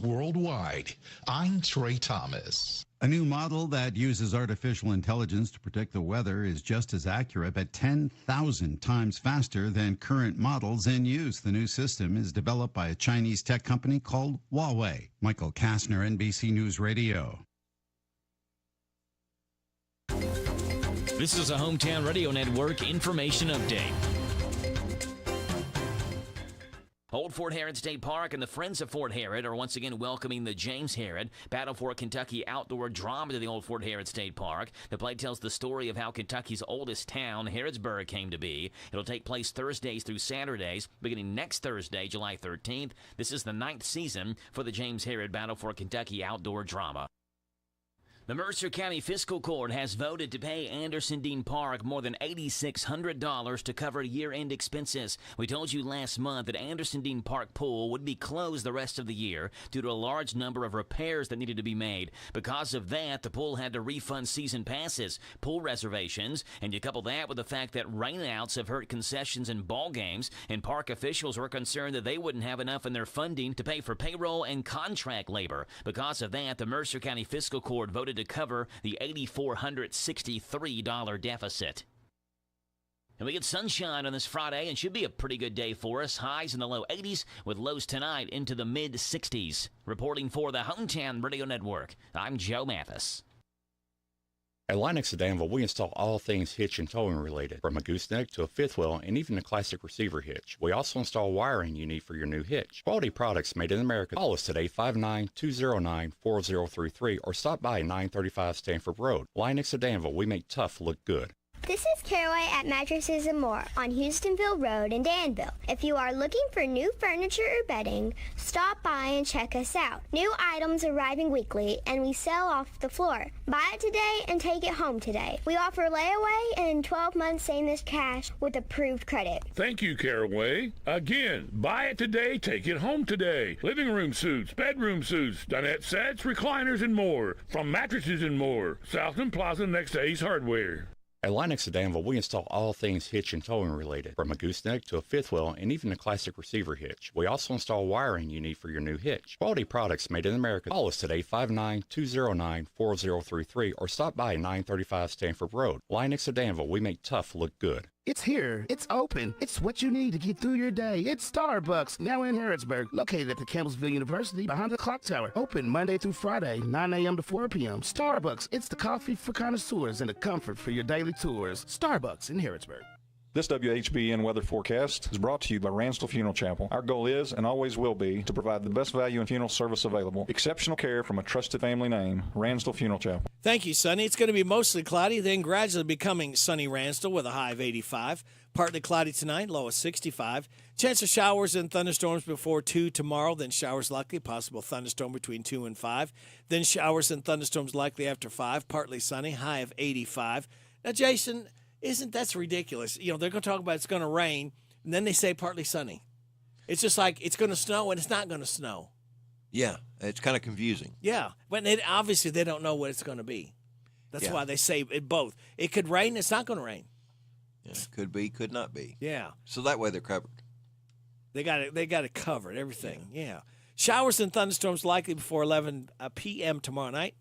S2: worldwide. I'm Trey Thomas.
S9: A new model that uses artificial intelligence to predict the weather is just as accurate, but 10,000 times faster than current models in use. The new system is developed by a Chinese tech company called Huawei. Michael Kastner, NBC News Radio.
S5: This is a Hometown Radio Network information update. Old Fort Herod State Park and the Friends of Fort Herod are once again welcoming the James Herod Battle for Kentucky outdoor drama to the Old Fort Herod State Park. The play tells the story of how Kentucky's oldest town, Harrodsburg, came to be. It'll take place Thursdays through Saturdays, beginning next Thursday, July 13th. This is the 9th season for the James Herod Battle for Kentucky outdoor drama. The Mercer County Fiscal Court has voted to pay Anderson Dean Park more than $8,600 to cover year-end expenses. We told you last month that Anderson Dean Park Pool would be closed the rest of the year due to a large number of repairs that needed to be made. Because of that, the pool had to refund season passes, pool reservations, and you couple that with the fact that rainouts have hurt concessions and ball games, and park officials were concerned that they wouldn't have enough in their funding to pay for payroll and contract labor. Because of that, the Mercer County Fiscal Court voted to cover the $8,463 deficit. And we get sunshine on this Friday and should be a pretty good day for us. Highs in the low 80s with lows tonight into the mid 60s. Reporting for the Hometown Radio Network, I'm Joe Mathis.
S8: At Lennox of Danville, we install all things hitch and towing related, from a gooseneck to a fifth wheel and even a classic receiver hitch. We also install wiring you need for your new hitch. Quality products made in America. Call us today, 59209-4033, or stop by 935 Stanford Road. Lennox of Danville, we make tough look good.
S23: This is Caraway at Mattresses and More on Houstonville Road in Danville. If you are looking for new furniture or bedding, stop by and check us out. New items arriving weekly, and we sell off the floor. Buy it today and take it home today. We offer layaway and 12 months same as cash with approved credit.
S11: Thank you, Caraway. Again, buy it today, take it home today. Living room suits, bedroom suits, dinette sets, recliners, and more. From Mattresses and More, Southland Plaza next to Ace Hardware.
S8: At Lennox of Danville, we install all things hitch and towing related, from a gooseneck to a fifth wheel and even a classic receiver hitch. We also install wiring you need for your new hitch. Quality products made in America. Call us today, 59209-4033, or stop by 935 Stanford Road. Lennox of Danville, we make tough look good.
S34: It's here. It's open. It's what you need to get through your day. It's Starbucks, now in Harrodsburg, located at the Campbellsville University behind the clock tower. Open Monday through Friday, 9 a.m. to 4 p.m. Starbucks, it's the coffee for connoisseurs and the comfort for your daily tours. Starbucks in Harrodsburg.
S25: This WHBN weather forecast is brought to you by Ransdell Funeral Chapel. Our goal is and always will be to provide the best value in funeral service available. Exceptional care from a trusted family name, Ransdell Funeral Chapel.
S17: Thank you, Sonny. It's going to be mostly cloudy, then gradually becoming sunny Ransdell with a high of 85. Partly cloudy tonight, low of 65. Chance of showers and thunderstorms before 2 tomorrow, then showers likely, possible thunderstorm between 2 and 5. Then showers and thunderstorms likely after 5, partly sunny, high of 85. Now, Jason, that's ridiculous? You know, they're going to talk about it's going to rain, and then they say partly sunny. It's just like it's going to snow, and it's not going to snow.
S7: Yeah, it's kind of confusing.
S17: Yeah, but obviously they don't know what it's going to be. That's why they say it both. It could rain, it's not going to rain.
S7: Yeah, could be, could not be.
S17: Yeah.
S7: So that way they're covered.
S17: They got it covered, everything. Yeah. Showers and thunderstorms likely before 11 p.m. tomorrow night.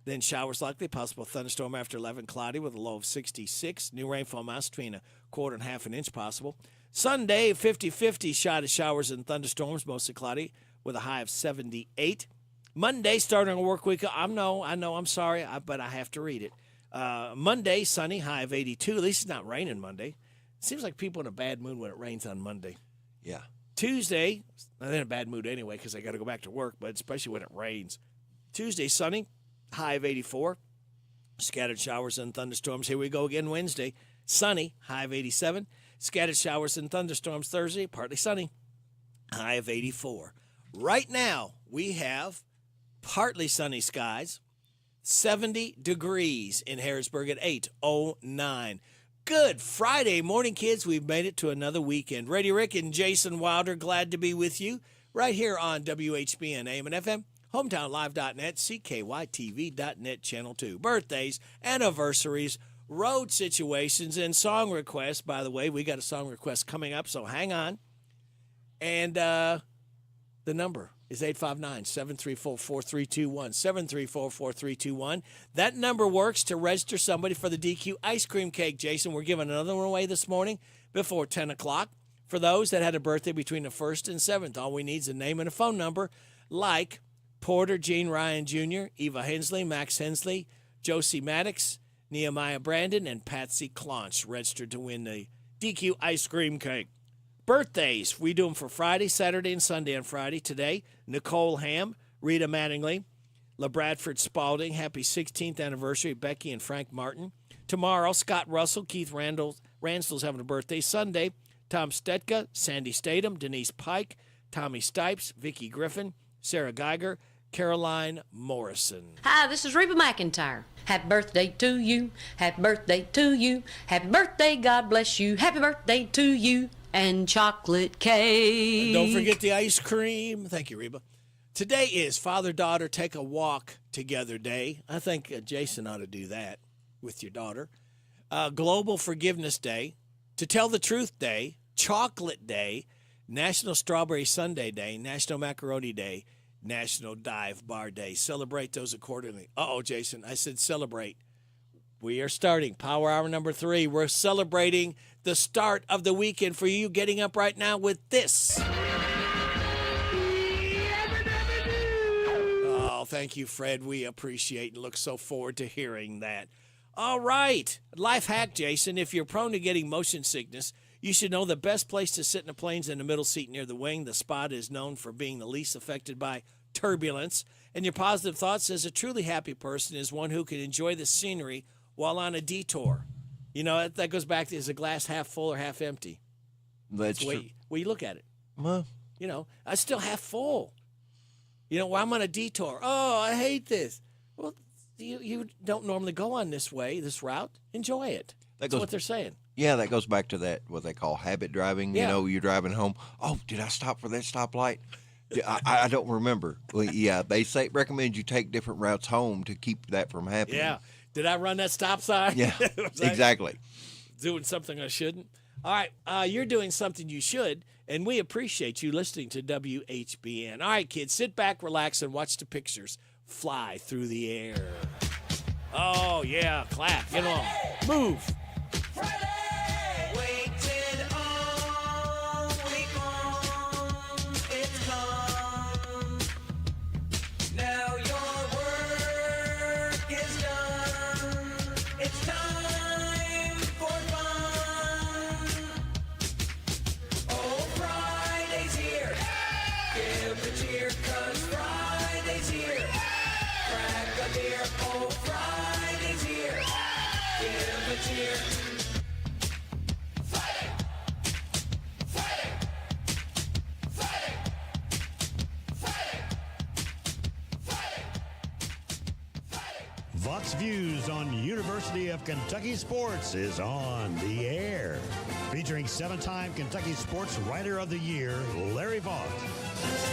S17: Then showers likely, possible thunderstorm after 11, cloudy with a low of 66. New rainfall amounts between a quarter and half an inch possible. Sunday, 50-50 shot of showers and thunderstorms, mostly cloudy with a high of 78. Monday, starting a work week. I know, I'm sorry, but I have to read it. Monday, sunny, high of 82. At least it's not raining Monday. It seems like people in a bad mood when it rains on Monday.
S7: Yeah.
S17: Tuesday, they're in a bad mood anyway because they got to go back to work, but especially when it rains. Tuesday, sunny. high of 84. Scattered showers and thunderstorms. Here we go again Wednesday. Sunny, high of 87. Scattered showers and thunderstorms Thursday, partly sunny, high of 84. Right now, we have partly sunny skies, 70 degrees in Harrodsburg at 8:09. Good Friday morning, kids. We've made it to another weekend. Radio Rick and Jason Wilder, glad to be with you right here on WHBN AM and FM. HometownLive.net, CKYTV.net, Channel 2. Birthdays, anniversaries, road situations, and song requests. By the way, we got a song request coming up, so hang on. And the number is 859-734-4321, 734-4321. That number works to register somebody for the DQ ice cream cake. Jason, we're giving another one away this morning before 10 o'clock. For those that had a birthday between the 1st and 7th, all we need is a name and a phone number, like Porter Gene Ryan Jr., Eva Hensley, Max Hensley, Josie Maddox, Nehemiah Brandon, and Patsy Clonch registered to win the DQ ice cream cake. Birthdays, we do them for Friday, Saturday, and Sunday. On Friday, today, Nicole Ham, Rita Mattingly, LaBradford Spalding, happy 16th anniversary, Becky and Frank Martin. Tomorrow, Scott Russell, Keith Ransdell's having a birthday. Sunday, Tom Stetka, Sandy Statham, Denise Pike, Tommy Stipes, Vicki Griffin, Sarah Geiger, Caroline Morrison.
S4: Hi, this is Reba McEntire. Happy birthday to you. Happy birthday to you. Happy birthday, God bless you. Happy birthday to you. And chocolate cake.
S17: And don't forget the ice cream. Thank you, Reba. Today is Father-Daughter Take a Walk Together Day. I think Jason ought to do that with your daughter. Global Forgiveness Day, To Tell the Truth Day, Chocolate Day, National Strawberry Sundae Day, National Macaroni Day, National Dive Bar Day. Celebrate those accordingly. Uh-oh, Jason, I said celebrate. We are starting Power Hour number 3. We're celebrating the start of the weekend for you, getting up right now with this. Oh, thank you, Fred. We appreciate and look so forward to hearing that. All right. Life hack, Jason. If you're prone to getting motion sickness, you should know the best place to sit in a plane's in the middle seat near the wing. The spot is known for being the least affected by turbulence. And your positive thoughts as a truly happy person is one who can enjoy the scenery while on a detour. You know, that goes back to, is the glass half full or half empty?
S7: That's
S17: the way,
S7: true.
S17: Well, you look at it.
S7: Well,
S17: you know, I still half full. You know, while I'm on a detour. Oh, I hate this. Well, you don't normally go on this route. Enjoy it. That's what they're saying.
S7: Yeah, that goes back to that, what they call habit driving.
S17: Yeah.
S7: You know, you're driving home. Oh, did I stop for that stoplight? I don't remember. Well, yeah, they recommend you take different routes home to keep that from happening.
S17: Yeah. Did I run that stop sign?
S7: Yeah, exactly.
S17: Doing something I shouldn't. All right, you're doing something you should, and we appreciate you listening to WHBN. All right, kids, sit back, relax, and watch the pictures fly through the air. Oh, yeah, clap, get along, move.
S12: Vox Views on University of Kentucky Sports is on the air. Featuring 7-time Kentucky Sports Writer of the Year, Larry Vaught.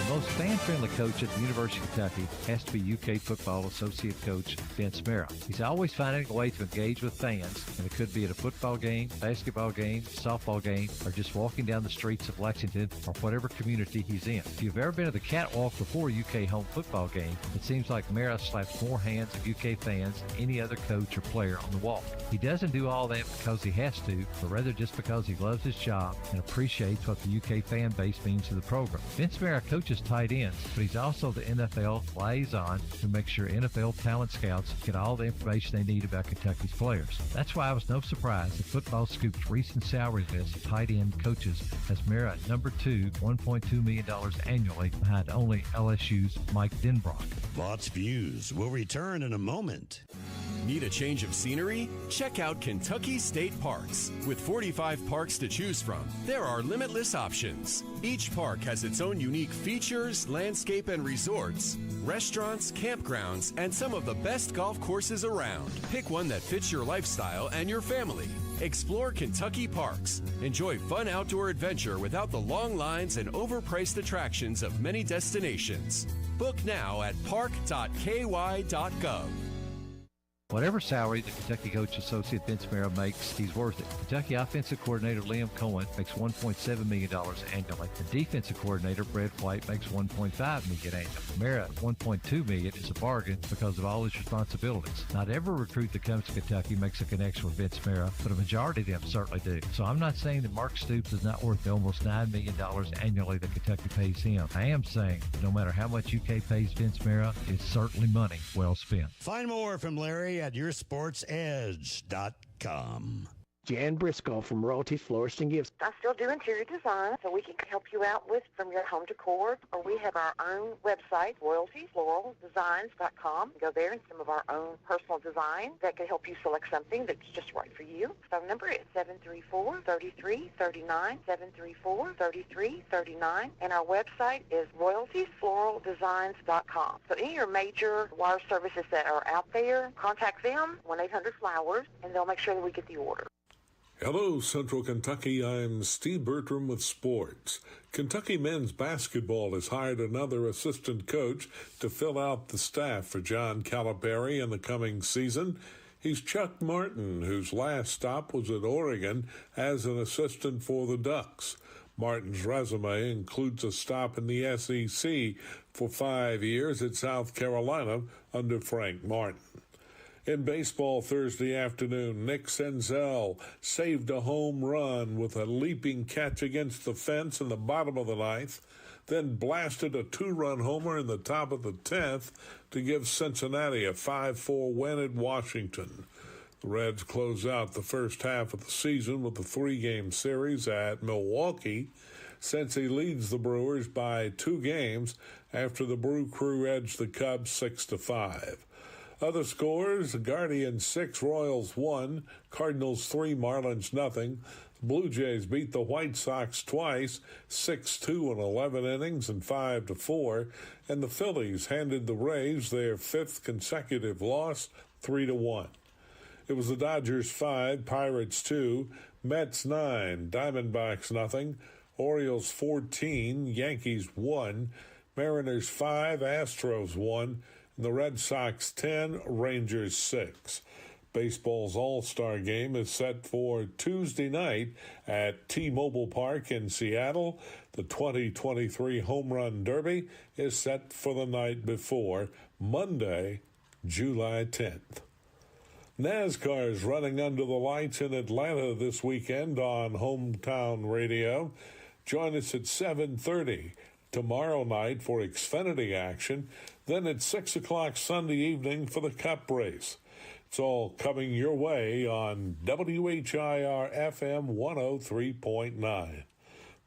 S13: The most fan-friendly coach at the University of Kentucky has to be UK football associate coach Vince Mera. He's always finding a way to engage with fans, and it could be at a football game, basketball game, softball game, or just walking down the streets of Lexington or whatever community he's in. If you've ever been to the catwalk before a UK home football game, it seems like Mera slaps more hands of UK fans than any other coach or player on the walk. He doesn't do all that because he has to, but rather just because he loves his job and appreciates what the UK fan base means to the program. Vince Mera Mara coaches tight ends, but he's also the NFL liaison who makes sure NFL talent scouts get all the information they need about Kentucky's players. That's why it was no surprise that Football Scoop's recent salary list of tight end coaches has Mara at number 2, $1.2 million annually, behind only LSU's Mike Denbrock.
S12: Lots Views will return in a moment.
S14: Need a change of scenery? Check out Kentucky State Parks. With 45 parks to choose from, there are limitless options. Each park has its own unique features, landscape and resorts, restaurants, campgrounds, and some of the best golf courses around. Pick one that fits your lifestyle and your family. Explore Kentucky Parks. Enjoy fun outdoor adventure without the long lines and overpriced attractions of many destinations. Book now at park.ky.gov.
S13: Whatever salary the Kentucky Coach Associate Vince Mara makes, he's worth it. Kentucky Offensive Coordinator Liam Cohen makes $1.7 million annually. And Defensive Coordinator Brett White makes $1.5 million annually. Mara at $1.2 million is a bargain because of all his responsibilities. Not every recruit that comes to Kentucky makes a connection with Vince Mara, but a majority of them certainly do. So I'm not saying that Mark Stoops is not worth the almost $9 million annually that Kentucky pays him. I am saying no matter how much UK pays Vince Mara, it's certainly money well spent.
S12: Find more from Larry at yoursportsedge.com.
S15: Jan Briscoe from Royalty Florist and Gifts.
S16: I still do interior design, so we can help you out with from your home decor, or we have our own website, royaltyfloraldesigns.com. Go there and some of our own personal design that can help you select something that's just right for you. Phone number is 734-3339, 734-3339, and our website is royaltyfloraldesigns.com. So any of your major wire services that are out there, contact them, 1-800-FLOWERS, and they'll make sure that we get the order.
S20: Hello, Central Kentucky. I'm Steve Bertram with sports. Kentucky men's basketball has hired another assistant coach to fill out the staff for John Calipari in the coming season. He's Chuck Martin, whose last stop was at Oregon as an assistant for the Ducks. Martin's resume includes a stop in the SEC for 5 years at South Carolina under Frank Martin. In baseball Thursday afternoon, Nick Senzel saved a home run with a leaping catch against the fence in the bottom of the ninth, then blasted a 2-run homer in the top of the 10th to give Cincinnati a 5-4 win at Washington. The Reds close out the first half of the season with a 3-game series at Milwaukee. Cincy leads the Brewers by 2 games after the Brew Crew edged the Cubs 6-5. Other scores, the Guardians 6, Royals 1, Cardinals 3, Marlins nothing. The Blue Jays beat the White Sox twice, 6-2 in 11 innings and 5-4. And the Phillies handed the Rays their 5th consecutive loss, 3-1. It was the Dodgers 5, Pirates 2, Mets 9, Diamondbacks nothing, Orioles 14, Yankees 1, Mariners 5, Astros 1, and the Red Sox 10, Rangers 6. Baseball's All-Star Game is set for Tuesday night at T-Mobile Park in Seattle. The 2023 Home Run Derby is set for the night before, Monday, July 10th. NASCAR is running under the lights in Atlanta this weekend on Hometown Radio. Join us at 7:30 tomorrow night for Xfinity action, then at 6 o'clock Sunday evening for the Cup race. It's all coming your way on WHIR FM 103.9.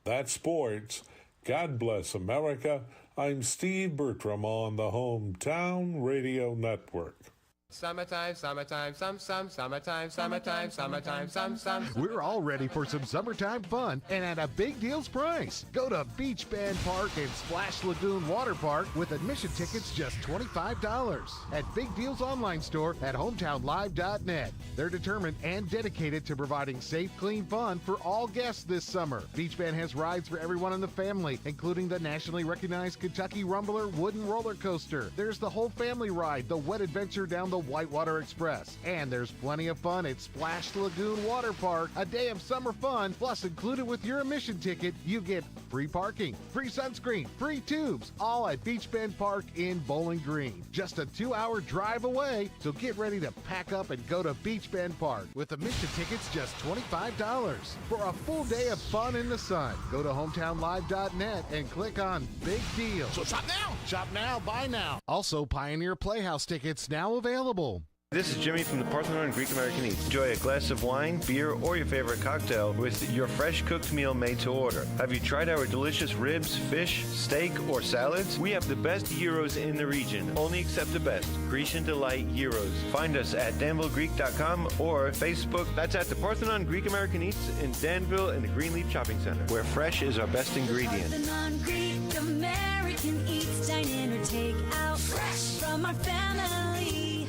S20: That's sports. God bless America. I'm Steve Bertram on the Hometown Radio Network.
S21: Summertime, summertime, summertime, summertime.
S22: We're all ready for some summertime fun and at a big deals price. Go to Beach Band Park and Splash Lagoon Water Park with admission tickets just $25 at Big Deals online store at hometownlive.net. They're determined and dedicated to providing safe, clean fun for all guests this summer. Beach Band has rides for everyone in the family, including the nationally recognized Kentucky Rumbler wooden roller coaster. There's the whole family ride, the Wet Adventure down the the Whitewater Express. And there's plenty of fun at Splash Lagoon Water Park. A day of summer fun, plus included with your admission ticket, you get free parking, free sunscreen, free tubes, all at Beach Bend Park in Bowling Green. Just a 2-hour drive away, so get ready to pack up and go to Beach Bend Park with admission tickets just $25. For a full day of fun in the sun, go to hometownlive.net and click on Big Deal.
S12: So shop now.
S22: Shop now, buy now. Also, Pioneer Playhouse tickets now available.
S1: This is Jimmy from the Parthenon Greek American Eats. Enjoy a glass of wine, beer, or your favorite cocktail with your fresh cooked meal made to order. Have you tried our delicious ribs, fish, steak, or salads? We have the best gyros in the region. Only accept the best. Grecian Delight Gyros. Find us at danvillegreek.com or Facebook. That's at the Parthenon Greek American Eats in Danville in the Greenleaf Shopping Center, where fresh is our best ingredient.
S3: Parthenon Greek American Eats, dine in or take out. Fresh from our family.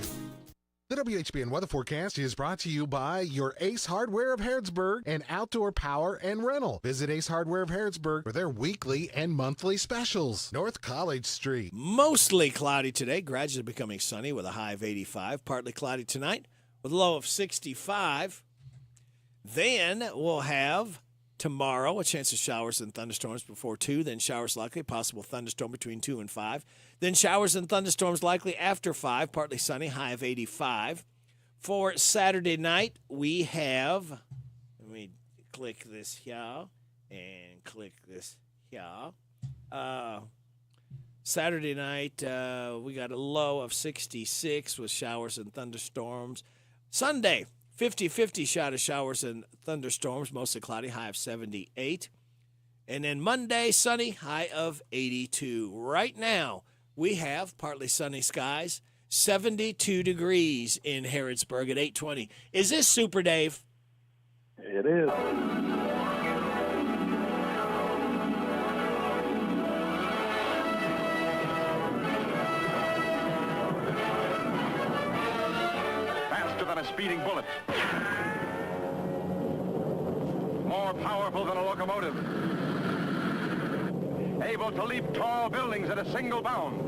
S22: The WHBN weather forecast is brought to you by your Ace Hardware of Harrodsburg and Outdoor Power and Rental. Visit Ace Hardware of Harrodsburg for their weekly and monthly specials. North College Street.
S17: Mostly cloudy today, gradually becoming sunny with a high of 85. Partly cloudy tonight with a low of 65. Then we'll have tomorrow a chance of showers and thunderstorms before 2. Then showers likely, possible thunderstorm between 2 and 5. Then showers and thunderstorms likely after 5, partly sunny, high of 85. For Saturday night, we have, let me click this here and click this here. Saturday night, we got a low of 66 with showers and thunderstorms. Sunday, 50-50 shot of showers and thunderstorms, mostly cloudy, high of 78. And then Monday, sunny, high of 82. Right now, we have partly sunny skies, 72 degrees in Harrodsburg at 8:20. Is this Super Dave?
S6: It is.
S10: Faster than a speeding bullet. More powerful than a locomotive. Able to leap tall buildings at a single bound.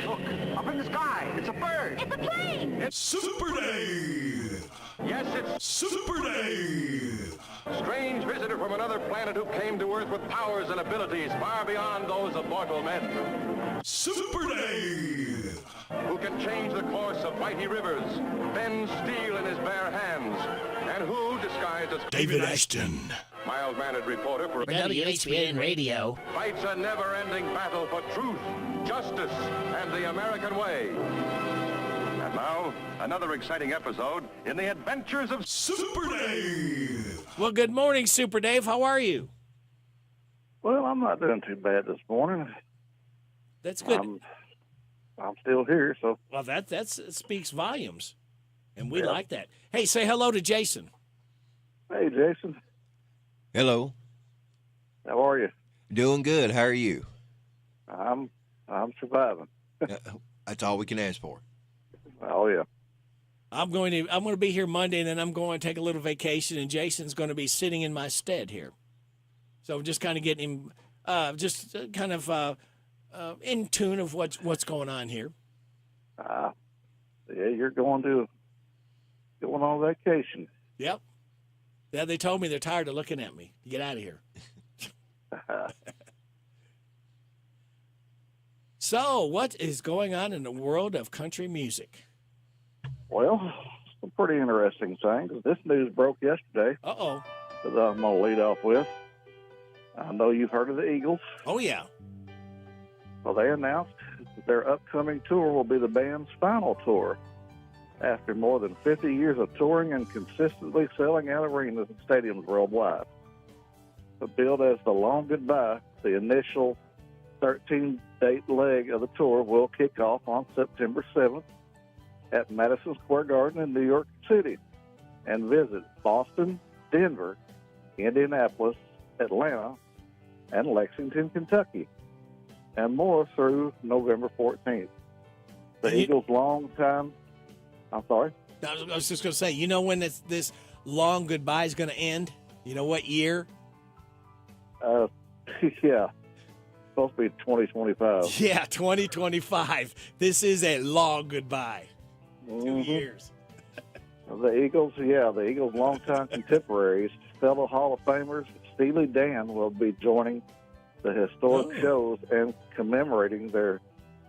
S10: Look, up in the sky, it's a bird.
S3: It's a plane.
S10: It's Super Dave. Yes, it's Super Dave. Strange visitor from another planet who came to Earth with powers and abilities far beyond those of mortal men. Super Dave. Who can change the course of mighty rivers, bend steel in his bare hands, and who, disguised as
S12: David Ashton,
S10: mild-mannered reporter for
S3: WHBN Radio,
S10: fights a never-ending battle for truth, justice, and the American way. And now, another exciting episode in the adventures of Super Dave.
S17: Well, good morning, Super Dave. How are you?
S6: Well, I'm not doing too bad this morning.
S17: That's good.
S6: I'm still here, so.
S17: Well, that speaks volumes, and we like that. Hey, say hello to Jason.
S6: Hey, Jason.
S7: Hello.
S6: How are you?
S7: Doing good. How are you?
S6: I'm surviving.
S7: That's all we can ask for.
S6: Oh yeah.
S17: I'm going to be here Monday, and then I'm going to take a little vacation, and Jason's going to be sitting in my stead here. So just kind of getting him, in tune of what's going on here.
S6: Yeah, you're going on vacation.
S17: Yep. Yeah, they told me they're tired of looking at me. Get out of here. So, what is going on in the world of country music?
S6: Well, some pretty interesting things. This news broke yesterday.
S17: Uh-oh.
S6: That I'm going to lead off with. I know you've heard of the Eagles.
S17: Oh, yeah.
S6: Well, they announced that their upcoming tour will be the band's final tour after more than 50 years of touring and consistently selling out arenas and stadiums worldwide. But billed as the long goodbye, the initial 13-date leg of the tour will kick off on September 7th at Madison Square Garden in New York City and visit Boston, Denver, Indianapolis, Atlanta, and Lexington, Kentucky, and more through November 14th. The Eagles' long-time... I'm sorry?
S17: I was just going to say, you know when this long goodbye is going to end? You know what year?
S6: Yeah. Supposed to be 2025.
S17: Yeah, 2025. This is a long goodbye. 2 years.
S6: The Eagles, the Eagles' longtime contemporaries, fellow Hall of Famers, Steely Dan will be joining the historic shows and commemorating their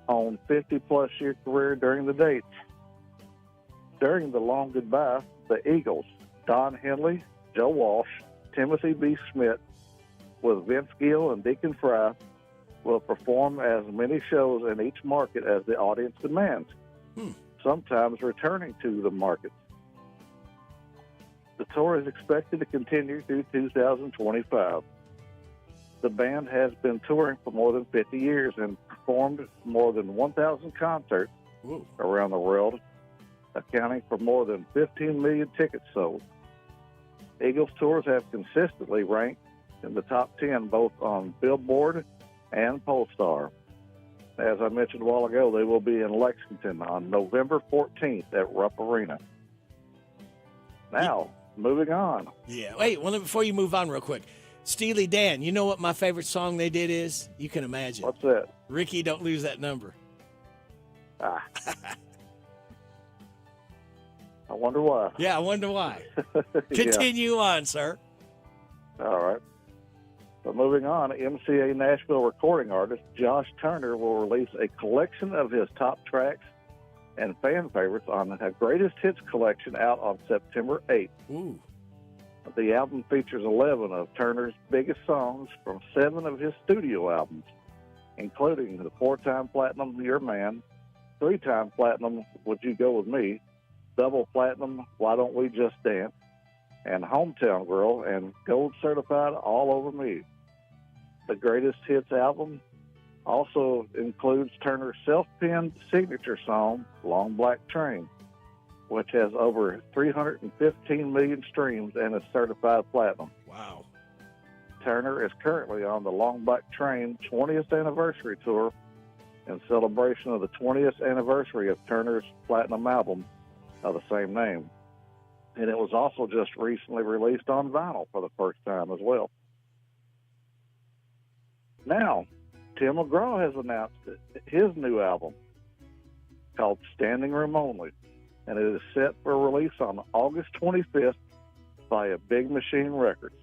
S6: own 50-plus year career during the dates. During the long goodbye, the Eagles, Don Henley, Joe Walsh, Timothy B. Schmidt, with Vince Gill and Deacon Fry, will perform as many shows in each market as the audience demands, sometimes returning to the markets. The tour is expected to continue through 2025. The band has been touring for more than 50 years and performed more than 1,000 concerts around the world, accounting for more than 15 million tickets sold. Eagles tours have consistently ranked in the top 10 both on Billboard and Pollstar. As I mentioned a while ago, they will be in Lexington on November 14th at Rupp Arena. Now, moving on.
S17: Yeah. Wait, before you move on real quick. Steely Dan, you know what my favorite song they did is? You can imagine.
S6: What's that?
S17: Ricky, Don't Lose That Number.
S6: I wonder why.
S17: Yeah, I wonder why. Continue on, sir.
S6: All right. So moving on, MCA Nashville recording artist Josh Turner will release a collection of his top tracks and fan favorites on the Greatest Hits collection out on September 8th.
S17: Ooh.
S6: The album features 11 of Turner's biggest songs from 7 of his studio albums, including the 4-time platinum Your Man, 3-time platinum Would You Go With Me, double platinum Why Don't We Just Dance, and Hometown Girl, and gold certified All Over Me. The Greatest Hits album also includes Turner's self-penned signature song, Long Black Train, which has over 315 million streams and is certified platinum.
S17: Wow.
S6: Turner is currently on the Long Black Train 20th anniversary tour in celebration of the 20th anniversary of Turner's platinum album of the same name. And it was also just recently released on vinyl for the first time as well. Now, Tim McGraw has announced his new album called Standing Room Only, and it is set for release on August 25th via Big Machine Records.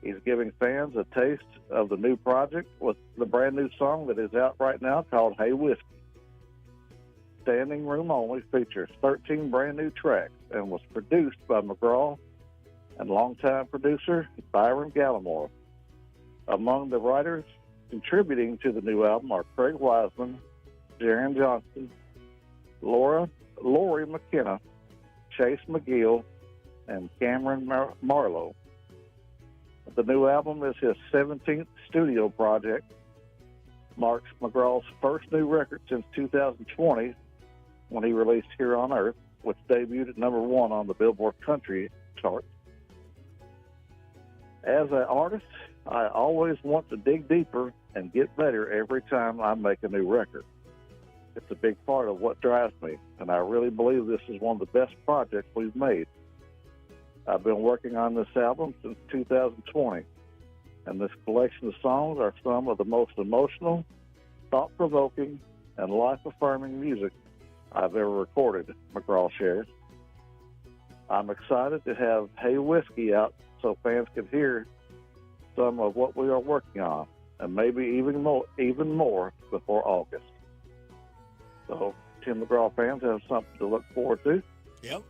S6: He's giving fans a taste of the new project with the brand new song that is out right now called Hey Whiskey. Standing Room Only features 13 brand new tracks and was produced by McGraw and longtime producer Byron Gallimore. Among the writers contributing to the new album are Craig Wiseman, Jaron Johnston, Lori McKenna, Chase McGill, and Cameron Marlowe. The new album is his 17th studio project, marks McGraw's first new record since 2020 when he released Here on Earth, which debuted at number 1 on the Billboard Country chart. As an artist, I always want to dig deeper and get better every time I make a new record. It's a big part of what drives me, and I really believe this is one of the best projects we've made. I've been working on this album since 2020, and this collection of songs are some of the most emotional, thought-provoking, and life-affirming music I've ever recorded, McGraw shares. I'm excited to have Hey Whiskey out so fans can hear some of what we are working on, and maybe even more before August. So, Tim McGraw fans have something to look forward to.
S17: Yep.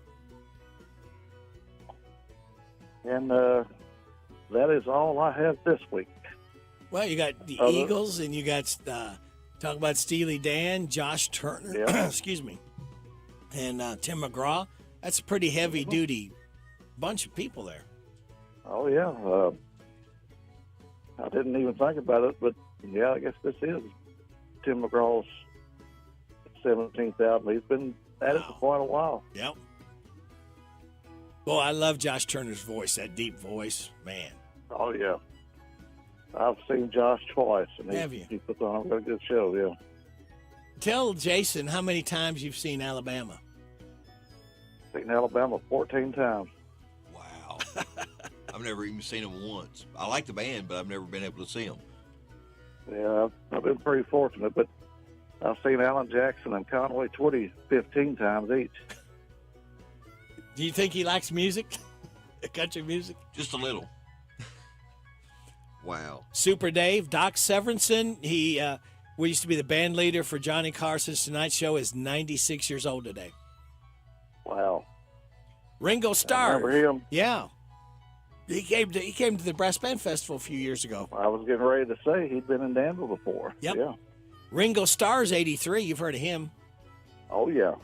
S6: And that is all I have this week.
S17: Well, you got the Eagles, and you got talk about Steely Dan, Josh Turner, excuse me, and Tim McGraw. That's a pretty heavy-duty bunch of people there.
S6: Oh, yeah. I didn't even think about it, but, yeah, I guess this is Tim McGraw's 17th album. He's been at it for quite a while.
S17: Yep. Well, I love Josh Turner's voice, that deep voice, man.
S6: Oh, yeah. I've seen Josh twice, and
S17: Have you?
S6: he puts on a really good show, yeah.
S17: Tell Jason how many times you've seen Alabama.
S6: Seen Alabama 14 times.
S7: Wow. I've never even seen them once. I like the band, but I've never been able to see them.
S6: Yeah, I've been pretty fortunate, but I've seen Alan Jackson and Conway Twitty 15 times each.
S17: Do you think he likes music? Country music?
S7: Just a little. Wow.
S17: Super Dave, Doc Severinsen, he used to be the band leader for Johnny Carson's Tonight Show, is 96 years old today.
S6: Wow.
S17: Ringo Starr.
S6: Remember him?
S17: Yeah. He came to the Brass Band Festival a few years ago.
S6: I was getting ready to say he'd been in Danville before.
S17: Yep.
S6: Yeah.
S17: Ringo Starr's 83. You've heard of him.
S6: Oh, yeah.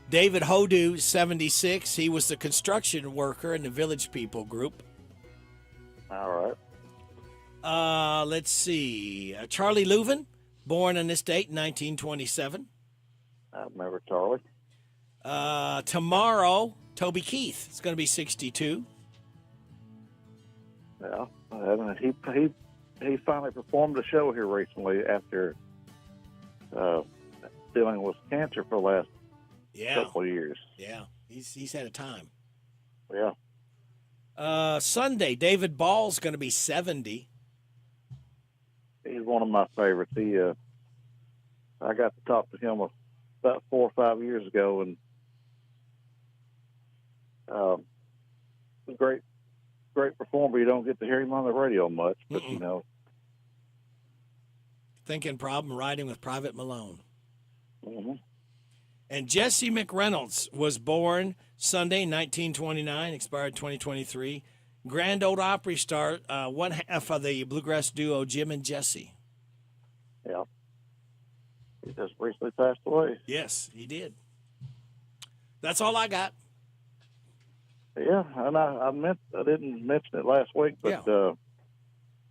S17: David Hodu, 76. He was the construction worker in the Village People group.
S6: All
S17: right. Let's see. Charlie Louvin, born on this date, 1927.
S6: I remember Charlie.
S17: Tomorrow, Toby Keith is going to be 62.
S6: Yeah. And he finally performed a show here recently after dealing with cancer for the last couple of years.
S17: Yeah. He's had a time.
S6: Yeah.
S17: Sunday, David Ball's going to be 70.
S6: He's one of my favorites. I got to talk to him about 4 or 5 years ago, and great performer. You don't get to hear him on the radio much, but you know.
S17: Thinking Problem, Riding with Private Malone.
S6: Mm-hmm.
S17: And Jesse McReynolds was born Sunday, 1929, expired 2023. Grand Ole Opry star, one half of the bluegrass duo Jim and Jesse.
S6: Yeah. He just recently passed away.
S17: Yes, he did. That's all I got.
S6: Yeah, and I didn't mention it last week, but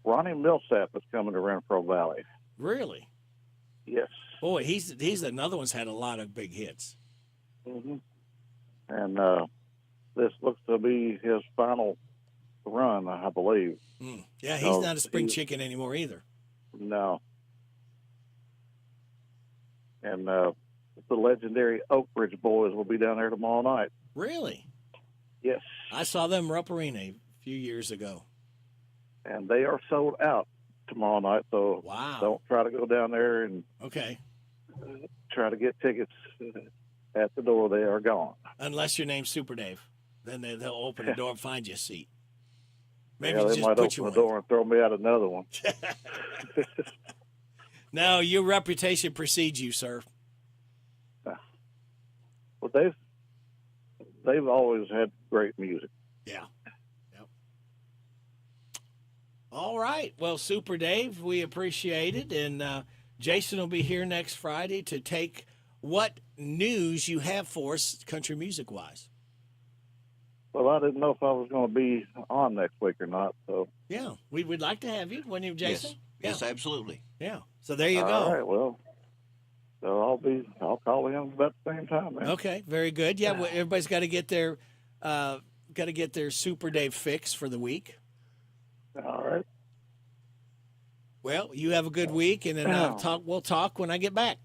S6: Ronnie Millsap is coming to Renfro Valley.
S17: Really?
S6: Yes.
S17: Boy, he's another one's had a lot of big hits.
S6: Mm-hmm. And this looks to be his final run, I believe.
S17: Yeah, he's not a spring chicken anymore either.
S6: No. And the legendary Oak Ridge Boys will be down there tomorrow night.
S17: Really?
S6: Yes.
S17: I saw them Rupp Arena a few years ago.
S6: And they are sold out tomorrow night, so don't try to go down there and try to get tickets at the door. They are gone.
S17: Unless your name's Super Dave. Then they'll open the door and find you a seat. Maybe
S6: they
S17: just
S6: might
S17: put
S6: open
S17: you
S6: the door and throw me out another one.
S17: No, your reputation precedes you, sir.
S6: Well, they've always had great music.
S17: Yeah. Yep. All right. Well, Super Dave, we appreciate it. And Jason will be here next Friday to take what news you have for us country music-wise.
S6: Well, I didn't know if I was going to be on next week or not. So
S17: yeah, we'd like to have you. Wouldn't you, Jason?
S7: Yes, absolutely.
S17: Yeah. So there you go.
S6: All right. Well, so I'll call in about the same time. Man.
S17: Okay. Very good. Yeah. Well, everybody's got to get their Super Dave fix for the week.
S6: All right.
S17: Well, you have a good week, and then we'll talk when I get back.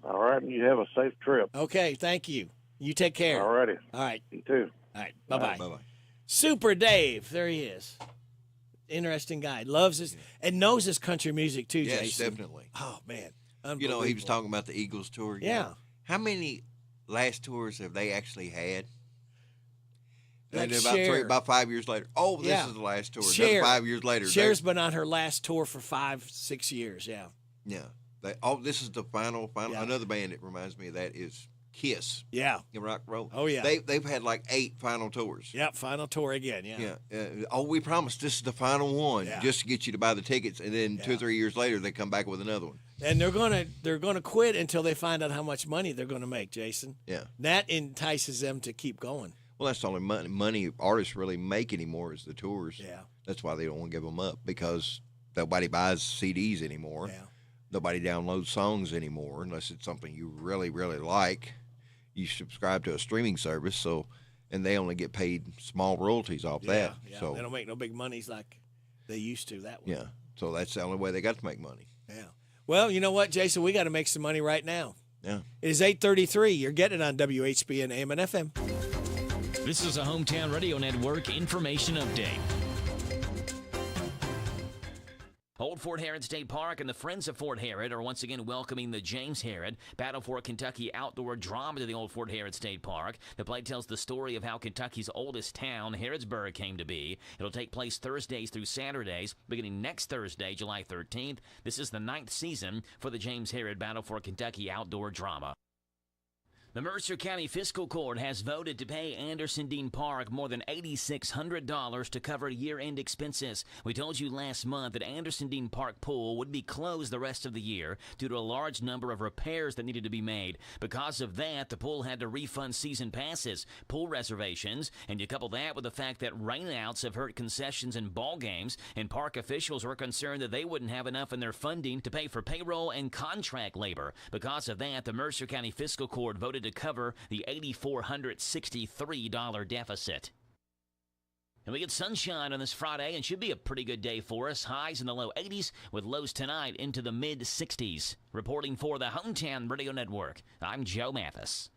S6: All right. And you have a safe trip.
S17: Okay. Thank you. You take care.
S6: All righty.
S17: All right.
S6: You too.
S17: All right. Bye-bye.
S7: Bye-bye.
S17: Super Dave. There he is. Interesting guy. Loves his and knows his country music too,
S7: Yes,
S17: Jason.
S7: definitely.
S17: Oh, man.
S7: You know, he was talking about the Eagles tour.
S17: Yeah.
S7: How many last tours have they actually had?
S17: Like
S7: And about 5 years later, this is the last tour. Another 5 years later.
S17: Cher's been on her last tour for 5-6 years, yeah.
S7: Yeah. This is the final. Yeah. Another band that reminds me of that is Kiss.
S17: Yeah.
S7: In rock and roll.
S17: Oh, yeah.
S7: They've had like 8 final tours.
S17: Yep, final tour again, yeah.
S7: Yeah. We promised this is the final one just to get you to buy the tickets, and then 2 or 3 years later they come back with another one.
S17: And they're gonna quit until they find out how much money they're gonna make, Jason.
S7: Yeah.
S17: That entices them to keep going.
S7: Well, that's the only money artists really make anymore is the tours.
S17: Yeah.
S7: That's why they don't want to give them up, because nobody buys CDs anymore.
S17: Yeah.
S7: Nobody downloads songs anymore unless it's something you really, really like. You subscribe to a streaming service, and they only get paid small royalties off that.
S17: Yeah.
S7: So
S17: they don't make no big monies like they used to that way.
S7: Yeah. So that's the only way they got to make money.
S17: Yeah. Well, you know what, Jason? We got to make some money right now.
S7: Yeah.
S17: It is 8:33. You're getting it on WHBN AM and FM.
S2: This is a Hometown Radio Network information update.
S5: Old Fort Herod State Park and the Friends of Fort Herod are once again welcoming the James Herod Battle for Kentucky outdoor drama to the Old Fort Herod State Park. The play tells the story of how Kentucky's oldest town, Harrodsburg, came to be. It'll take place Thursdays through Saturdays, beginning next Thursday, July 13th. This is the 9th season for the James Herod Battle for Kentucky outdoor drama. The Mercer County Fiscal Court has voted to pay Anderson Dean Park more than $8,600 to cover year-end expenses. We told you last month that Anderson Dean Park Pool would be closed the rest of the year due to a large number of repairs that needed to be made. Because of that, the pool had to refund season passes, pool reservations, and you couple that with the fact that rainouts have hurt concessions and ball games, and park officials were concerned that they wouldn't have enough in their funding to pay for payroll and contract labor. Because of that, the Mercer County Fiscal Court voted to cover the $8,463 deficit. And we get sunshine on this Friday and should be a pretty good day for us. Highs in the low 80s with lows tonight into the mid 60s. Reporting for the Hometown Radio Network, I'm Joe Mathis.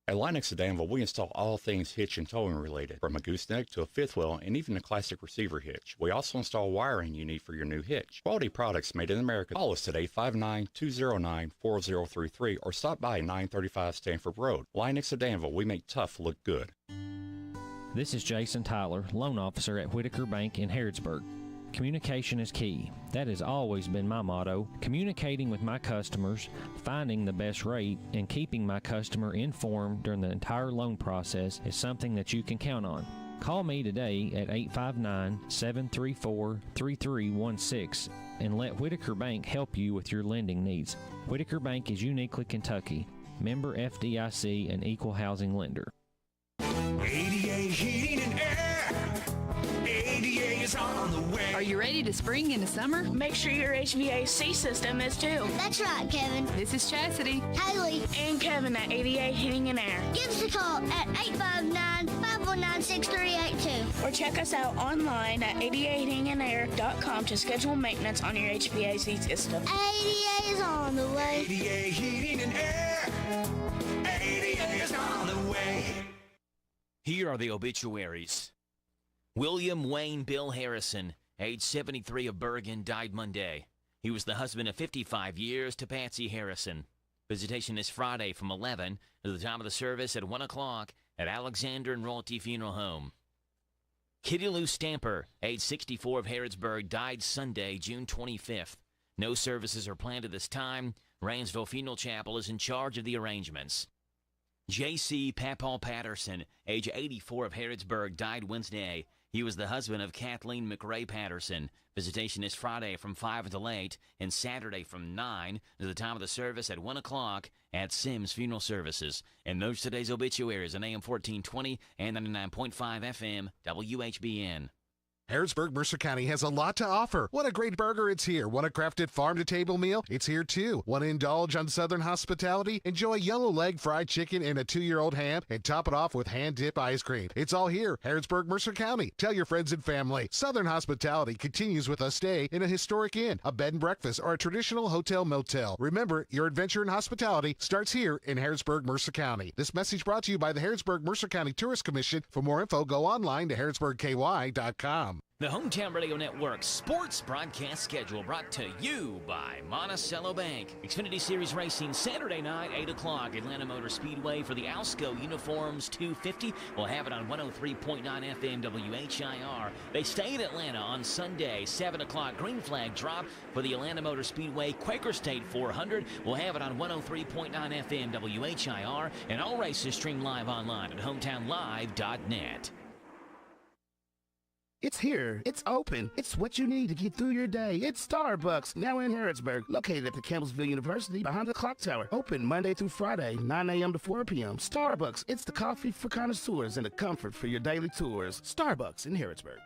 S8: At Lennox of Danville, we install all things hitch and towing related, from a gooseneck to a fifth wheel and even a classic receiver hitch. We also install wiring you need for your new hitch. Quality products made in America. Call us today, 59209-4033, or stop by 935 Stanford Road. Lennox of Danville, we make tough look good.
S9: This is Jason Tyler, loan officer at Whitaker Bank in Harrodsburg. Communication is key. That has always been my motto. Communicating with my customers, finding the best rate, and keeping my customer informed during the entire loan process is something that you can count on. Call me today at 859-734-3316 and let Whitaker Bank help you with your lending needs. Whitaker Bank is uniquely Kentucky. Member FDIC and equal housing lender.
S18: ADA Heating and Air. ADA is on the way.
S19: Are you ready to spring into summer?
S23: Make sure your HVAC system is too.
S24: That's right, Kevin.
S19: This is Chastity,
S24: Haley,
S23: and Kevin at ADA Heating and Air.
S24: Give us a call at 859-519-6382.
S23: Or check us out online at adaheatingandair.com to schedule maintenance on your HVAC system.
S24: ADA is on the way.
S18: ADA Heating and Air. ADA is on the way.
S5: Here are the obituaries. William Wayne Bill Harrison, age 73 of Bergen, died Monday. He was the husband of 55 years to Patsy Harrison. Visitation is Friday from 11 to the time of the service at 1 o'clock at Alexander and Royalty Funeral Home. Kitty Lou Stamper, age 64 of Harrodsburg, died Sunday, June 25th. No services are planned at this time. Ransville Funeral Chapel is in charge of the arrangements. J.C. Papaw Patterson, age 84 of Harrodsburg, died Wednesday. He was the husband of Kathleen McRae Patterson. Visitation is Friday from 5 until 8 and Saturday from 9 to the time of the service at 1 o'clock at Sims Funeral Services. And those today's obituaries on AM 1420 and 99.5 FM WHBN.
S22: Harrodsburg, Mercer County has a lot to offer. Want a great burger? It's here. Want a crafted farm-to-table meal? It's here, too. Want to indulge on Southern hospitality? Enjoy yellow leg fried chicken and a 2-year-old ham and top it off with hand-dip ice cream. It's all here. Harrodsburg, Mercer County. Tell your friends and family. Southern hospitality continues with a stay in a historic inn, a bed and breakfast, or a traditional hotel motel. Remember, your adventure in hospitality starts here in Harrodsburg, Mercer County. This message brought to you by the Harrodsburg, Mercer County Tourist Commission. For more info, go online to harrodsburgky.com.
S5: The Hometown Radio Network sports broadcast schedule brought to you by Monticello Bank. Xfinity Series Racing Saturday night, 8 o'clock, Atlanta Motor Speedway for the Alsco Uniforms 250. We'll have it on 103.9 FM WHIR. They stay in Atlanta on Sunday, 7 o'clock, green flag drop for the Atlanta Motor Speedway Quaker State 400. We'll have it on 103.9 FM WHIR, and all races stream live online at hometownlive.net.
S34: It's here. It's open. It's what you need to get through your day. It's Starbucks, now in Harrodsburg, located at the Campbellsville University behind the clock tower. Open Monday through Friday, 9 a.m. to 4 p.m. Starbucks, it's the coffee for connoisseurs and the comfort for your daily tours. Starbucks in Harrodsburg.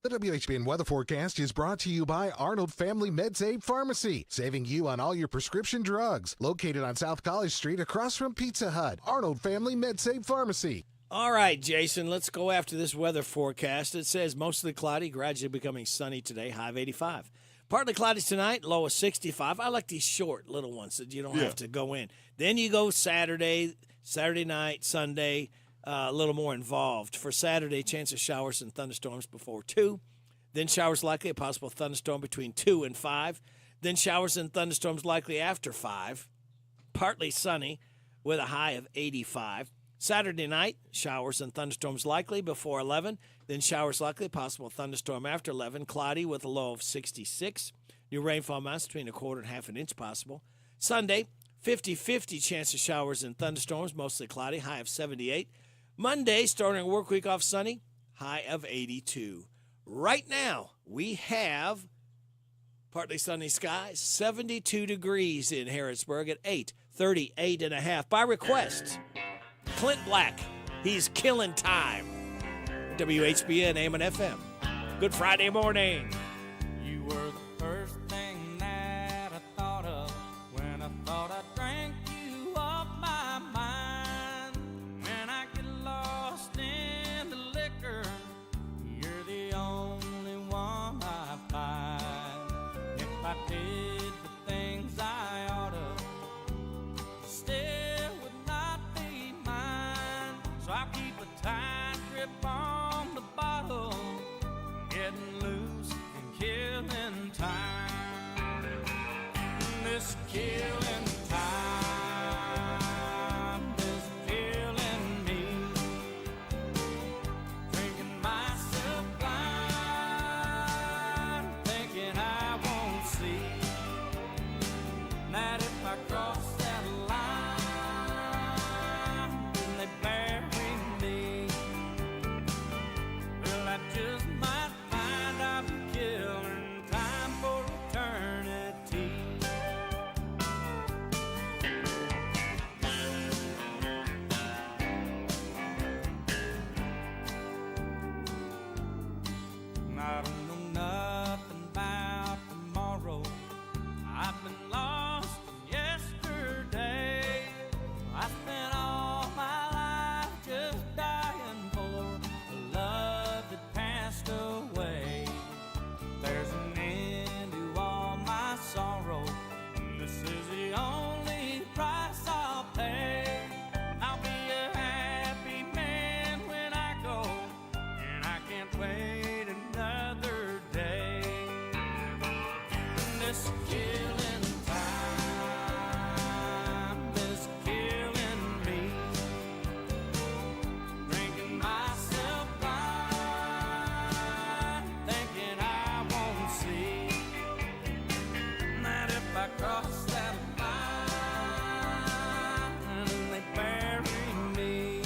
S22: The WHBN weather forecast is brought to you by Arnold Family MedSave Pharmacy, saving you on all your prescription drugs. Located on South College Street across from Pizza Hut. Arnold Family MedSave Pharmacy.
S17: All right, Jason, let's go after this weather forecast. It says mostly cloudy, gradually becoming sunny today, high of 85. Partly cloudy tonight, low of 65. I like these short little ones that you don't have to go in. Then you go Saturday night, Sunday, a little more involved. For Saturday, chance of showers and thunderstorms before 2. Then showers likely, a possible thunderstorm between 2 and 5. Then showers and thunderstorms likely after 5. Partly sunny with a high of 85. Saturday night, showers and thunderstorms likely before 11. Then showers likely, possible thunderstorm after 11. Cloudy with a low of 66. New rainfall amounts between a quarter and half an inch possible. Sunday, 50-50 chance of showers and thunderstorms, mostly cloudy, high of 78. Monday, starting work week off sunny, high of 82. Right now, we have partly sunny skies, 72 degrees in Harrodsburg at 8:38.5. By request, Clint Black, he's killing time. WHBN, AM and FM. Good Friday morning.
S4: You were the first thing that I thought of when I thought I drank you off my mind. When I get lost in the liquor, you're the only one I find. If I did the things I oughta, still would not be mine. So I'll keep a tight grip on the bottle, getting loose and killing time. This killing time is killing me. Drinking myself blind, thinking I won't see that if I cross that line, then they bury me. Well, I just might find I'll be killing time for eternity. I don't know nothing about tomorrow. I've been lost in yesterday. I spent all my life just dying for the love that passed away. There's an end to all my sorrow. This is the only price I'll pay. I'll be a happy man when I go, and I can't wait another day. This killing time is killing me. Drinking myself blind, thinking I won't see that if I cross that line, they bury me.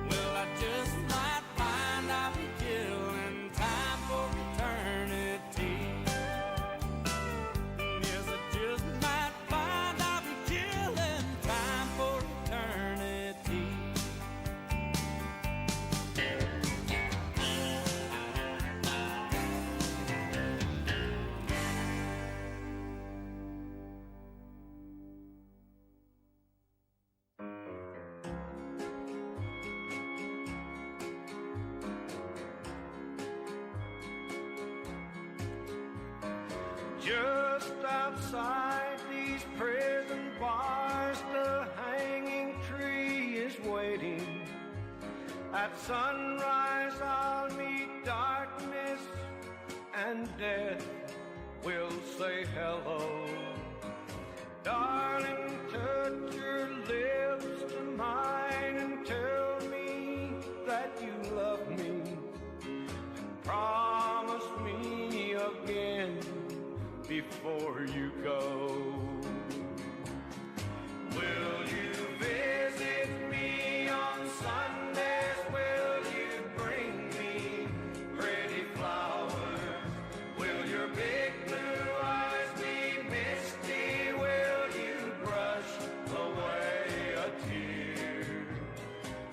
S4: Well, I just might find I'll be killing time for eternity. Yes, I just might find I'll be killing time for eternity.
S11: Just outside these prison bars, the hanging tree is waiting. At sunrise I'll meet darkness, and death will say hello. Darling, touch your lips to mine and tell me that you love me. Promise me again before you go. Will you visit me on Sundays? Will you bring me pretty flowers? Will your big blue eyes be misty? Will you brush away a tear?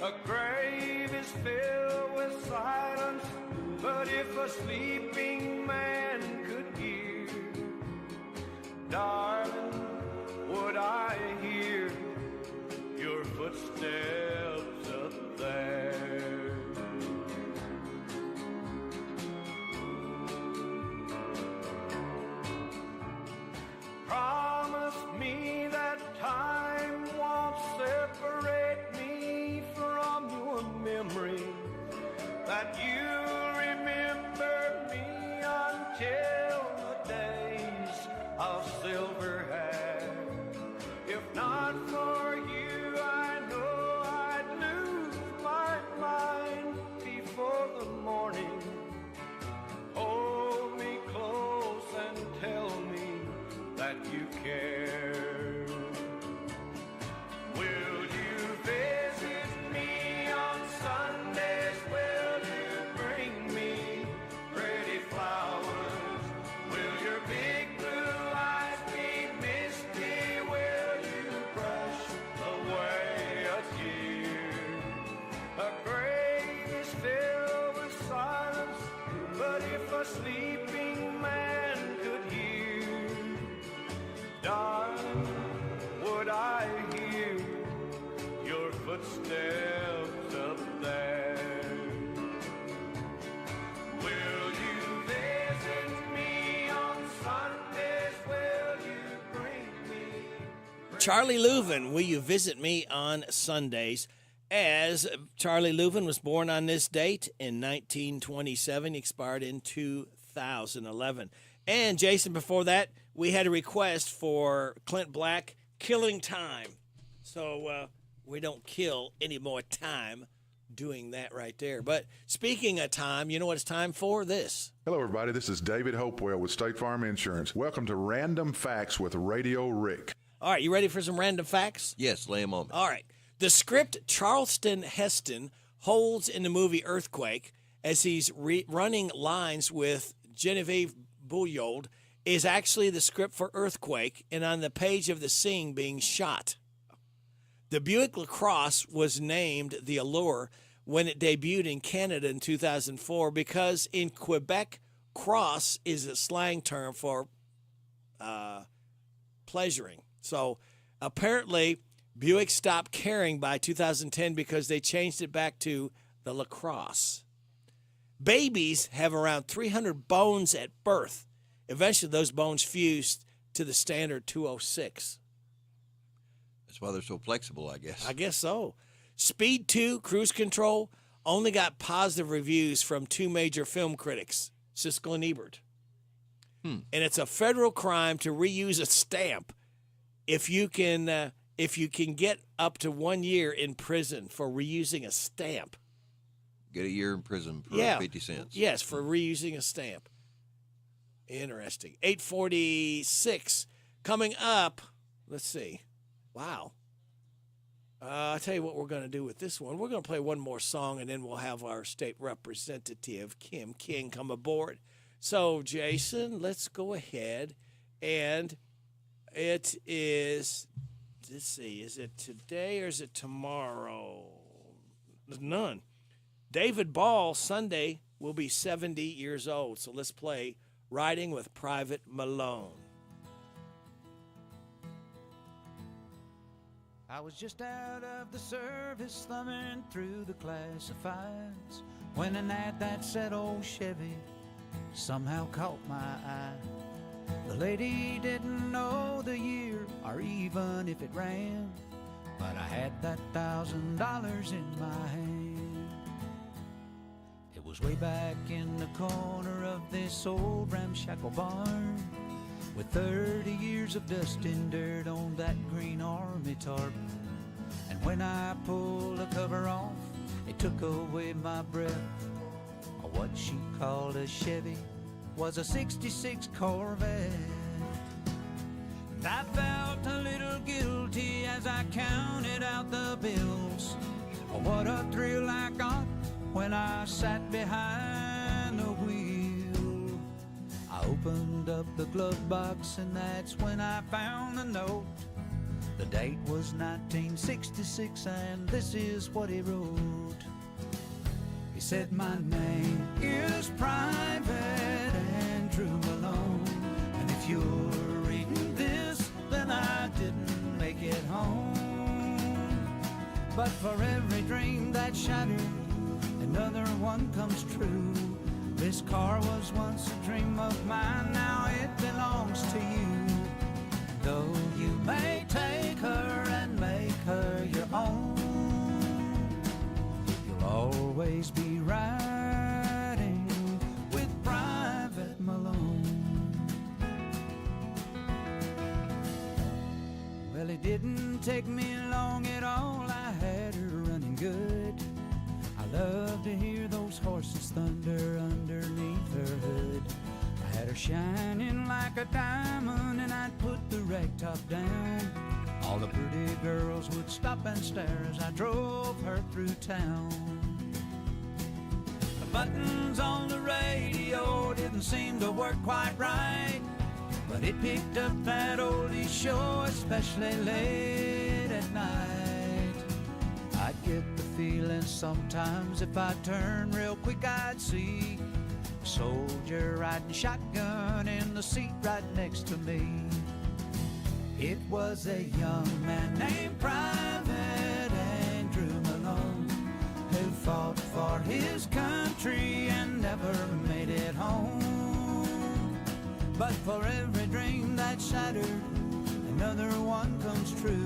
S11: A grave is filled with silence, but if a sleeping man could hear, darling, would I hear your footsteps up there? Promise me that time won't separate me from your memory, that you'll remember
S17: Charlie Leuven, Will You Visit Me on Sundays? As Charlie Leuven was born on this date in 1927, he expired in 2011. And Jason, before that, we had a request for Clint Black, Killing Time. So we don't kill any more time doing that right there. But speaking of time, you know what it's time for? This.
S13: Hello, everybody. This is David Hopewell with State Farm Insurance. Welcome to Random Facts with Radio Rick.
S17: All right, you ready for some random facts?
S7: Yes, lay them on me.
S17: All right. The script Charleston Heston holds in the movie Earthquake as he's running lines with Genevieve Bouillard is actually the script for Earthquake and on the page of the scene being shot. The Buick LaCrosse was named the Allure when it debuted in Canada in 2004 because in Quebec, cross is a slang term for pleasuring. So apparently Buick stopped carrying by 2010 because they changed it back to the LaCrosse. Babies have around 300 bones at birth. Eventually, those bones fused to the standard 206.
S7: That's why they're so flexible, I guess.
S17: I guess so. Speed 2, Cruise Control, only got positive reviews from two major film critics, Siskel and Ebert. And it's a federal crime to reuse a stamp if you can get up to 1 year in prison for reusing a stamp.
S7: Get a year in prison for 50 cents.
S17: Yes, for reusing a stamp. Interesting. 8:46 coming up. Let's see. Wow. I'll tell you what we're going to do with this one. We're going to play one more song, and then we'll have our state representative, Kim King, come aboard. So, Jason, let's go ahead. And it is, let's see, is it today or is it tomorrow? None. David Ball, Sunday, will be 70 years old. So let's play Riding with Private Malone.
S4: I was just out of the service, thumbing through the classifieds, when an ad that said old Chevy somehow caught my eye. The lady didn't know the year or even if it ran, but I had that $1,000 in my hand. It was way back in the corner of this old ramshackle barn, with 30 years of dust and dirt on that green army tarp. And when I pulled the cover off, it took away my breath. What she called a Chevy was a '66 Corvette. And I felt a little guilty as I counted out the bills. What a thrill I got when I sat behind the wheel. I opened up the glove box and that's when I found the note. The date was 1966 and this is what he wrote. He said, my name is Private Andrew Malone, and if you're reading this, then I didn't make it home. But for every dream that shattered, another one comes true. This car was once a dream of mine, now it belongs to you. Though you may take her and make her your own, you'll always be riding with Private Malone. Well, it didn't take me long at all, I had her running good. I love to hear those horses thunder underneath her hood. I had her shining like a diamond and I'd put the rag top down. All the pretty girls would stop and stare as I drove her through town. The buttons on the radio didn't seem to work quite right, but it picked up that oldie show, especially late at night. I get the feeling sometimes if I turn real quick I'd see a soldier riding shotgun in the seat right next to me. It was a young man named Private Andrew Malone who fought for his country and never made it home. But for every dream that shattered, another one comes true.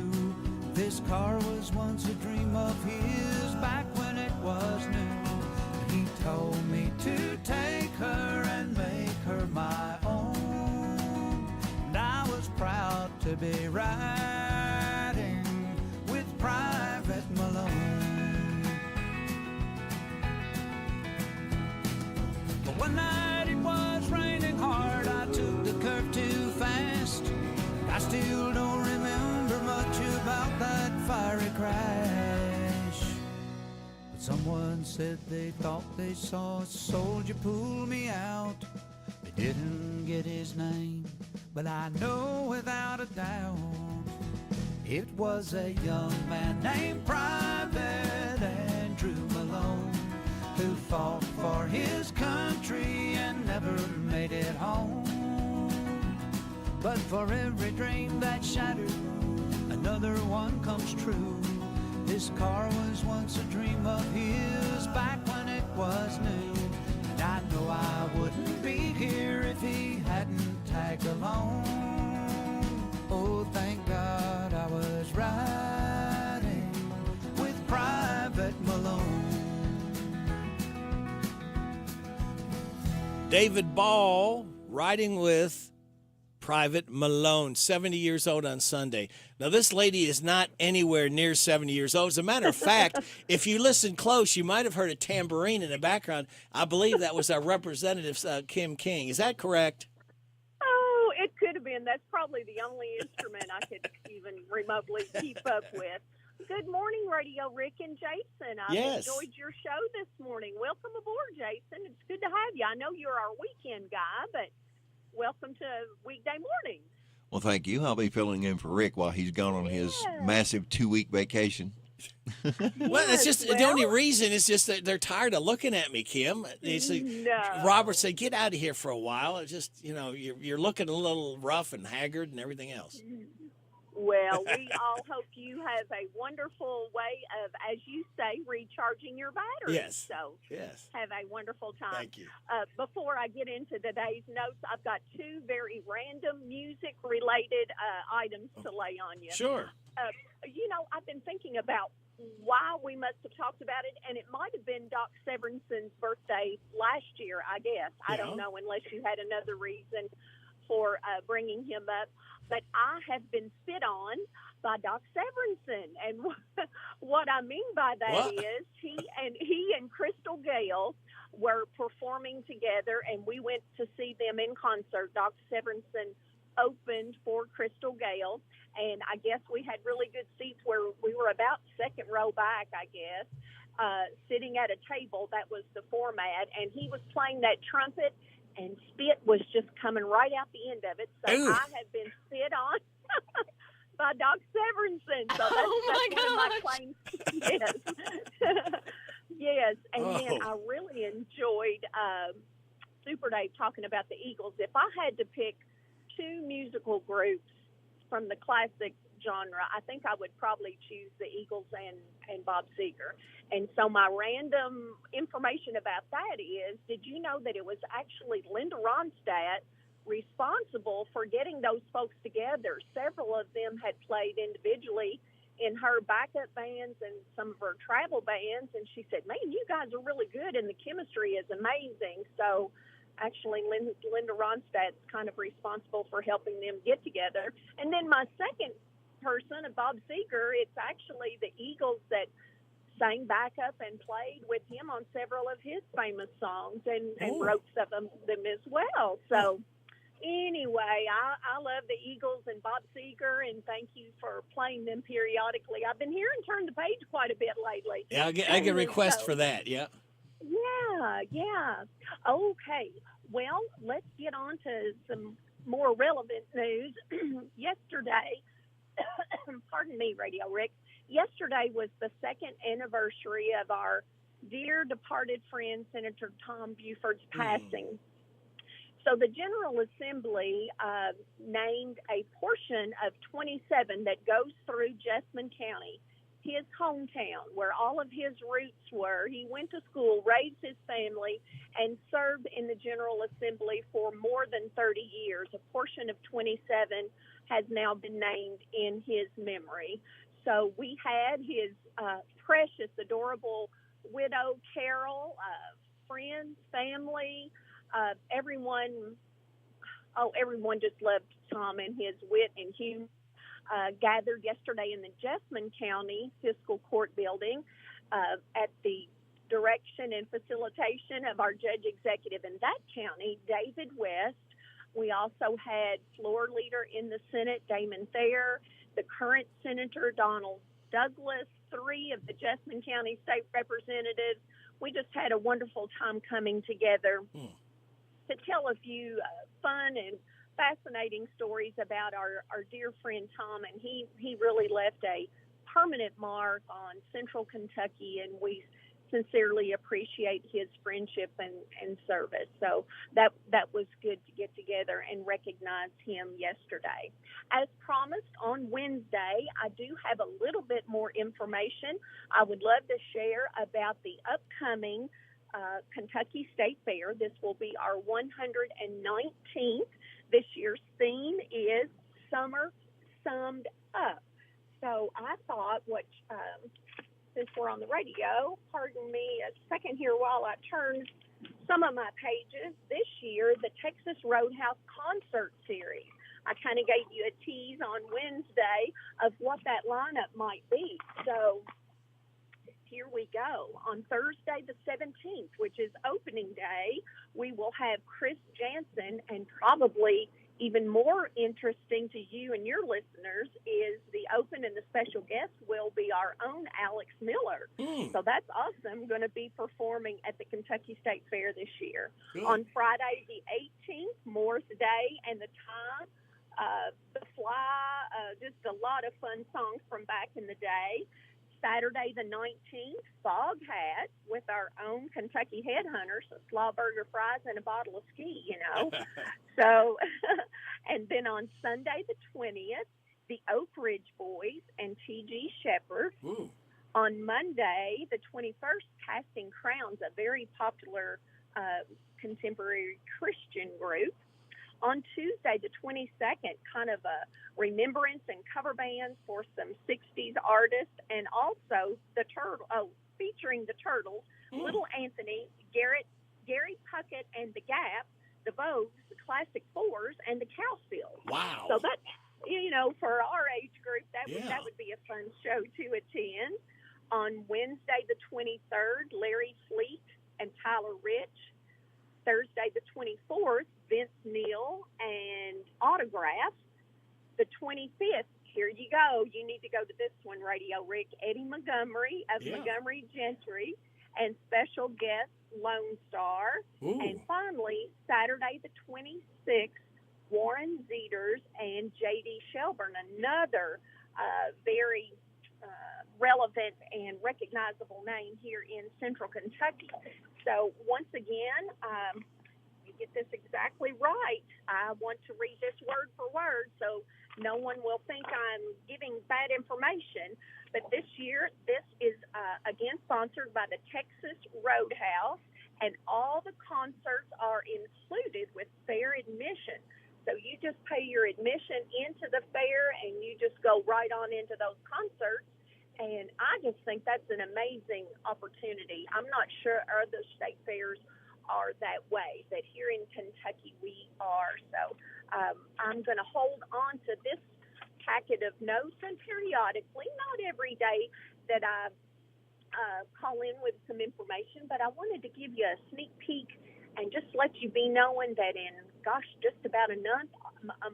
S4: This car was once a dream of his back when it was new. He told me to take her and make her my own. And I was proud to be riding with Private Malone. But one night it was raining hard. I took the curve too fast. I still don't remember much about that fiery crash. But someone said they thought they saw a soldier pull me out. They didn't get his name, but I know without a doubt it was a young man named Private Andrew Malone, who fought for his country and never made it home. But for every dream that shattered, another one comes true. This car was once a dream of his back when it was new. And I know I wouldn't be here if he hadn't tagged along. Oh, thank God I was riding with Private Malone.
S17: David Ball riding with Private Malone, 70 years old on Sunday. Now, this lady is not anywhere near 70 years old. As a matter of fact, if you listen close, you might have heard a tambourine in the background. I believe that was our representative, Kim King. Is that correct?
S14: Oh, it could have been. That's probably the only instrument I could even remotely keep up with. Good morning, Radio Rick and Jason. I've enjoyed your show this morning. Welcome aboard, Jason. It's good to have you. I know you're our weekend guy, but welcome to weekday morning.
S7: Well, thank you. I'll be filling in for Rick while he's gone on his massive 2-week vacation.
S17: Well, it's just the only reason is just that they're tired of looking at me, Kim. Robert said, "Get out of here for a while." It's just, you're looking a little rough and haggard and everything else.
S14: Well, we all hope you have a wonderful way of, as you say, recharging your batteries.
S17: Yes.
S14: So
S17: yes.
S14: Have a wonderful time.
S17: Thank you.
S14: Before I get into today's notes, I've got two very random music-related items to lay on you.
S17: Sure.
S14: I've been thinking about why we must have talked about it, and it might have been Doc Severinsen's birthday last year, I guess. I don't know, unless you had another reason for bringing him up. But I have been spit on by Doc Severinsen, and what I mean by that is he and Crystal Gale were performing together, and we went to see them in concert. Doc Severinsen opened for Crystal Gale, and I guess we had really good seats where we were about second row back, I guess, sitting at a table. That was the format, and he was playing that trumpet, and spit was just coming right out the end of it. So I have been spit on by Doc Severinsen. So that's one of my claims. Yes. Yes. And then I really enjoyed Super Dave talking about the Eagles. If I had to pick two musical groups from the classic genre, I think I would probably choose the Eagles and Bob Seger. And so my random information about that is, did you know that it was actually Linda Ronstadt responsible for getting those folks together? Several of them had played individually in her backup bands and some of her travel bands, and she said, "Man, you guys are really good, and the chemistry is amazing." So actually, Linda Ronstadt's kind of responsible for helping them get together. And then my second person, Bob Seger, it's actually the Eagles that sang backup and played with him on several of his famous songs and wrote some of them as well. So anyway, I love the Eagles and Bob Seger, and thank you for playing them periodically. I've been hearing Turn the Page quite a bit lately.
S17: Yeah, I get a request for that, yeah.
S14: Yeah. Okay. Well, let's get on to some more relevant news. Yesterday, pardon me, Radio Rick, yesterday was the second anniversary of our dear departed friend, Senator Tom Buford's passing. So the General Assembly named a portion of 27 that goes through Jessamine County, his hometown, where all of his roots were. He went to school, raised his family, and served in the General Assembly for more than 30 years. A portion of 27 has now been named in his memory. So we had his precious, adorable widow, Carol, friends, family, everyone. Oh, everyone just loved Tom and his wit and humor. Gathered yesterday in the Jessamine County Fiscal Court building at the direction and facilitation of our judge executive in that county, David West. We also had floor leader in the Senate, Damon Thayer, the current Senator, Donald Douglas, 3 of the Jessamine County state representatives. We just had a wonderful time coming together to tell a few fun and fascinating stories about our dear friend Tom, and he really left a permanent mark on Central Kentucky, and we sincerely appreciate his friendship and service. So that was good to get together and recognize him yesterday. As promised, on Wednesday, I do have a little bit more information I would love to share about the upcoming Kentucky State Fair. This will be our 119th. This year's theme is Summer Summed Up. So I thought, since we're on the radio, pardon me a second here while I turn some of my pages. This year, the Texas Roadhouse Concert Series. I kind of gave you a tease on Wednesday of what that lineup might be. So here we go. On Thursday the 17th, which is opening day, we will have Chris Jansen, and probably even more interesting to you and your listeners is the open and the special guest will be our own Alex Miller. So that's awesome. Going to be performing at the Kentucky State Fair this year. Good. On Friday the 18th, Morris Day and the Time, The Fly, just a lot of fun songs from back in the day. Saturday the 19th, Fog Hat with our own Kentucky Headhunters, so slaw burger fries and a bottle of ski, So, and then on Sunday the 20th, the Oak Ridge Boys and T.G. Shepherd. Ooh. On Monday the 21st, Casting Crowns, a very popular contemporary Christian group. On Tuesday, the 22nd, kind of a remembrance and cover bands for some 60s artists, and also featuring the Turtles, Little Anthony, Gary Puckett and the Gap, the Vogues, the Classic Fours, and the Cowsills.
S17: Wow!
S14: So that's for our age group, that would be a fun show to attend. On Wednesday, the 23rd, Larry Fleet and Tyler Rich. Thursday, the 24th, Vince Neil and Autograph. The 25th, here you go. You need to go to this one, Radio Rick. Eddie Montgomery of Montgomery Gentry and special guest Lone Star. Ooh. And finally, Saturday, the 26th, Warren Zeters and J.D. Shelburne, another very relevant and recognizable name here in Central Kentucky. So once again, you get this exactly right. I want to read this word for word so no one will think I'm giving bad information. But this year, this is again sponsored by the Texas Roadhouse, and all the concerts are included with fair admission. So you just pay your admission into the fair, and you just go right on into those concerts. And I just think that's an amazing opportunity. I'm not sure other state fairs are that way, but here in Kentucky we are. So I'm going to hold on to this packet of notes, and periodically, not every day that I call in with some information, but I wanted to give you a sneak peek and just let you be knowing that in, just about a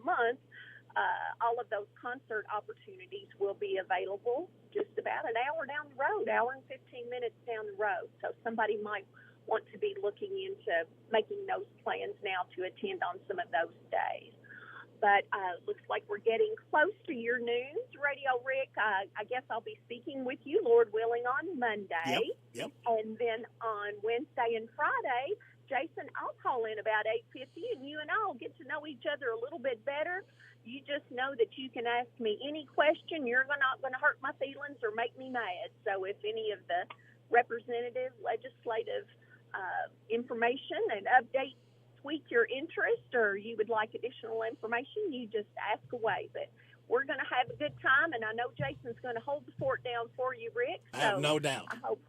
S14: month, all of those concert opportunities will be available just about an hour down the road, hour and 15 minutes down the road. So somebody might want to be looking into making those plans now to attend on some of those days. But looks like we're getting close to your news, Radio Rick. I guess I'll be speaking with you, Lord willing, on Monday.
S17: Yep.
S14: And then on Wednesday and Friday, Jason, I'll call in about 8:50, and you and I will get to know each other a little bit better. You just know that you can ask me any question. You're not going to hurt my feelings or make me mad. So if any of the representative, legislative information and updates tweak your interest, or you would like additional information, you just ask away. But we're going to have a good time, and I know Jason's going to hold the fort down for you, Rick.
S17: I have
S14: So
S17: no doubt.
S14: I hope.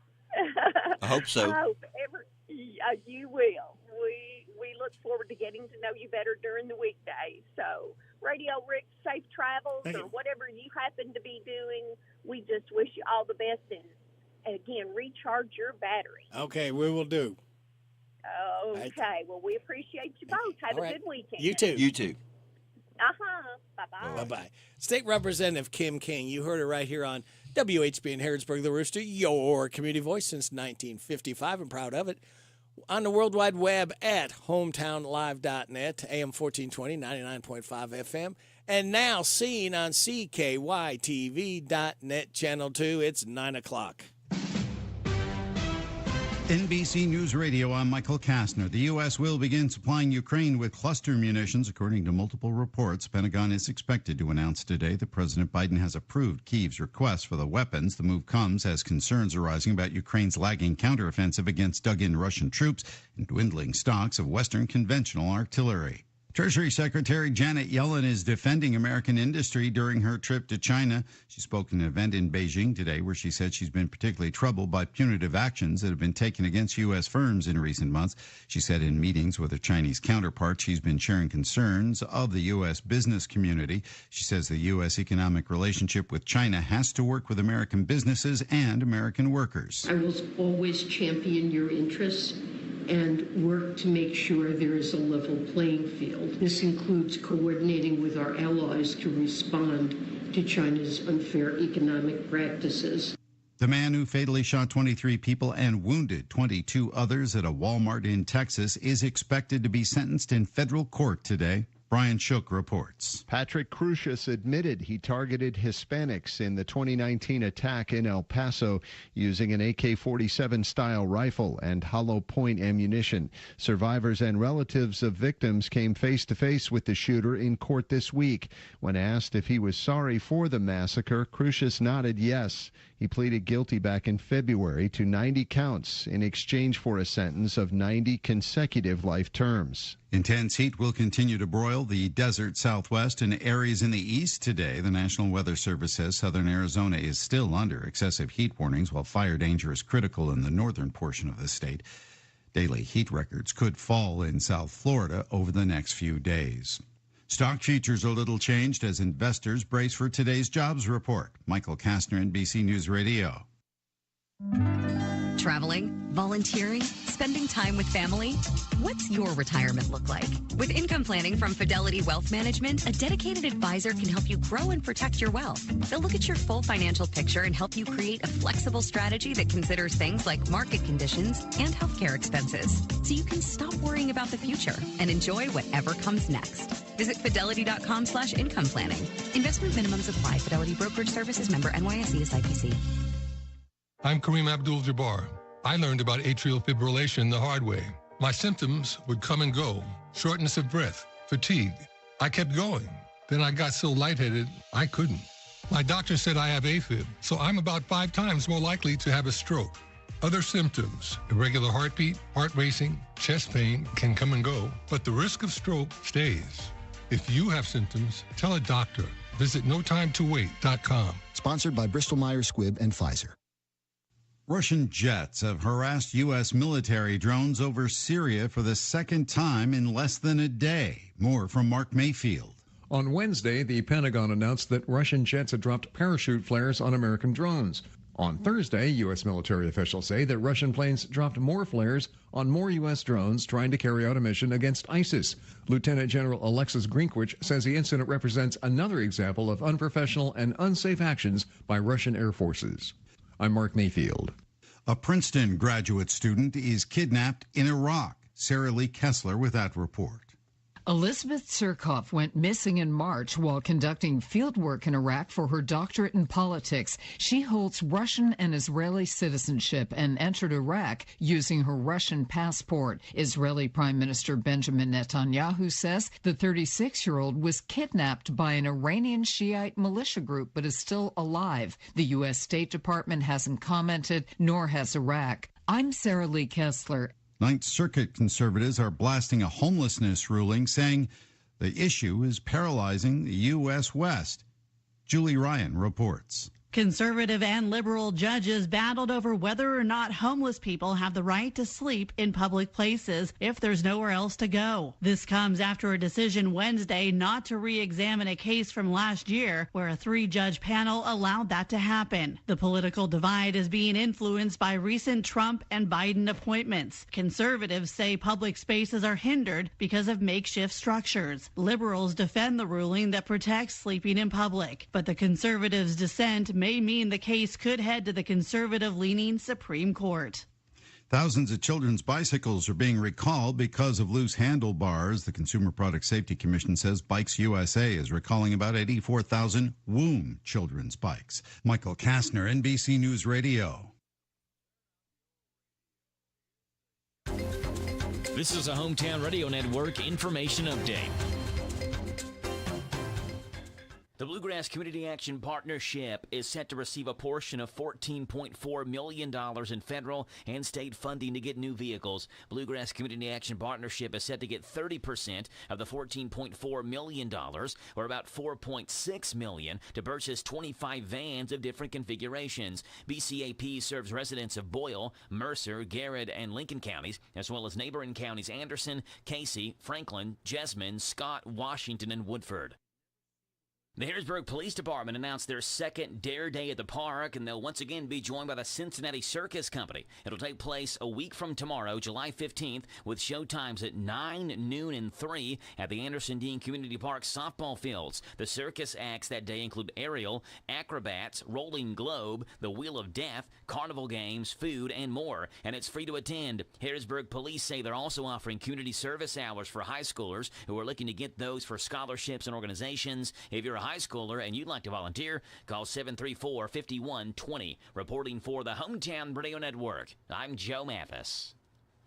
S7: I hope so.
S14: I hope you will. We look forward to getting to know you better during the weekdays. So, Radio Rick, safe travels or whatever you happen to be doing. We just wish you all the best, and again, recharge your battery.
S17: Okay, we will do.
S14: Okay. Well, we appreciate you both. Have a good weekend.
S17: You too.
S7: You too.
S14: Bye-bye.
S17: Bye-bye. State Representative Kim King, you heard her right here on WHBN Harrodsburg, the Rooster, your community voice since 1955. I'm proud of it. On the World Wide Web at hometownlive.net, AM 1420, 99.5 FM, and now seen on CKYTV.net, Channel 2. It's 9 o'clock.
S1: NBC News Radio, I'm Michael Kastner. The U.S. will begin supplying Ukraine with cluster munitions, according to multiple reports. Pentagon is expected to announce today that President Biden has approved Kyiv's request for the weapons. The move comes as concerns are rising about Ukraine's lagging counteroffensive against dug-in Russian troops and dwindling stocks of Western conventional artillery. Treasury Secretary Janet Yellen is defending American industry during her trip to China. She spoke at an event in Beijing today where she said she's been particularly troubled by punitive actions that have been taken against U.S. firms in recent months. She said in meetings with her Chinese counterpart, she's been sharing concerns of the U.S. business community. She says the U.S. economic relationship with China has to work with American businesses and American workers.
S15: I will always champion your interests and work to make sure there is a level playing field. This includes coordinating with our allies to respond to China's unfair economic practices.
S1: The man who fatally shot 23 people and wounded 22 others at a Walmart in Texas is expected to be sentenced in federal court today. Brian Shook reports.
S16: Patrick Crucius admitted he targeted Hispanics in the 2019 attack in El Paso using an AK-47 style rifle and hollow point ammunition. Survivors and relatives of victims came face to face with the shooter in court this week. When asked if he was sorry for the massacre, Crucius nodded yes. He pleaded guilty back in February to 90 counts in exchange for a sentence of 90 consecutive life terms.
S1: Intense heat will continue to broil the desert southwest and areas in the east today. The National Weather Service says southern Arizona is still under excessive heat warnings, while fire danger is critical in the northern portion of the state. Daily heat records could fall in South Florida over the next few days. Stock futures a little changed as investors brace for today's jobs report. Michael Kastner, NBC News Radio.
S20: Traveling, volunteering, spending time with family. What's your retirement look like? With income planning from Fidelity Wealth Management, a dedicated advisor can help you grow and protect your wealth. They'll look at your full financial picture and help you create a flexible strategy that considers things like market conditions and healthcare expenses, so you can stop worrying about the future and enjoy whatever comes next. Visit fidelity.com/income planning. Investment minimums apply. Fidelity Brokerage Services, member NYSE, SIPC.
S21: I'm Kareem Abdul-Jabbar. I learned about atrial fibrillation the hard way. My symptoms would come and go: shortness of breath, fatigue. I kept going. Then I got so lightheaded, I couldn't. My doctor said I have AFib, so I'm about 5 times more likely to have a stroke. Other symptoms: irregular heartbeat, heart racing, chest pain can come and go, but the risk of stroke stays. If you have symptoms, tell a doctor. Visit notimetowait.com.
S25: Sponsored by Bristol-Myers Squibb and Pfizer.
S1: Russian jets have harassed U.S. military drones over Syria for the second time in less than a day. More from Mark Mayfield.
S26: On Wednesday, the Pentagon announced that Russian jets had dropped parachute flares on American drones. On Thursday, U.S. military officials say that Russian planes dropped more flares on more U.S. drones trying to carry out a mission against ISIS. Lieutenant General Alexis Grinkwich says the incident represents another example of unprofessional and unsafe actions by Russian air forces. I'm Mark Mayfield.
S1: A Princeton graduate student is kidnapped in Iraq. Sarah Lee Kessler with that report.
S27: Elizabeth Surkoff went missing in March while conducting field work in Iraq for her doctorate in politics. She holds Russian and Israeli citizenship and entered Iraq using her Russian passport. Israeli Prime Minister Benjamin Netanyahu says the 36-year-old was kidnapped by an Iranian Shiite militia group but is still alive. The U.S. State Department hasn't commented, nor has Iraq. I'm Sarah Lee Kessler.
S1: Ninth Circuit conservatives are blasting a homelessness ruling, saying the issue is paralyzing the U.S. West. Julie Ryan reports.
S2: Conservative and liberal judges battled over whether or not homeless people have the right to sleep in public places if there's nowhere else to go. This comes after a decision Wednesday not to re-examine a case from last year where a 3-judge panel allowed that to happen. The political divide is being influenced by recent Trump and Biden appointments. Conservatives say public spaces are hindered because of makeshift structures. Liberals defend the ruling that protects sleeping in public, but the conservatives' dissent may mean the case could head to the conservative-leaning Supreme Court.
S1: Thousands of children's bicycles are being recalled because of loose handlebars. The Consumer Product Safety Commission says Bikes USA is recalling about 84,000 WHOOM children's bikes. Michael Kastner, NBC News Radio.
S5: This is a Hometown Radio Network information update. The Bluegrass Community Action Partnership is set to receive a portion of $14.4 million in federal and state funding to get new vehicles. Bluegrass Community Action Partnership is set to get 30% of the $14.4 million, or about $4.6 million, to purchase 25 vans of different configurations. BCAP serves residents of Boyle, Mercer, Garrett, and Lincoln counties, as well as neighboring counties Anderson, Casey, Franklin, Jessamine, Scott, Washington, and Woodford. The Harrodsburg Police Department announced their second Dare Day at the park, and they'll once again be joined by the Cincinnati Circus Company. It'll take place a week from tomorrow, July 15th, with show times at 9, noon, and 3 at the Anderson Dean Community Park softball fields. The circus acts that day include aerial, acrobats, rolling globe, the Wheel of Death, carnival games, food, and more, and it's free to attend. Harrodsburg Police say they're also offering community service hours for high schoolers who are looking to get those for scholarships and organizations. If you're a high schooler and you'd like to volunteer, call 734-5120. Reporting for the Hometown Radio Network, I'm Joe Mathis.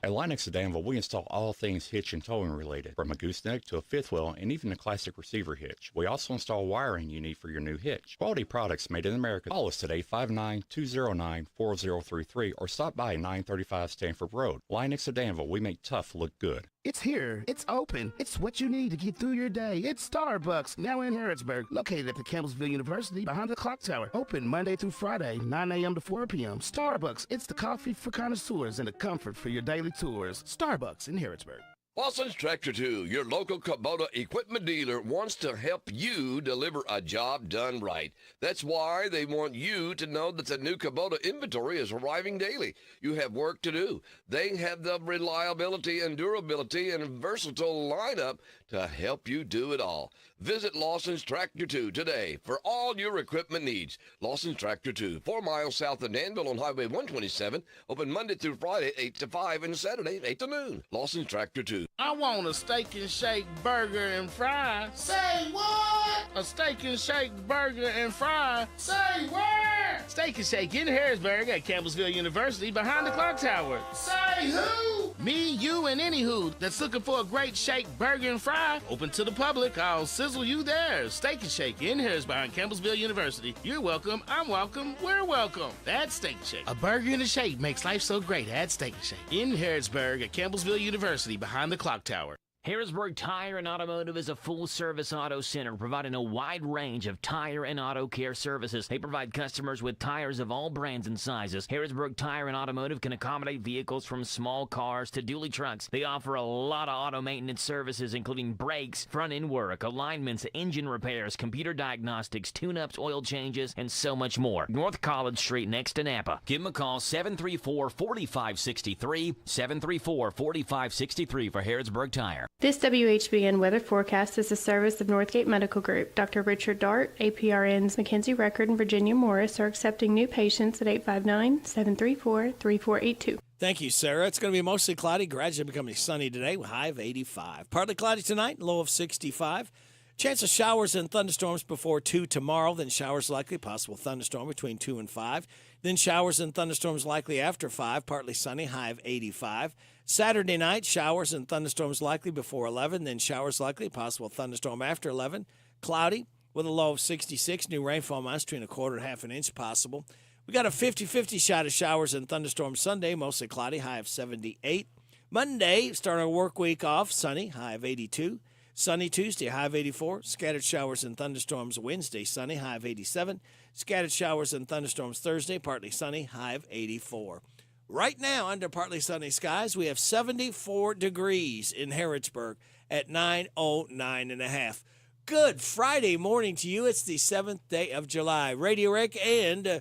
S3: At Linux of Danville, we install all things hitch and towing related, from a gooseneck to a fifth wheel and even a classic receiver hitch. We also install wiring you need for your new hitch. Quality products made in America. Call us today, 59209-4033, or stop by 935 Stanford Road. Linux of Danville, we make tough look good.
S34: It's here. It's open. It's what you need to get through your day. It's Starbucks, now in Harrodsburg, located at the Campbellsville University behind the clock tower. Open Monday through Friday, 9 a.m. to 4 p.m. Starbucks, it's the coffee for connoisseurs and the comfort for your daily tours. Starbucks in Harrodsburg.
S6: Lawson's Tractor 2, your local Kubota equipment dealer, wants to help you deliver a job done right. That's why they want you to know that the new Kubota inventory is arriving daily. You have work to do. They have the reliability and durability and versatile lineup to help you do it all. Visit Lawson's Tractor 2 today for all your equipment needs. Lawson's Tractor 2, 4 miles south of Danville on Highway 127, open Monday through Friday, 8 to 5, and Saturday, 8 to noon. Lawson's Tractor 2.
S34: I want a steak and shake burger and fries. Say what? A steak and shake burger and fries. Say where? Steak and Shake in Harrodsburg at Campbellsville University behind the clock tower. Say who? Me, you, and any who that's looking for a great shake burger and fry. Open to the public. I'll sizzle you there. Steak and Shake in Harrodsburg behind Campbellsville University. You're welcome. I'm welcome. We're welcome. That's Steak and Shake. A burger and a shake makes life so great. Add Steak and Shake in Harrodsburg at Campbellsville University behind the clock tower.
S5: Harrodsburg Tire and Automotive is a full-service auto center providing a wide range of tire and auto care services. They provide customers with tires of all brands and sizes. Harrodsburg Tire and Automotive can accommodate vehicles from small cars to dually trucks. They offer a lot of auto maintenance services, including brakes, front-end work, alignments, engine repairs, computer diagnostics, tune-ups, oil changes, and so much more. North College Street next to Napa. Give them a call, 734-4563, 734-4563 for Harrodsburg Tire.
S8: This WHBN weather forecast is a service of Northgate Medical Group. Dr. Richard Dart, APRNs Mackenzie Record, and Virginia Morris are accepting new patients at 859-734-3482.
S17: Thank you, Sarah. It's going to be mostly cloudy, gradually becoming sunny today with a high of 85. Partly cloudy tonight, low of 65. Chance of showers and thunderstorms before 2 tomorrow, then showers likely, possible thunderstorm between 2 and 5. Then showers and thunderstorms likely after 5, partly sunny, high of 85. Saturday night, showers and thunderstorms likely before 11, then showers likely, possible thunderstorm after 11. Cloudy with a low of 66, new rainfall amounts between a quarter and half an inch possible. We got a 50-50 shot of showers and thunderstorms Sunday, mostly cloudy, high of 78. Monday, starting our work week off, sunny, high of 82. Sunny Tuesday, high of 84. Scattered showers and thunderstorms Wednesday, sunny, high of 87. Scattered showers and thunderstorms Thursday, partly sunny, high of 84. Right now, under partly sunny skies, we have 74 degrees in Harrodsburg at 9:09.5. Good Friday morning to you. It's the 7th day of July. Radio Rick, and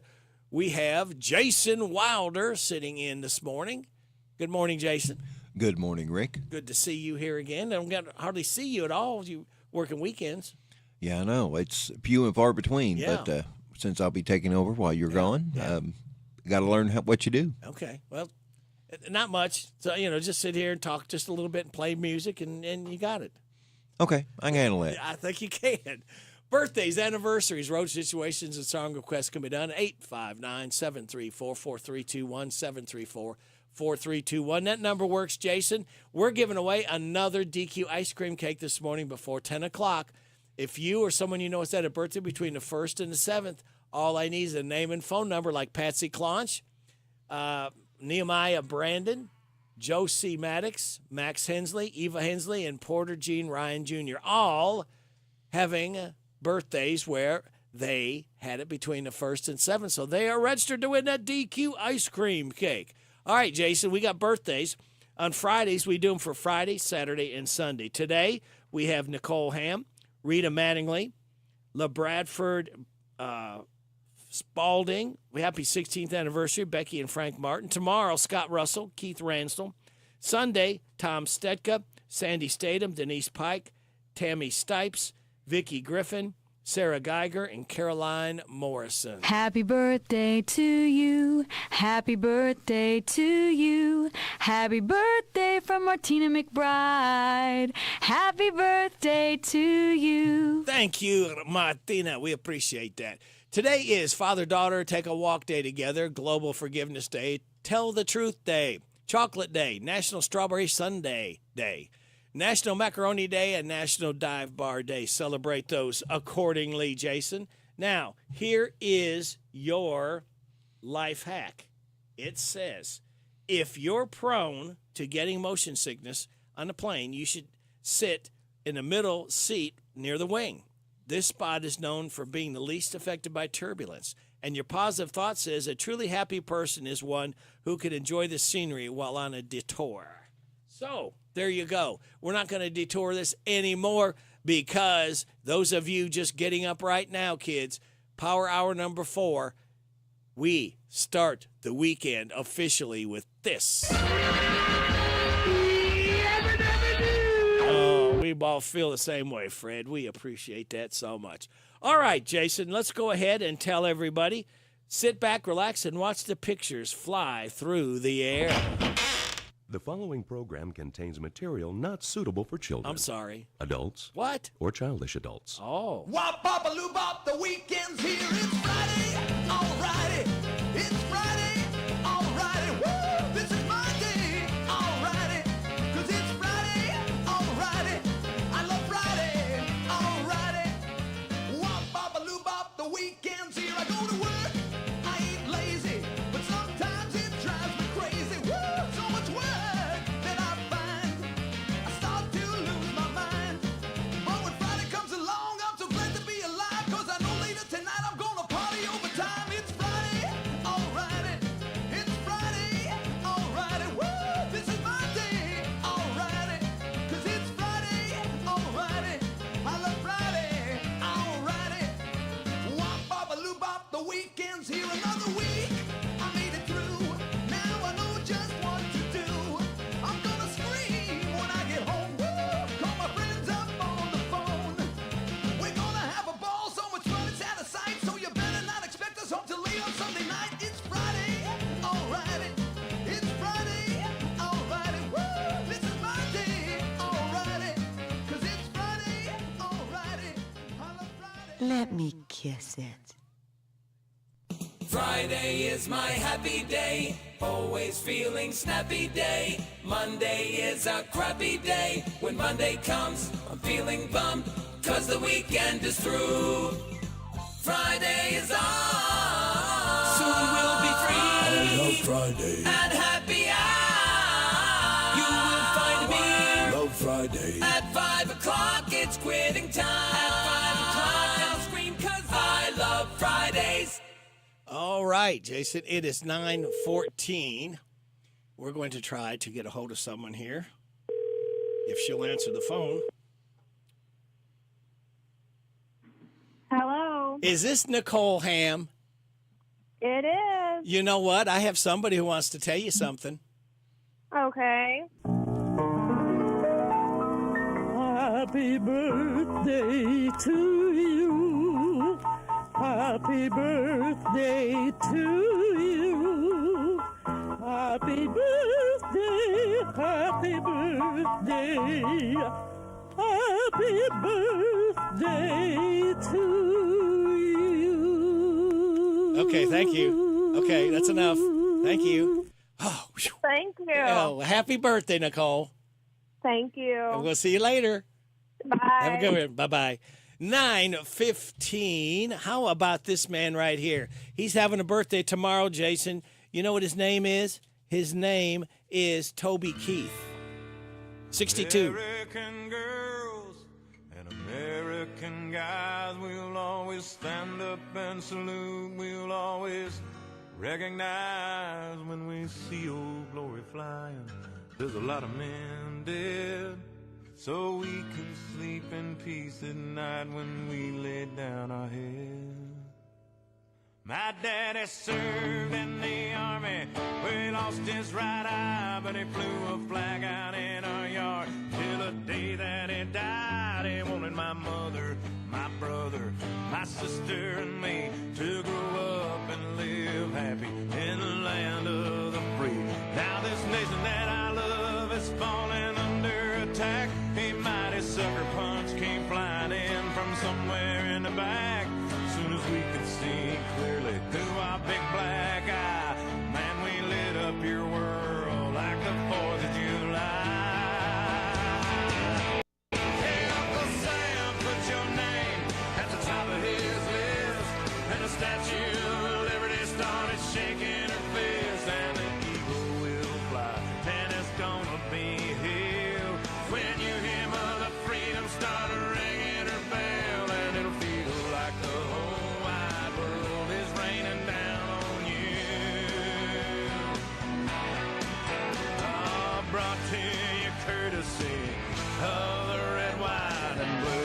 S17: we have Jason Wilder sitting in this morning. Good morning, Jason.
S7: Good morning, Rick.
S17: Good to see you here again. I don't hardly see you at all. You working weekends.
S7: Yeah, I know. It's few and far between,
S17: Yeah.
S7: but since I'll be taking over while you're gone, got to learn what you do.
S17: Okay. Well, not much. So, just sit here and talk just a little bit and play music, and you got it.
S7: Okay, I can handle it.
S17: I think you can. Birthdays, anniversaries, road situations, and song requests can be done at 859-734-4321, 734-4321. That number works, Jason. We're giving away another DQ ice cream cake this morning before 10 o'clock. If you or someone you know has had a birthday between the 1st and the 7th, all I need is a name and phone number like Patsy Clonch, Nehemiah Brandon, Joe C. Maddox, Max Hensley, Eva Hensley, and Porter Jean Ryan Jr., all having birthdays where they had it between the 1st and 7th. So they are registered to win that DQ ice cream cake. All right, Jason, we got birthdays. On Fridays, we do them for Friday, Saturday, and Sunday. Today, we have Nicole Ham, Rita Mattingly, LaBradford Spalding. Happy 16th anniversary, Becky and Frank Martin. Tomorrow, Scott Russell, Keith Ransdell. Sunday, Tom Stetka, Sandy Statham, Denise Pike, Tammy Stipes, Vicki Griffin, Sarah Geiger, and Caroline Morrison.
S9: Happy birthday to you. Happy birthday to you. Happy birthday from Martina McBride. Happy birthday to you.
S17: Thank you, Martina. We appreciate that. Today is Father-Daughter Take a Walk Day Together, Global Forgiveness Day, Tell the Truth Day, Chocolate Day, National Strawberry Sundae Day, National Macaroni Day, and National Dive Bar Day. Celebrate those accordingly, Jason. Now, here is your life hack. It says, if you're prone to getting motion sickness on a plane, you should sit in the middle seat near the wing. This spot is known for being the least affected by turbulence. And your positive thought says a truly happy person is one who can enjoy the scenery while on a detour. So, there you go. We're not going to detour this anymore because those of you just getting up right now, kids, Power Hour number 4, we start the weekend officially with this. Oh, we all feel the same way, Fred. We appreciate that so much. All right, Jason, let's go ahead and tell everybody. Sit back, relax, and watch the pictures fly through the air.
S10: The following program contains material not suitable for children.
S17: I'm sorry.
S10: Adults.
S17: What?
S10: Or childish adults.
S17: Oh.
S11: Wop, bop, a loo, bop, the weekend's here. It's Friday, alrighty. It's Friday, alrighty. Woo, this is my day, alrighty. 'Cause it's Friday, alrighty. I love Friday, alrighty. Wop, bop, a loo, bop, the weekend's here. I go to work, I ain't lazy, but sometimes it drives me crazy. Woo, so much work that I find I start to lose my mind. But when Friday comes along, I'm so glad to be alive, 'cause I know later tonight I'm gonna party overtime. It's Friday, alrighty. It's Friday, alrighty. Woo, this is my day, alrighty. 'Cause it's Friday, alrighty. I love Friday, alrighty. Wop, bop, a loo, bop, the weekend's here. Another week, I made it through. Now I know just what to do. I'm gonna scream when I get home. Woo, call my friends up on the phone. We're gonna have a ball, so much fun it's out of sight. So you better not expect us home till late on Sunday night. It's Friday, alrighty. It's Friday, alrighty. Woo, this is my day, alrighty. 'Cause it's Friday, alrighty. I love Friday.
S12: Let me kiss it.
S4: Friday is my happy day, always feeling snappy day. Monday is a crappy day. When Monday comes, I'm feeling bummed, 'cause the weekend is through. Friday is on, soon we'll be free.
S11: I love Friday.
S4: And happy hour, you will find me
S11: Love Friday.
S4: at 5 o'clock
S17: right, Jason. It is 9:14. We're going to try to get a hold of someone here. If she'll answer the phone.
S12: Hello.
S17: Is this Nicole Ham?
S12: It is.
S17: You know what? I have somebody who wants to tell you something.
S12: Okay.
S13: Happy birthday to you. Happy birthday to you. Happy birthday, happy birthday. Happy birthday to you.
S17: Okay, thank you. Okay, that's enough. Thank you. Oh,
S12: Thank you.
S17: oh, happy birthday, Nicole.
S12: Thank you.
S17: And we'll see you later.
S12: Bye.
S17: Have a good one. Bye-bye. 9:15. How about this man right here? He's having a birthday tomorrow, Jason. You know what his name is? His name is Toby Keith. 62.
S4: American girls and American guys, we'll always stand up and salute. We'll always recognize when we see old glory flying. There's a lot of men dead, so we can sleep in peace at night when we lay down our head. My daddy served in the army, where he lost his right eye, but he flew a flag out in our yard till the day that he died. He wanted my mother, my brother, my sister, and me to grow up and live happy in the land of the free. Now this nation that I love is falling under attack. A mighty sucker punch came flying in from somewhere in the back. Soon as we could see clearly through our big black eye, man, we lit up your world like the 4th of July. Hey, Uncle Sam, put your name at the top of his list, and the Statue of Liberty started shaking her fist, and the eagle will fly, and it's gonna be here when you hear Mother Freedom start ringing her bell, and it'll feel like the whole wide world is raining down on you. Brought to you courtesy of the red, white, and blue.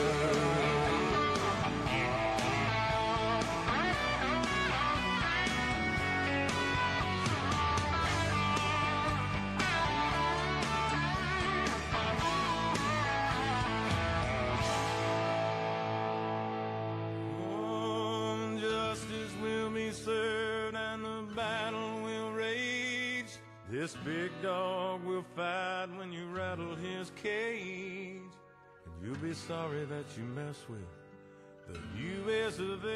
S4: Justice will be served and the battle will rage. This big dog will fight when you rattle his cage. And you'll be sorry that you mess with the U.S. of A.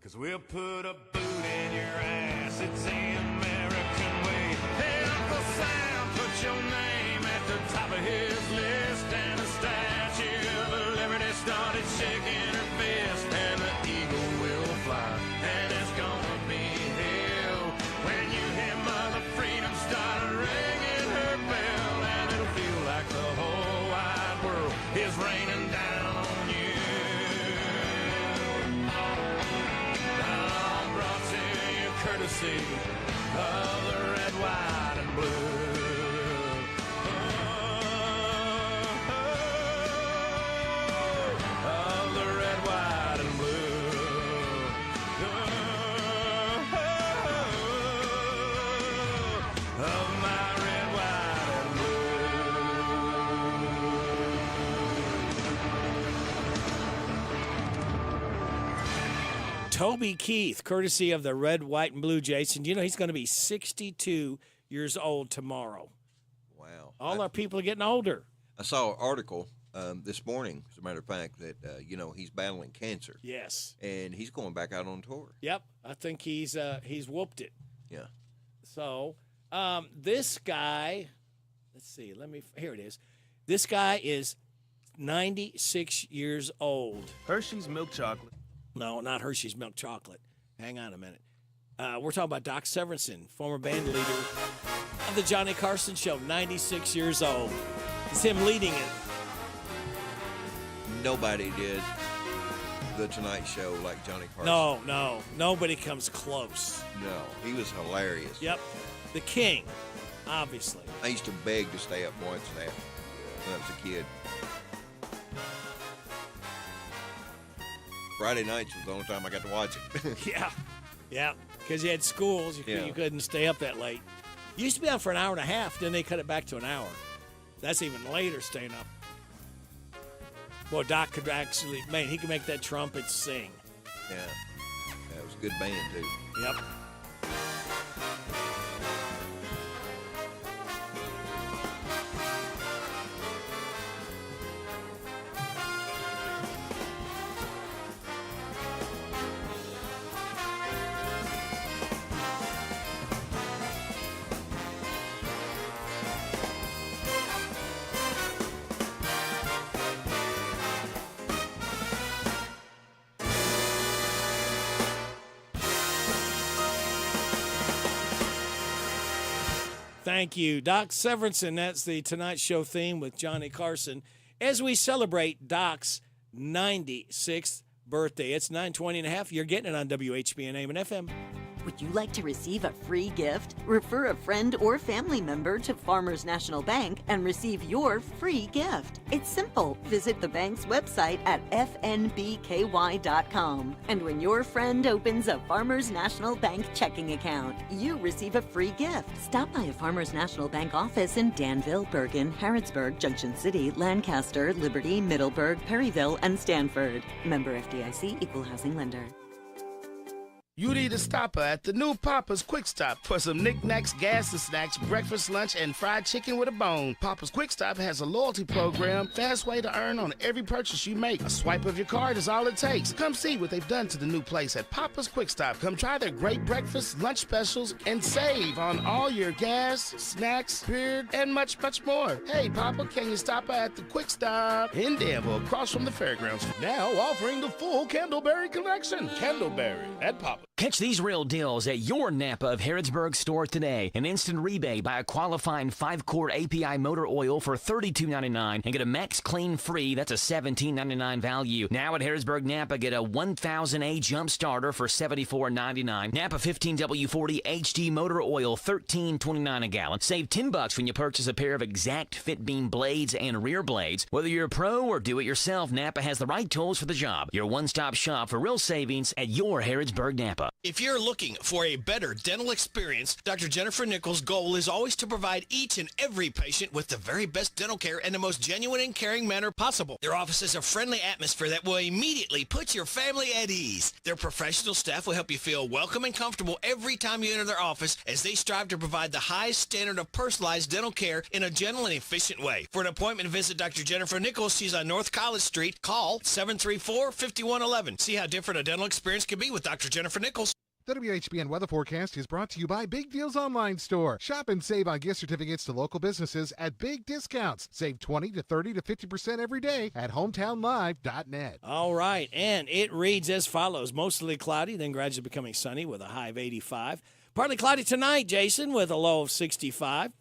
S4: 'Cause we'll put a boot in your ass. It's the American way. Hey, Uncle Sam, put your name at the top of his list, and the Statue of Liberty started shaking her fist, and the eagle will fly, and it's gonna be hell when you hear Mother Freedom start ringing her bell, and it'll feel like the whole wide world is raining down on you. I'm brought to you courtesy of the red, white, and blue. Of the red, white, and blue. Of my red, white, and blue.
S17: Toby Keith, courtesy of the red, white, and blue, Jason. You know he's going to be 62 years old tomorrow.
S7: Wow.
S17: All our people are getting older.
S7: I saw an article this morning, as a matter of fact, that, he's battling cancer.
S17: Yes.
S7: And he's going back out on tour.
S17: Yep. I think he's whooped it.
S7: Yeah.
S17: So this guy, let's see, here it is. This guy is 96 years old.
S34: Hershey's milk chocolate.
S17: No, not Hershey's milk chocolate. Hang on a minute. We're talking about Doc Severinsen, former band leader of the Johnny Carson Show, 96 years old. It's him leading it.
S7: Nobody did The Tonight Show like Johnny Carson.
S17: No. Nobody comes close.
S7: No, he was hilarious.
S17: Yep. The king, obviously.
S7: I used to beg to stay up once now when I was a kid. Friday nights was the only time I got to watch it.
S17: Yeah. Because you had schools. You couldn't stay up that late. You used to be on for an hour and a half. Then they cut it back to an hour. That's even later staying up. Well, Doc could actually, he could make that trumpet sing.
S7: Yeah. That was a good band, too.
S17: Yep. Thank you, Doc Severinsen. That's the Tonight Show theme with Johnny Carson as we celebrate Doc's 96th birthday. It's 9:20.5. You're getting it on WHBN AM and FM.
S14: Would you like to receive a free gift? Refer a friend or family member to Farmers National Bank and receive your free gift. It's simple. Visit the bank's website at fnbky.com. And when your friend opens a Farmers National Bank checking account, you receive a free gift. Stop by a Farmers National Bank office in Danville, Bergen, Harrodsburg, Junction City, Lancaster, Liberty, Middleburg, Perryville, and Stanford. Member FDIC, Equal Housing Lender.
S34: You need a stopper at the new Papa's Quick Stop for some knickknacks, gas and snacks, breakfast, lunch, and fried chicken with a bone. Papa's Quick Stop has a loyalty program, fast way to earn on every purchase you make. A swipe of your card is all it takes. Come see what they've done to the new place at Papa's Quick Stop. Come try their great breakfast, lunch specials, and save on all your gas, snacks, beer, and much, much more. Hey, Papa, can you stop at the Quick Stop in Danville, across from the fairgrounds? Now offering the full Candleberry collection. Candleberry at Papa.
S5: Catch these real deals at your Napa of Harrodsburg store today. An instant rebate by a qualifying 5-quart API motor oil for $32.99 and get a Max Clean free. That's a $17.99 value. Now at Harrodsburg Napa, get a 1000A jump starter for $74.99. Napa 15W40 HD motor oil, $13.29 a gallon. Save $10 when you purchase a pair of exact fit beam blades and rear blades. Whether you're a pro or do it yourself, Napa has the right tools for the job. Your one-stop shop for real savings at your Harrodsburg Napa.
S15: If you're looking for a better dental experience, Dr. Jennifer Nichols' goal is always to provide each and every patient with the very best dental care in the most genuine and caring manner possible. Their office is a friendly atmosphere that will immediately put your family at ease. Their professional staff will help you feel welcome and comfortable every time you enter their office as they strive to provide the highest standard of personalized dental care in a gentle and efficient way. For an appointment, visit Dr. Jennifer Nichols. She's on North College Street. Call 734-5111. See how different a dental experience can be with Dr. Jennifer Nichols.
S16: The WHBN weather forecast is brought to you by Big Deals Online Store. Shop and save on gift certificates to local businesses at big discounts. Save 20 to 30 to 50% every day at hometownlive.net.
S17: All right, and it reads as follows. Mostly cloudy, then gradually becoming sunny with a high of 85. Partly cloudy tonight, Jason, with a low of 65.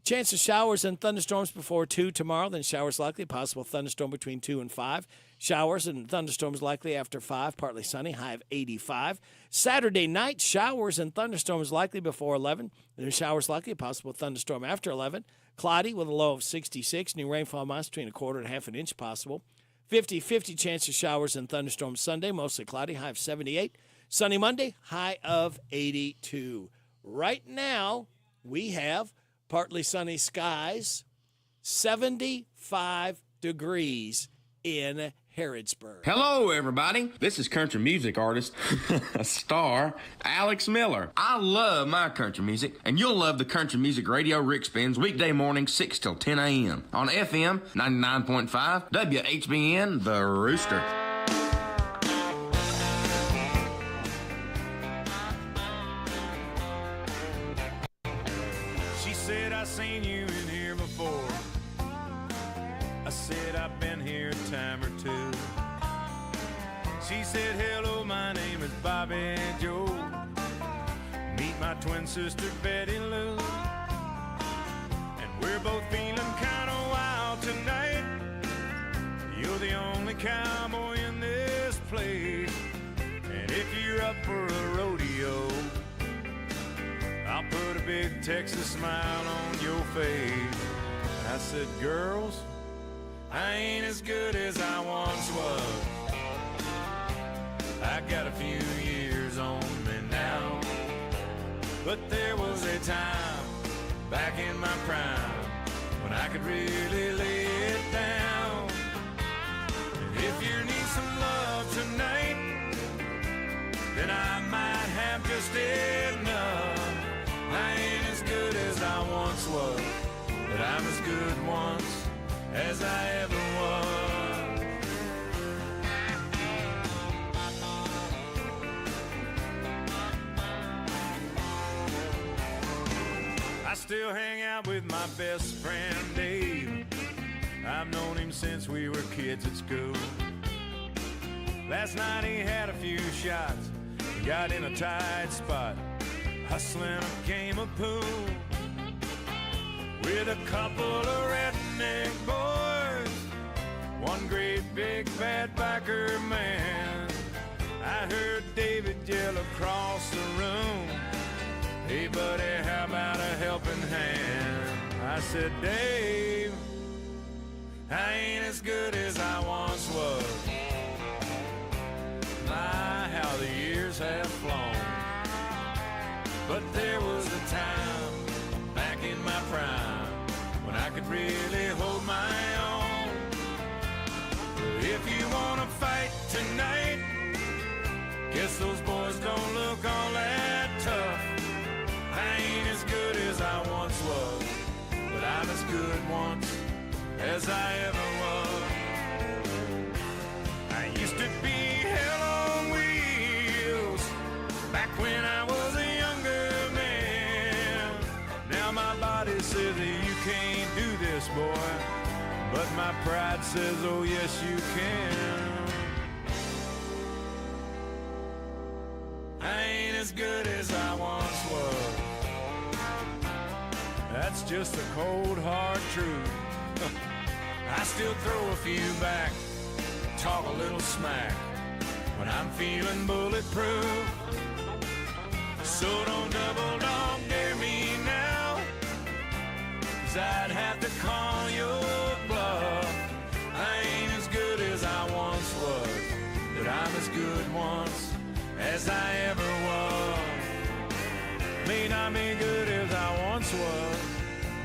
S17: Chance of showers and thunderstorms before 2 tomorrow, then showers likely, possible thunderstorm between 2 and 5. Showers and thunderstorms likely after 5, partly sunny, high of 85. Saturday night, showers and thunderstorms likely before 11. Then showers likely, possible thunderstorm after 11. Cloudy with a low of 66. New rainfall amounts between a quarter and half an inch possible. 50-50 chance of showers and thunderstorms Sunday, mostly cloudy, high of 78. Sunny Monday, high of 82. Right now, we have partly sunny skies, 75 degrees in Harrodsburg.
S18: Hello, everybody. This is country music artist, star, Alex Miller. I love my country music, and you'll love the country music radio Rick spins weekday mornings 6 till 10 a.m. on FM 99.5 WHBN, The Rooster.
S4: She said, I seen you in here before. I said, I've been here a time or two. She said, hello, my name is Bobby Joe. Meet my twin sister, Betty Lou. And we're both feeling kind of wild tonight. You're the only cowboy in this place. And if you're up for a rodeo, I'll put a big Texas smile on your face. I said, girls, I ain't as good as I once was. I got a few years on me now, but there was a time back in my prime when I could really lay it down. And if you need some love tonight, then I might have just enough. I ain't as good as I once was, but I'm as good once as I ever was. I still hang out with my best friend Dave. I've known him since we were kids at school. Last night he had a few shots, got in a tight spot, hustling a game of pool with a couple of redneck boys, one great big fat biker man. I heard David yell across the room, hey buddy, how about a helping hand? I said, Dave, I ain't as good as I once was. My, how the years have flown. But there was a time back in my prime when I could really hold my own. If you wanna fight tonight, guess those boys don't look all that tough. I ain't as good as I once was, but I'm as good once as I ever was. I used to be hell on wheels back when I was a younger man. Now my body says that you can't do this, boy, but my pride says, oh yes you can. I ain't as good as I once was. That's just the cold hard truth. I still throw a few back, talk a little smack when I'm feeling bulletproof. So don't double dog dare me now, 'cause I'd have to call your bluff. I ain't as good as I once was, but I'm as good once as I ever was. May not be good as I once was,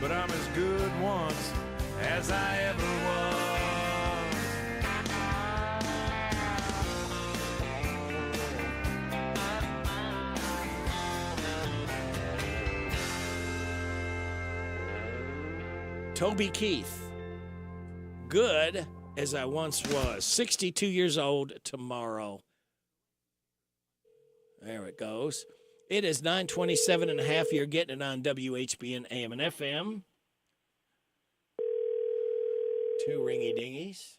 S4: but I'm as good once as I ever was.
S17: Toby Keith, good as I once was. 62 years old tomorrow. There it goes. It is 9:27 and a half. You're getting it on WHBN AM and FM. Two ringy dingies.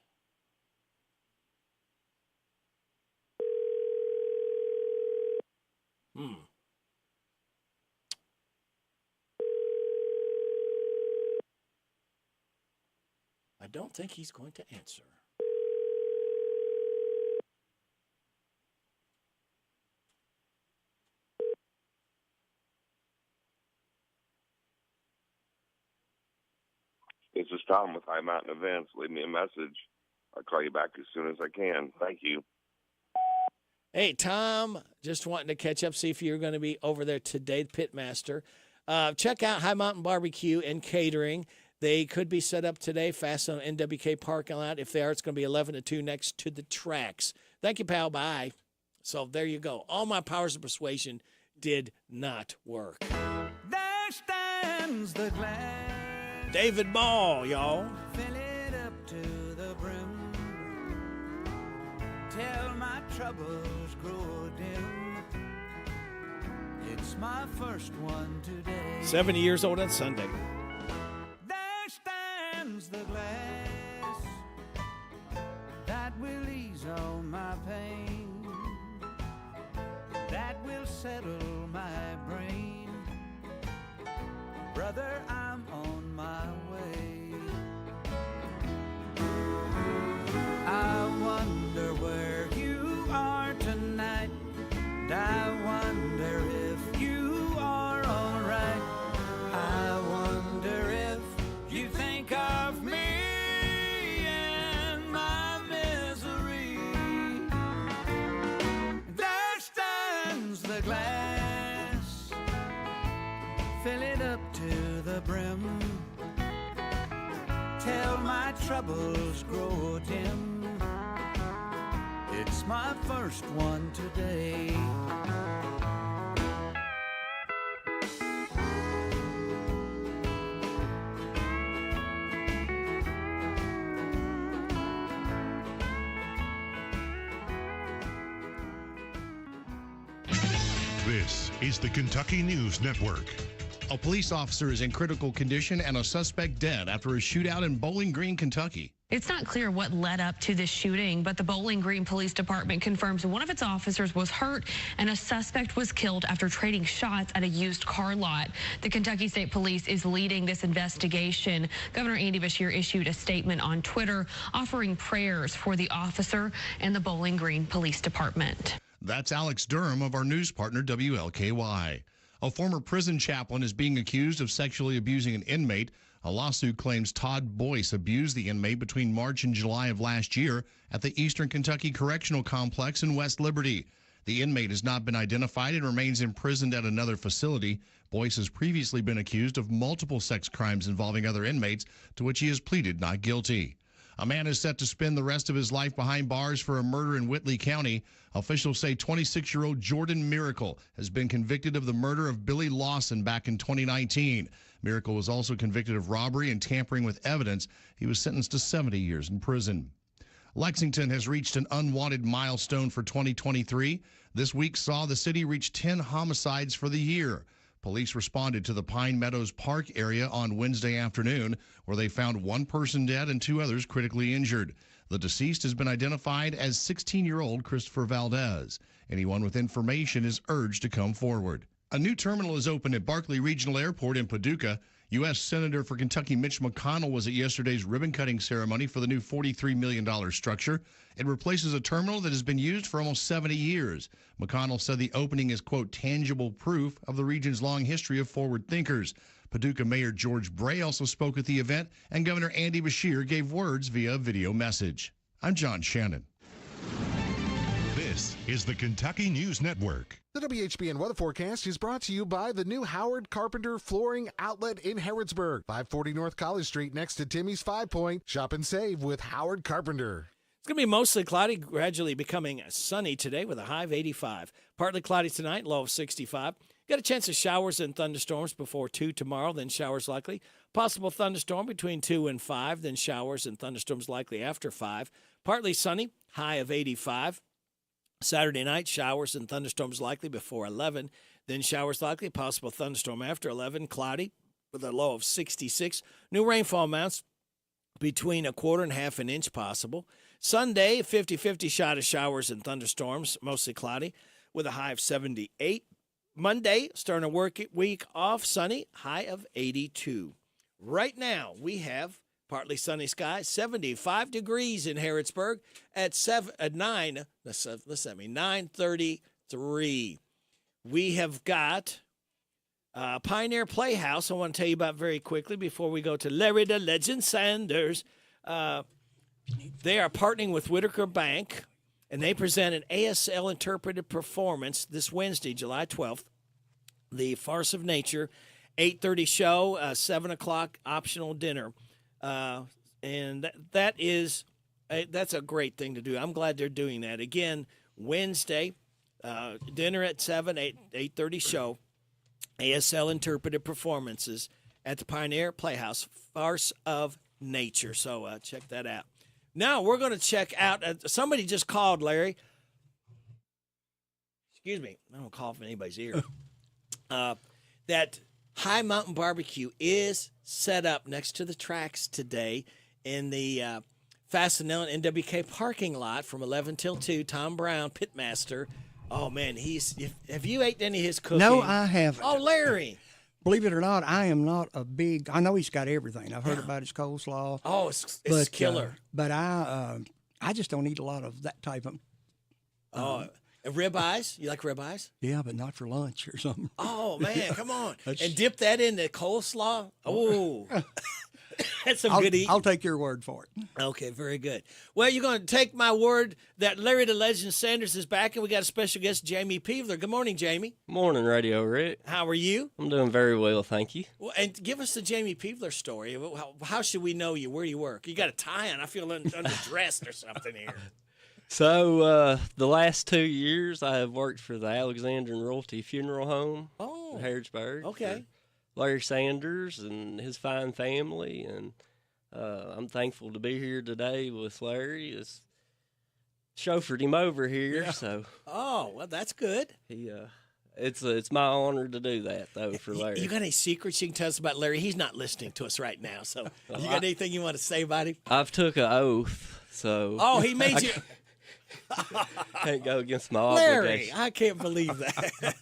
S17: I don't think he's going to answer.
S19: This is Tom with High Mountain Events. Leave me a message. I'll call you back as soon as I can. Thank you.
S17: Hey, Tom, just wanting to catch up, see if you're going to be over there today, the Pitmaster. Check out High Mountain Barbecue and Catering. They could be set up today, fast on NWK parking lot. If they are, it's going to be 11 to 2 next to the tracks. Thank you, pal. Bye. So there you go. All my powers of persuasion did not work.
S11: There stands the glass.
S17: David Ball, y'all.
S11: Fill it up to the brim. Till my troubles grow dim. It's my first one today.
S17: 70 years old on Sunday.
S11: There stands the glass that will ease all my pain, that will settle my brain. Brother, I'm on my way. I wonder where you
S4: my troubles grow dim. It's my first one today.
S20: This is the Kentucky News Network.
S21: A police officer is in critical condition and a suspect dead after a shootout in Bowling Green, Kentucky.
S22: It's not clear what led up to this shooting, but the Bowling Green Police Department confirms one of its officers was hurt and a suspect was killed after trading shots at a used car lot. The Kentucky State Police is leading this investigation. Governor Andy Beshear issued a statement on Twitter offering prayers for the officer and the Bowling Green Police Department.
S21: That's Alex Durham of our news partner, WLKY. A former prison chaplain is being accused of sexually abusing an inmate. A lawsuit claims Todd Boyce abused the inmate between March and July of last year at the Eastern Kentucky Correctional Complex in West Liberty. The inmate has not been identified and remains imprisoned at another facility. Boyce has previously been accused of multiple sex crimes involving other inmates, to which he has pleaded not guilty. A man is set to spend the rest of his life behind bars for a murder in Whitley County. Officials say 26-year-old Jordan Miracle has been convicted of the murder of Billy Lawson back in 2019. Miracle was also convicted of robbery and tampering with evidence. He was sentenced to 70 years in prison. Lexington has reached an unwanted milestone for 2023. This week saw the city reach 10 homicides for the year. Police responded to the Pine Meadows Park area on Wednesday afternoon, where they found one person dead and two others critically injured. The deceased has been identified as 16-year-old Christopher Valdez. Anyone with information is urged to come forward. A new terminal is opened at Barkley Regional Airport in Paducah. U.S. Senator for Kentucky Mitch McConnell was at yesterday's ribbon-cutting ceremony for the new $43 million structure. It replaces a terminal that has been used for almost 70 years. McConnell said the opening is, quote, tangible proof of the region's long history of forward thinkers. Paducah Mayor George Bray also spoke at the event, and Governor Andy Beshear gave words via video message. I'm John Shannon.
S20: This is the Kentucky News Network.
S16: The WHBN weather forecast is brought to you by the new Howard Carpenter Flooring Outlet in Harrodsburg, 540 North College Street next to Timmy's 5 Point. Shop and save with Howard Carpenter.
S17: It's going to be mostly cloudy, gradually becoming sunny today with a high of 85. Partly cloudy tonight, low of 65. Got a chance of showers and thunderstorms before 2 tomorrow, then showers likely. Possible thunderstorm between 2 and 5, then showers and thunderstorms likely after 5. Partly sunny, high of 85. Saturday night, showers and thunderstorms likely before 11, then showers likely, possible thunderstorm after 11, cloudy with a low of 66. New rainfall amounts between a quarter and half an inch possible. Sunday, 50-50 shot of showers and thunderstorms, mostly cloudy with a high of 78. Monday, starting a work week off, sunny, high of 82. Right now, we have partly sunny skies, 75 degrees in Harrodsburg at 9:33. We have got Pioneer Playhouse I want to tell you about very quickly before we go to Larry the Legend Sanders. They are partnering with Whitaker Bank, and they present an ASL interpreted performance this Wednesday, July 12th, The Farce of Nature, 8:30 show, 7 o'clock optional dinner. And that's a great thing to do. I'm glad they're doing that. Again, Wednesday, dinner at 7, 8:30 show, ASL interpreted performances at the Pioneer Playhouse, Farce of Nature. So check that out. Now we're going to check out, somebody just called, Larry. Excuse me. I don't call in anybody's ear. That High Mountain Barbecue is set up next to the tracks today in the Fastenal and NWK parking lot from 11 till 2. Tom Brown, pitmaster. Oh, man, have you ate any of his cooking?
S23: No, I haven't.
S17: Oh, Larry.
S23: Believe it or not, I am not a big, I know he's got everything. I've heard about his coleslaw.
S17: Oh, it's killer.
S23: But I just don't eat a lot of that type of.
S17: Ribeyes? You like ribeyes?
S23: Yeah, but not for lunch or something.
S17: Oh, man, come on. And dip that in the coleslaw. Oh. That's some
S23: I'll,
S17: good eating.
S23: I'll take your word for it.
S17: Okay, very good. Well, you're going to take my word that Larry the Legend Sanders is back, and we got a special guest, Jamie Peevler. Good morning, Jamie.
S1: Morning, Radio Rick.
S17: How are you?
S1: I'm doing very well, thank you.
S17: Well, and give us the Jamie Peevler story. How should we know you? Where do you work? You got a tie on. I feel underdressed or something here.
S1: So, the last 2 years, I have worked for the Alexandrian Royalty Funeral Home in Harrodsburg.
S17: Okay.
S1: Larry Sanders and his fine family, and I'm thankful to be here today with Larry. It's chauffeured him over here, so.
S17: Oh, well, that's good.
S1: It's my honor to do that, though, for Larry.
S17: You got any secrets you can tell us about Larry? He's not listening to us right now, so you got anything you want to say about him?
S1: I've took an oath, so.
S17: Oh, he made you.
S1: Can't go against my
S17: Larry,
S1: obligation.
S17: I can't believe that.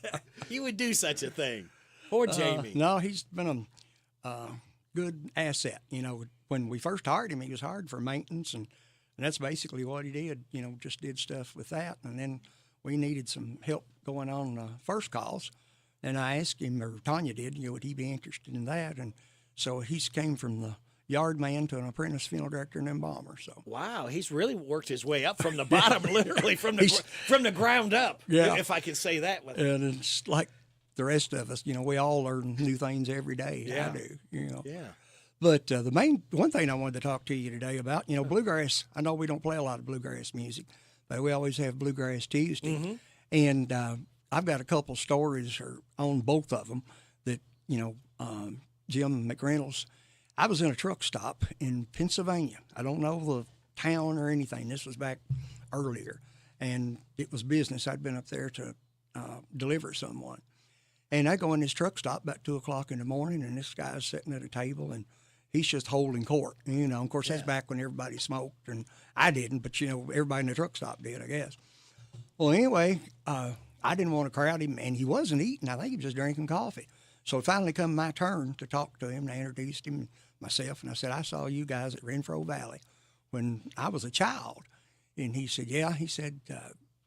S17: You would do such a thing. Poor Jamie.
S23: No, he's been a good asset. When we first hired him, he was hired for maintenance, and that's basically what he did. Just did stuff with that. And then we needed some help going on first calls. And I asked him, or Tanya did, would he be interested in that? And so he's came from the yard man to an apprentice funeral director and embalmer. So
S17: wow, he's really worked his way up from the bottom, literally from the ground up.
S23: Yeah.
S17: If I can say that.
S23: And it's like the rest of us, we all learn new things every day.
S17: Yeah.
S23: I do,
S17: Yeah.
S23: But the main one thing I wanted to talk to you today about, bluegrass. I know we don't play a lot of bluegrass music, but we always have Bluegrass Tuesday.
S17: Mm-hmm.
S23: And I've got a couple stories on both of them that, Jim McReynolds. I was in a truck stop in Pennsylvania. I don't know the town or anything. This was back earlier. And it was business. I'd been up there to deliver someone. And I go in this truck stop about 2 o'clock in the morning, and this guy's sitting at a table, and he's just holding court. Of course, that's back when everybody smoked, and I didn't, but, everybody in the truck stop did, I guess. Well, anyway, I didn't want to crowd him, and he wasn't eating. I think he was just drinking coffee. So it finally come my turn to talk to him, and I introduced him myself, and I said, I saw you guys at Renfro Valley when I was a child. And he said, yeah. He said, do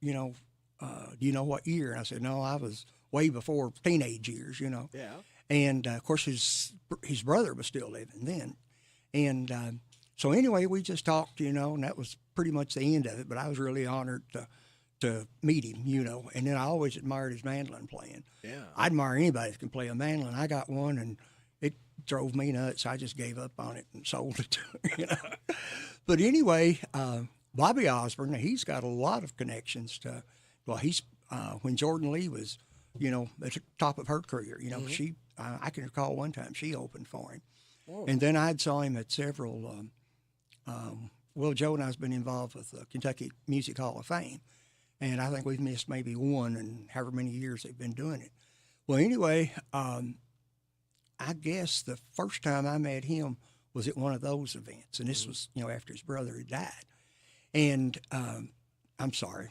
S23: you know what year? And I said, no, I was way before teenage years,
S17: Yeah.
S23: And, of course, his brother was still living then. And so anyway, we just talked, and that was pretty much the end of it. But I was really honored to meet him, And then I always admired his mandolin playing.
S17: Yeah.
S23: I admire anybody that can play a mandolin. I got one, and it drove me nuts. I just gave up on it and sold it, But anyway, Bobby Osborne, he's got a lot of connections to, he's, when Jordan Lee was, at the top of her career, she, I can recall one time she opened for him.
S17: Whoa.
S23: And then I'd saw him at several, Joe and I has been involved with the Kentucky Music Hall of Fame. And I think we've missed maybe one in however many years they've been doing it. Well, anyway, I guess the first time I met him was at one of those events. And this was, after his brother had died. And I'm sorry.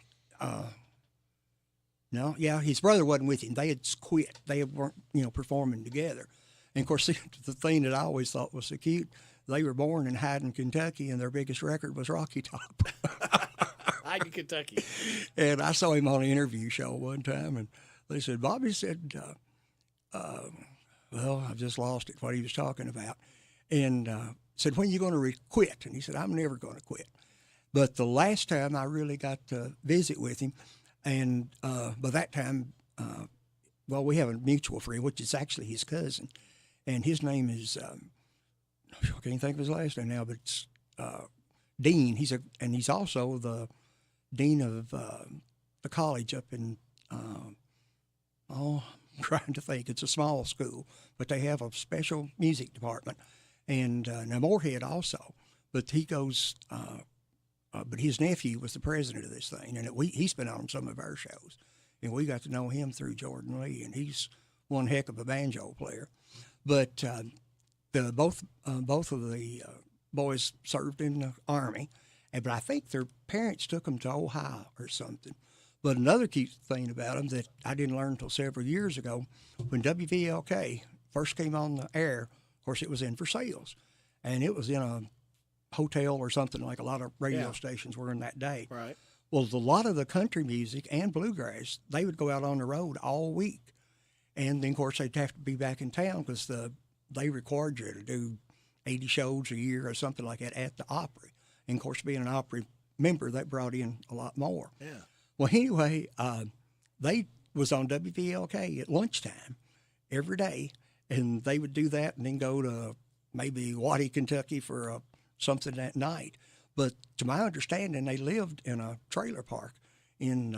S23: His brother wasn't with him. They had quit. They weren't, performing together. And, of course, the thing that I always thought was so cute, they were born in Hyden, Kentucky, and their biggest record was Rocky Top.
S17: Hyden, Kentucky.
S23: And I saw him on an interview show one time, and they said, Bobby said, I've just lost it, what he was talking about. And said, when are you going to quit? And he said, I'm never going to quit. But the last time I really got to visit with him, and by that time, we have a mutual friend, which is actually his cousin. And his name is, I can't think of his last name now, but it's Dean. He's also the dean of the college up in, I'm trying to think. It's a small school, but they have a special music department. And now Moorhead also, but he goes, but his nephew was the president of this thing, and he's been on some of our shows. And we got to know him through Jordan Lee, and he's one heck of a banjo player. But both of the boys served in the Army, but I think their parents took them to Ohio or something. But another cute thing about them that I didn't learn until several years ago, when WVLK first came on the air, of course it was in for sales, and it was in a hotel or something like a lot of radio stations were in that day.
S17: Right.
S23: Well, a lot of the country music and bluegrass, they would go out on the road all week. And then, of course, they'd have to be back in town because they required you to do 80 shows a year or something like that at the Opry. And, of course, being an Opry member, that brought in a lot more.
S17: Yeah.
S23: Well, anyway, they was on WVLK at lunchtime every day, and they would do that and then go to maybe Waddy, Kentucky for something that night. But to my understanding, they lived in a trailer park in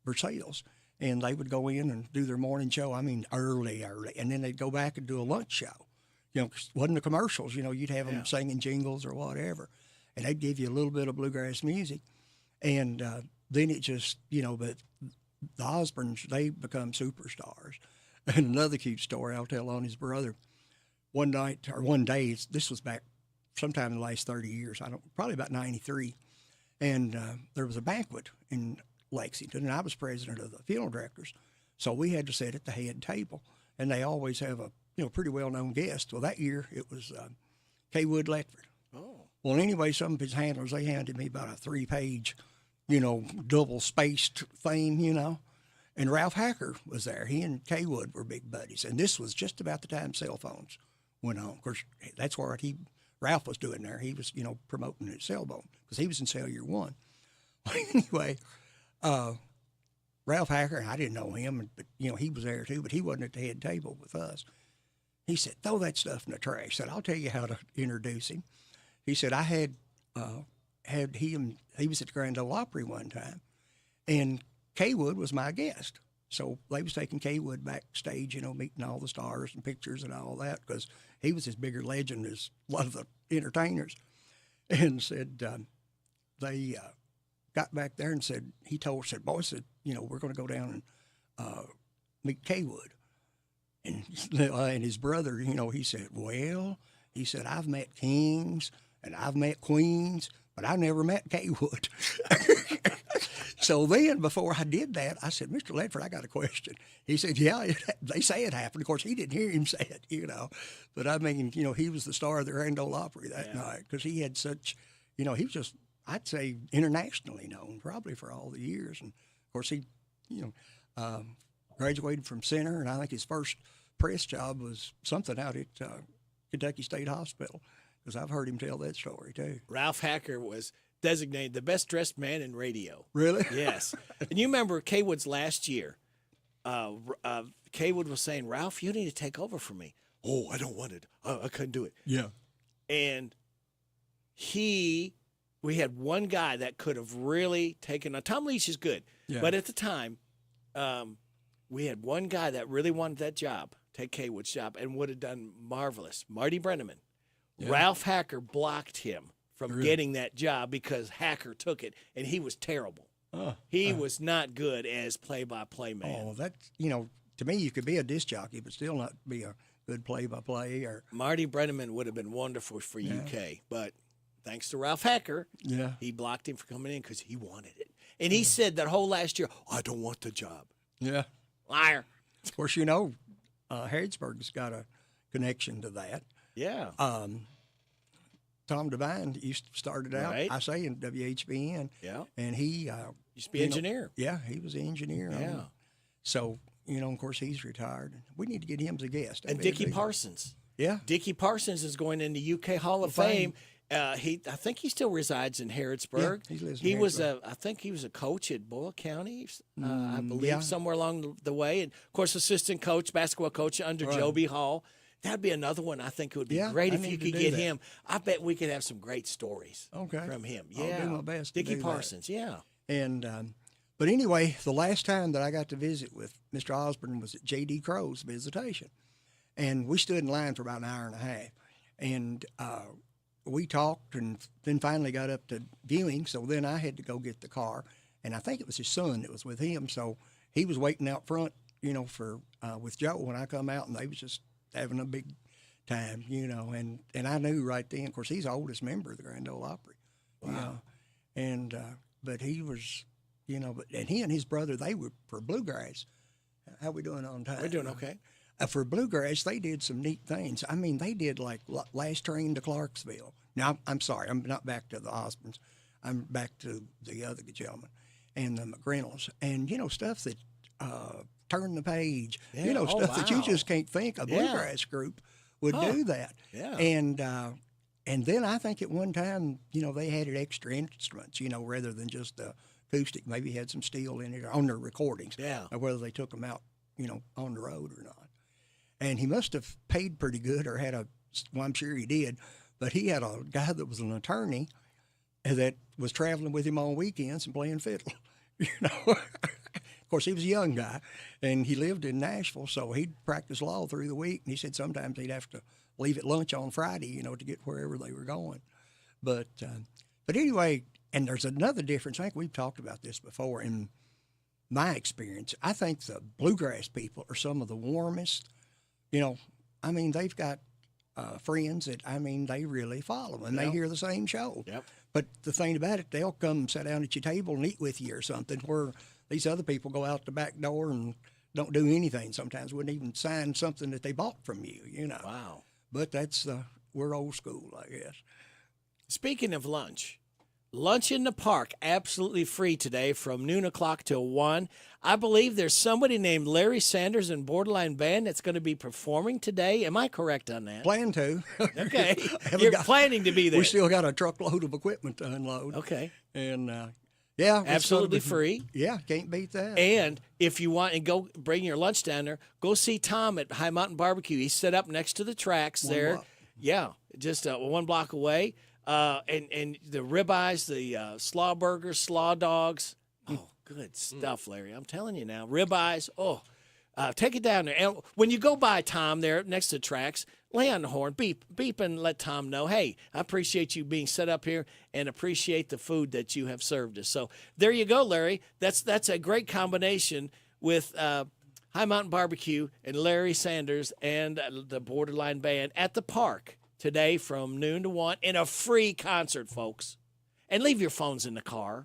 S23: Versailles, and they would go in and do their morning show, I mean, early, and then they'd go back and do a lunch show. 'Cause it wasn't the commercials, you'd have them singing jingles or whatever, and they'd give you a little bit of bluegrass music. And then it just, but the Osbournes, they become superstars. And another cute story I'll tell on his brother. One night, or one day, this was back sometime in the last 30 years, probably about 93, and there was a banquet in Lexington, and I was president of the funeral directors, so we had to sit at the head table, and they always have a pretty well-known guest. Well, that year it was K. Wood Ledford.
S17: Oh.
S23: Well, anyway, some of his handlers, they handed me about a 3-page, double-spaced thing, and Ralph Hacker was there. He and K. Wood were big buddies, and this was just about the time cell phones went on. Of course, that's what Ralph was doing there. He was, promoting his cell phone because he was in Cellular One. Anyway, Ralph Hacker, I didn't know him, but, he was there too, but he wasn't at the head table with us. He said, throw that stuff in the trash. I said, I'll tell you how to introduce him. He said, I had him, he was at the Grand Ole Opry one time, and K. Wood was my guest. So they was taking K. Wood backstage, meeting all the stars and pictures and all that, because he was as bigger legend as a lot of the entertainers. And said, they got back there and said, boys, we're going to go down and meet K. Wood. And his brother, he said, I've met kings and I've met queens, but I never met K. Wood. So then, before I did that, I said, Mr. Ledford, I got a question. He said, yeah, they say it happened. Of course, he didn't hear him say it, But I mean, he was the star of the Grand Ole Opry that night because he had such, he was just, I'd say, internationally known, probably for all the years. And, of course, he, graduated from Center, and I think his first press job was something out at Kentucky State Hospital, because I've heard him tell that story, too.
S17: Ralph Hacker was designated the best dressed man in radio.
S23: Really?
S17: Yes. And you remember K. Wood's last year, K. Wood was saying, Ralph, you need to take over for me. Oh, I don't want it. I couldn't do it.
S23: Yeah.
S17: And we had one guy that could have really taken on. Tom Leach is good.
S23: Yeah.
S17: But at the time, we had one guy that really wanted that job, take K. Wood's job, and would have done marvelous. Marty Brenneman. Yeah. Ralph Hacker blocked him from getting that job because Hacker took it, and he was terrible. He was not good as play-by-play man.
S23: Oh, that's, to me, you could be a disc jockey, but still not be a good play-by-play. Or
S17: Marty Brenneman would have been wonderful for UK, but thanks to Ralph Hacker, he blocked him from coming in because he wanted it. And he said that whole last year, I don't want the job.
S23: Yeah.
S17: Liar.
S21: Of course, you know, Harrodsburg's got a connection to that.
S17: Yeah.
S21: Tom Devine started out, I say, in WHBN.
S17: Yeah.
S21: And he
S17: used to be engineer.
S21: Yeah, he was the engineer.
S17: Yeah.
S21: So, you know, of course, he's retired. We need to get him as a guest.
S17: And Dickie Parsons.
S21: Yeah.
S17: Dickie Parsons is going in the UK Hall of Fame. I think he still resides in Harrodsburg.
S21: Yeah, he lives in
S17: he was
S21: Harrodsburg.
S17: I think he was a coach at Boyle County, I believe, somewhere along the way. And, of course, assistant coach, basketball coach under Joby Hall. That'd be another one. I think it would be great if you could get him. I bet we could have some great stories from him. Yeah.
S21: I'll do my best to
S17: Dickie
S21: do
S17: Parsons,
S21: that. And, but anyway, the last time that I got to visit with Mr. Osborne was at J.D. Crow's visitation. And we stood in line for about an hour and a half. And we talked and then finally got up to viewing. So then I had to go get the car. And I think it was his son that was with him. So he was waiting out front, you know, for with Joe when I come out. And they was just having a big time, you know. And I knew right then, of course, he's the oldest member of the Grand Ole Opry.
S17: Wow.
S21: You know? And, but he was, you know, and he and his brother, they were for bluegrass. How we doing on time?
S17: We're doing okay.
S21: For bluegrass, they did some neat things. I mean, they did like Last Train to Clarksville. Now, I'm sorry, I'm not back to the Osborns. I'm back to the other gentleman and the McGrinnells. And, you know, stuff that Turn the Page, you know, stuff that you just can't think a bluegrass group
S23: would
S17: Huh.
S23: do that.
S17: Yeah.
S23: And then I think at one time, they added extra instruments, rather than just the acoustic. Maybe had some steel in it on their recordings.
S17: Yeah.
S23: Or whether they took them out, on the road or not. And he must have paid pretty good, or well, I'm sure he did, but he had a guy that was an attorney that was traveling with him on weekends and playing fiddle. Of course, he was a young guy, and he lived in Nashville, so he'd practice law through the week. And he said sometimes he'd have to leave at lunch on Friday, to get wherever they were going. But anyway, and there's another difference. I think we've talked about this before. In my experience, I think the bluegrass people are some of the warmest. They've got friends that, they really follow, and they hear the same show.
S17: Yep.
S23: But the thing about it, they'll come sit down at your table and eat with you or something, where these other people go out the back door and don't do anything sometimes, wouldn't even sign something that they bought from you,
S17: Wow.
S23: But that's, we're old school, I guess.
S17: Speaking of lunch in the park, absolutely free today from noon o'clock till 1. I believe there's somebody named Larry Sanders and Borderline Band that's going to be performing today. Am I correct on that?
S23: Plan to.
S17: Okay. You're planning to be there.
S23: We still got a truckload of equipment to unload.
S17: Okay.
S23: And, yeah.
S17: Absolutely free.
S23: Yeah, can't beat that.
S17: And if you want and go bring your lunch down there, go see Tom at High Mountain Barbecue. He's set up next to the tracks there.
S23: block.
S17: Yeah, just 1 block away. And the ribeyes, the slaw burgers, slaw dogs. Oh, good stuff, Larry. I'm telling you now. Ribeyes. Oh, take it down there. And when you go by Tom there next to the tracks, lay on the horn, beep, and let Tom know, hey, I appreciate you being set up here and appreciate the food that you have served us. So there you go, Larry. That's a great combination with High Mountain Barbecue and Larry Sanders and the Borderline Band at the park today from noon to 1 in a free concert, folks. And leave your phones in the car,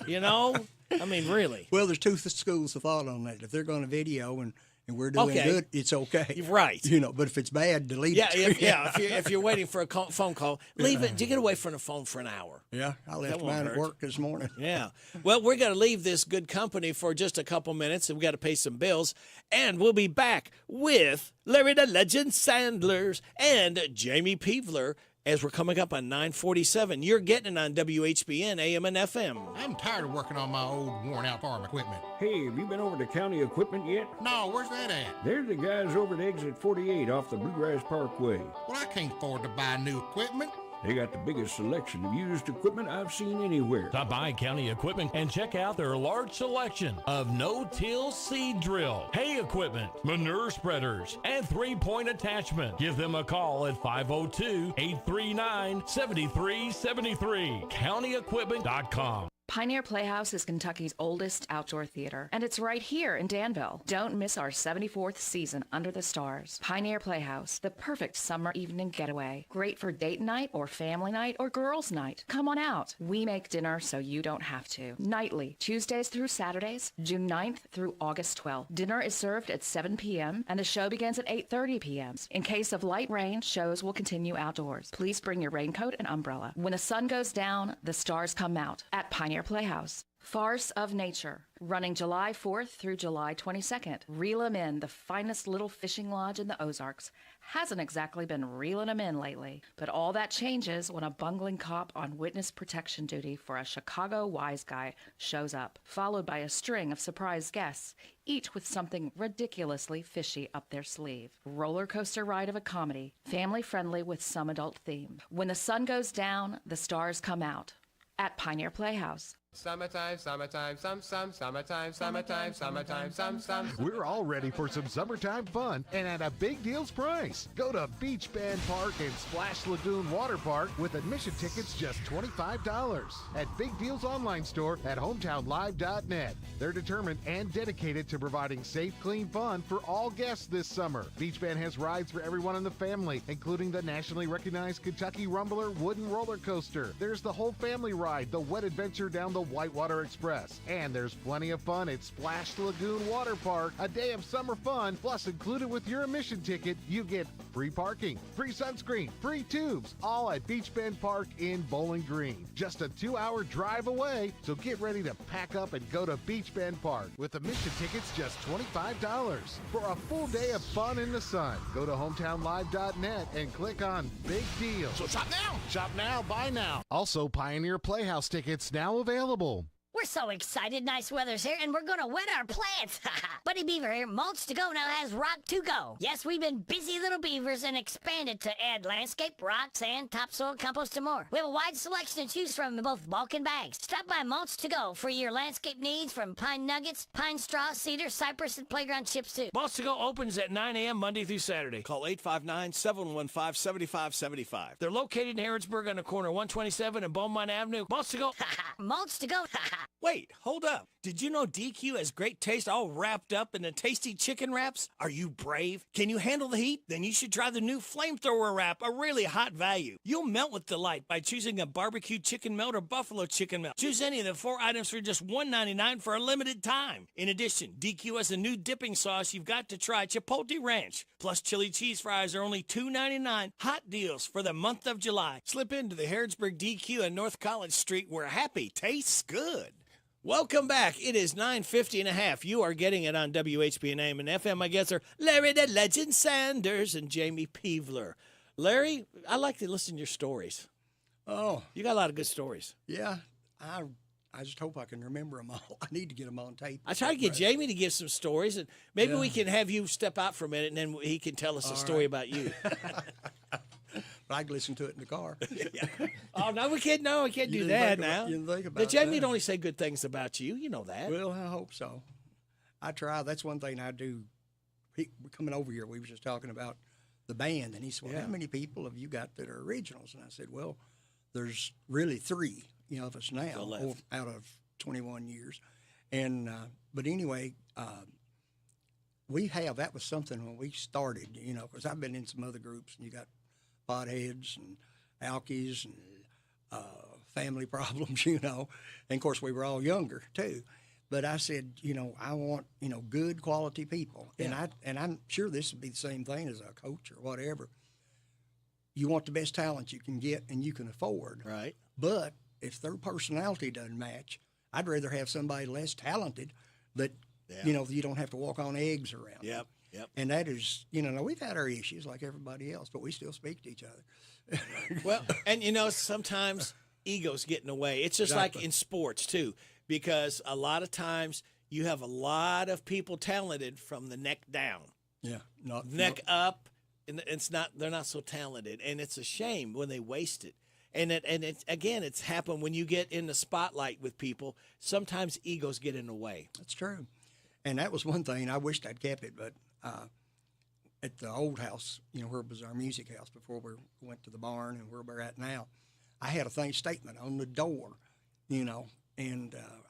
S17: really.
S23: Well, there's two schools of thought on that. If they're going to video and we're doing good, it's okay.
S17: Right.
S23: But if it's bad, delete
S17: Yeah,
S23: it.
S17: if you're waiting for a phone call, leave it. You get away from the phone for an hour.
S23: Yeah, I left
S17: That won't
S23: mine at
S17: hurt.
S23: work this morning.
S17: Yeah. Well, we're going to leave this good company for just a couple minutes, and we got to pay some bills. And we'll be back with Larry the Legend Sanders and Jamie Peevler as we're coming up on 947. You're getting it on WHBN, AM and FM.
S2: I'm tired of working on my old worn-out farm equipment.
S3: Hey, have you been over to County Equipment yet?
S2: No, where's that at?
S3: They're the guys over at exit 48 off the Bluegrass Parkway.
S2: Well, I can't afford to buy new equipment.
S3: They got the biggest selection of used equipment I've seen anywhere.
S6: Stop by County Equipment and check out their large selection of no-till seed drill, hay equipment, manure spreaders, and 3-point attachment. Give them a call at 502-839-7373. CountyEquipment.com.
S8: Pioneer Playhouse is Kentucky's oldest outdoor theater, and it's right here in Danville. Don't miss our 74th season, Under the Stars. Pioneer Playhouse, the perfect summer evening getaway. Great for date night or family night or girls' night. Come on out. We make dinner so you don't have to. Nightly, Tuesdays through Saturdays, June 9th through August 12th. Dinner is served at 7 p.m., and the show begins at 8:30 p.m. In case of light rain, shows will continue outdoors. Please bring your raincoat and umbrella. When the sun goes down, the stars come out at Pioneer Playhouse. Farce of Nature, running July 4th through July 22nd. Reel 'em in, the finest little fishing lodge in the Ozarks. Hasn't exactly been reeling 'em in lately, but all that changes when a bungling cop on witness protection duty for a Chicago wise guy shows up, followed by a string of surprise guests, each with something ridiculously fishy up their sleeve. Roller coaster ride of a comedy, family friendly with some adult theme. When the sun goes down, the stars come out. At Pioneer Playhouse.
S24: Summertime, summertime, summertime, some.
S16: We're all ready for some summertime fun and at a big deals price. Go to Beach Band Park and Splash Lagoon Water Park with admission tickets just $25 at Big Deals online store at hometownlive.net. They're determined and dedicated to providing safe, clean fun for all guests this summer. Beach Band has rides for everyone in the family, including the nationally recognized Kentucky Rumbler wooden roller coaster. There's the whole family ride, the Wet Adventure down the Whitewater Express. And there's plenty of fun at Splash Lagoon Water Park. A day of summer fun, plus included with your admission ticket, you get free parking, free sunscreen, free tubes, all at Beach Bend Park in Bowling Green. Just a 2-hour drive away, so get ready to pack up and go to Beach Bend Park with admission tickets just $25 for a full day of fun in the sun. Go to hometownlive.net and click on Big Deal.
S34: So shop now.
S16: Shop now, buy now. Also, Pioneer Playhouse tickets now available.
S7: We're so excited. Nice weather's here, and we're going to wet our plants. Buddy Beaver here. Mulch to Go now has rock to go. Yes, we've been busy little beavers and expanded to add landscape, rock, sand, topsoil, compost, and more. We have a wide selection to choose from in both bulk and bags. Stop by Mulch to Go for your landscape needs from pine nuggets, pine straw, cedar, cypress, and playground chips, too.
S15: Mulch to Go opens at 9 a.m. Monday through Saturday. Call 859-715-7575. They're located in Harrodsburg on the corner of 127 and Beaumont Avenue. Mulch to Go.
S7: Mulch to Go.
S17: Wait, hold up. Did you know DQ has great taste all wrapped up in the tasty chicken wraps? Are you brave? Can you handle the heat? Then you should try the new Flamethrower Wrap, a really hot value. You'll melt with delight by choosing a barbecue chicken melt or buffalo chicken melt. Choose any of the 4 items for just $1.99 for a limited time. In addition, DQ has a new dipping sauce you've got to try, Chipotle Ranch. Plus, chili cheese fries are only $2.99. Hot deals for the month of July. Slip into the Harrodsburg DQ on North College Street where happy tastes good. Welcome back. It is 9:50 and a half. You are getting it on WHBN AM and FM. My guests are Larry the Legend Sanders and Jamie Peevler. Larry, I like to listen to your stories.
S23: Oh.
S17: You got a lot of good stories.
S23: Yeah. I just hope I can remember them all. I need to get them on tape.
S17: I try to get Jamie to give some stories, and maybe we can have you step out for a minute, and then he can tell us a story about you.
S23: But I can listen to it in the car.
S17: Oh, no, we can't do that now.
S23: You didn't think about
S17: the Jamie
S23: that.
S17: would only say good things about you. You know that.
S23: Well, I hope so. I try. That's one thing I do. Coming over here, we were just talking about the band, and he said, well, how many people have you got that are originals? And I said, well, there's really 3, of us now out of 21 years. And but anyway, that was something when we started, because I've been in some other groups, and you got Potheads and Alkies and family problems, And of course, we were all younger too. But I said, I want, good quality people. Yeah. And I'm sure this would be the same thing as a coach or whatever. You want the best talent you can get and you can afford.
S17: Right.
S23: But if their personality doesn't match, I'd rather have somebody less talented that, you don't have to walk on eggs around.
S17: Yep. Yep.
S23: And that is, we've had our issues like everybody else, but we still speak to each other.
S17: Well, and sometimes egos get in the way. It's just like in sports too, because a lot of times you have a lot of people talented from the neck down.
S23: Yeah.
S17: Neck up, and they're not so talented, and it's a shame when they waste it. And it's happened when you get in the spotlight with people. Sometimes egos get in the way.
S23: That's true. And that was one thing. I wished I'd kept it, but at the old house, where it was our music house before we went to the barn and where we're at now, I had a statement on the door, and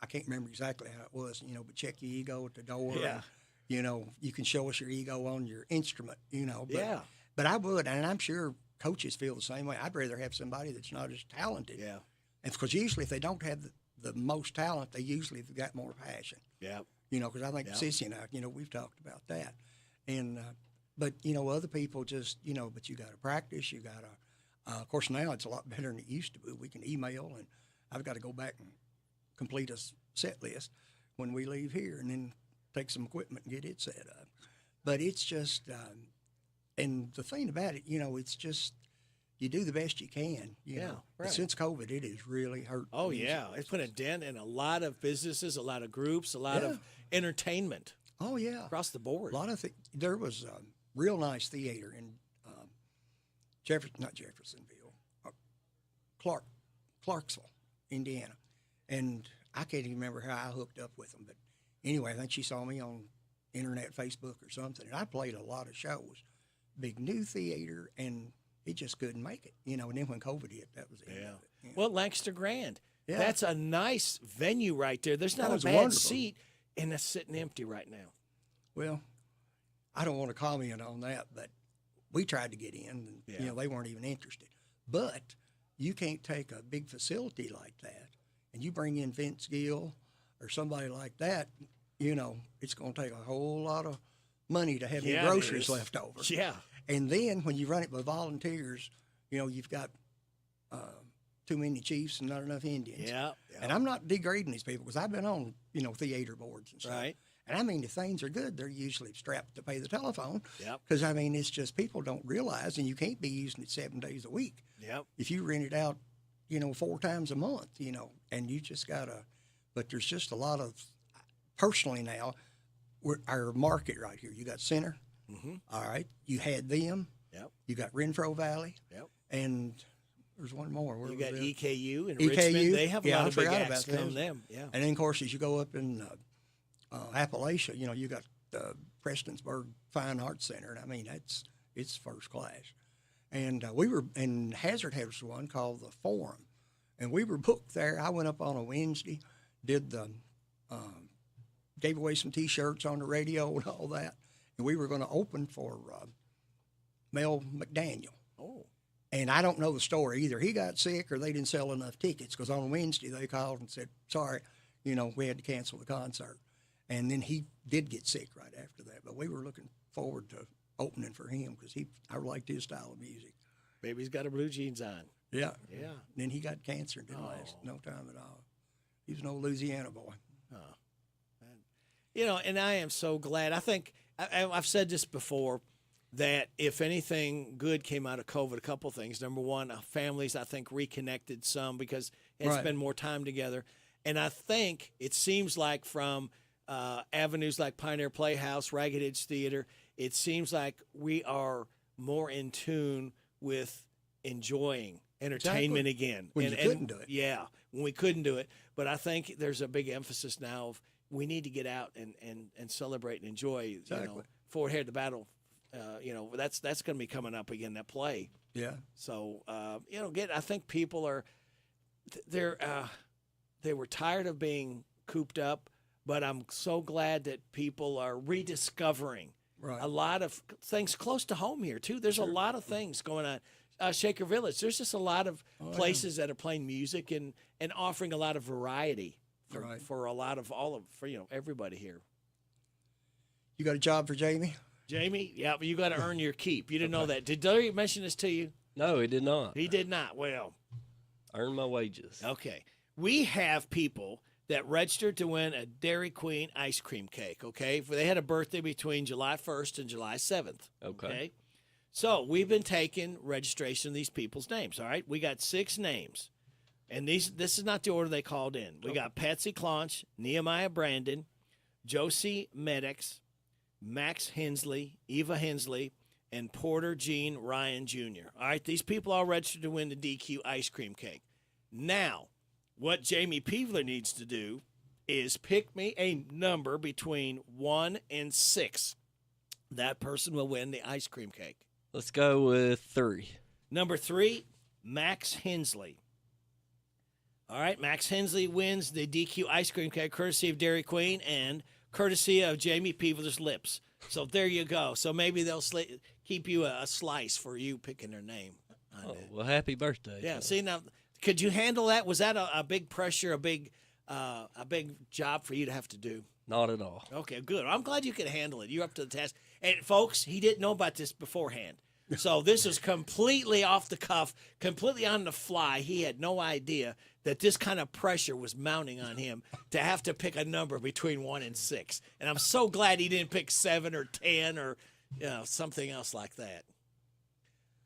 S23: I can't remember exactly how it was, but check your ego at the door.
S17: Yeah.
S23: And, you can show us your ego on your instrument, But,
S17: yeah.
S23: But I would, and I'm sure coaches feel the same way. I'd rather have somebody that's not as talented.
S17: Yeah.
S23: And because usually if they don't have the most talent, they usually have got more passion.
S17: Yeah.
S23: Because I think Sissy and I, we've talked about that. And, but, other people just, but you got to practice. You got to, of course, now it's a lot better than it used to be. We can email, and I've got to go back and complete a set list when we leave here and then take some equipment and get it set up. But it's just, and the thing about it, it's just, you do the best you can, you know. Right. But since COVID, it has really hurt.
S17: Oh, yeah. It's put a dent in a lot of businesses, a lot of groups, a lot of entertainment.
S23: Oh, yeah.
S17: Across the board.
S23: A lot of there was a real nice theater in Clarksville, Indiana. And I can't even remember how I hooked up with them. But anyway, I think she saw me on internet, Facebook or something. And I played a lot of shows. Big new theater, and it just couldn't make it, And then when COVID hit, that was the end of it.
S17: Well, Lancaster Grand.
S23: Yeah.
S17: That's a nice venue right there. There's not a bad
S23: wonderful
S17: seat, and it's sitting empty right now.
S23: Well, I don't want to comment on that, but we tried to get in, and they weren't even interested. But you can't take a big facility like that, and you bring in Vince Gill or somebody like that, it's going to take a whole lot of money to have any groceries left over.
S17: Yeah.
S23: And then when you run it with volunteers, you've got too many chiefs and not enough Indians.
S17: Yeah.
S23: And I'm not degrading these people because I've been on, theater boards and stuff.
S17: Right.
S23: And I mean, if things are good, they're usually strapped to pay the telephone.
S17: Yep.
S23: Because, it's just people don't realize, and you can't be using it 7 days a week.
S17: Yep.
S23: If you rent it out, 4 times a month, and you just got to, but there's just a lot of, personally now, our market right here, you got Center.
S17: Mm-hmm.
S23: All right. You had them.
S17: Yep.
S23: You got Renfro Valley.
S17: Yep.
S23: And there's one more. Where
S17: You got
S23: was it?
S17: EKU in
S23: EKU.
S17: Richmond. They have a
S23: Yeah,
S17: lot
S23: I
S17: of big
S23: forgot
S17: acts
S23: about
S17: from them. Yeah.
S23: And then, of course, as you go up in Appalachia, you got Prestonsburg Fine Arts Center. And it's first class. And we were in Hazard has one called the Forum. And we were booked there. I went up on a Wednesday, did the, gave away some T-shirts on the radio and all that. And we were going to open for Mel McDaniel.
S17: Oh.
S23: And I don't know the story either. He got sick or they didn't sell enough tickets because on Wednesday they called and said, sorry, we had to cancel the concert. And then he did get sick right after that. But we were looking forward to opening for him because I liked his style of music.
S17: Baby's got her blue jeans on.
S23: Yeah.
S17: Yeah.
S23: And then he got cancer and didn't last no time at all. He was an old Louisiana boy.
S17: And I am so glad. I think I've said this before that if anything good came out of COVID, a couple things. Number one, families, I think, reconnected some because they
S23: Right.
S17: spend more time together. And I think it seems like from avenues like Pioneer Playhouse, Ragged Edge Theater, it seems like we are more in tune with enjoying entertainment again.
S23: When you couldn't do it.
S17: Yeah, when we couldn't do it. But I think there's a big emphasis now of we need to get out and celebrate and enjoy.
S23: Exactly.
S17: Fort Head, the battle. That's going to be coming up again. That play.
S23: Yeah.
S17: So I think people are they were tired of being cooped up, but I'm so glad that people are rediscovering
S23: Right.
S17: a lot of things close to home here too. There's a lot of things going on. Shaker Village. There's just a lot of places that are playing music and offering a lot of variety for a lot of everybody here.
S23: You got a job for Jamie?
S17: Jamie, yeah, but you got to earn your keep. You didn't know that. Did Larry mention this to you?
S1: No, he did not.
S17: He did not. Well,
S1: earn my wages.
S17: Okay. We have people that registered to win a Dairy Queen ice cream cake, okay? They had a birthday between July 1st and July 7th.
S1: Okay.
S17: So we've been taking registration of these people's names, all right? We got 6 names. And this is not the order they called in. We got Patsy Clonch, Nehemiah Brandon, Josie Medix, Max Hensley, Eva Hensley, and Porter Jean Ryan Jr. All right, these people all registered to win the DQ ice cream cake. Now, what Jamie Peevler needs to do is pick me a number between 1 and 6. That person will win the ice cream cake.
S1: Let's go with 3.
S17: Number 3, Max Hensley. All right, Max Hensley wins the DQ ice cream cake courtesy of Dairy Queen and courtesy of Jamie Peevler's lips. So there you go. So maybe they'll keep you a slice for you picking their name.
S1: Well, happy birthday.
S17: Yeah. See, now, could you handle that? Was that a big pressure, a big job for you to have to do?
S1: Not at all.
S17: Okay, good. I'm glad you could handle it. You're up to the task. And folks, he didn't know about this beforehand. So this is completely off the cuff, completely on the fly. He had no idea that this kind of pressure was mounting on him to have to pick a number between 1 and 6. And I'm so glad he didn't pick 7 or 10 or something else like that.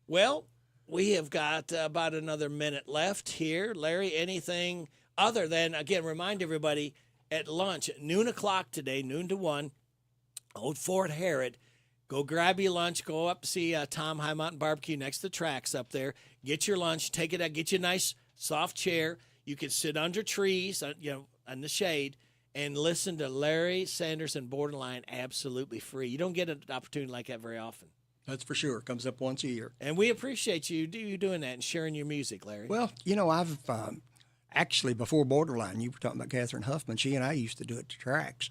S17: Well, we have got about another minute left here. Larry, anything other than, again, remind everybody, at lunch at noon o'clock today, noon to 1, Old Fort Herod. Go grab your lunch. Go up see Tom High Mountain Barbecue next to the tracks up there. Get your lunch. Take it out. Get you a nice soft chair. You can sit under trees, in the shade, and listen to Larry Sanders and Borderline absolutely free. You don't get an opportunity like that very often.
S23: That's for sure. It comes up once a year.
S17: And we appreciate you doing that and sharing your music, Larry.
S23: Well, I've actually, before Borderline, you were talking about Catherine Huffman. She and I used to do it to tracks.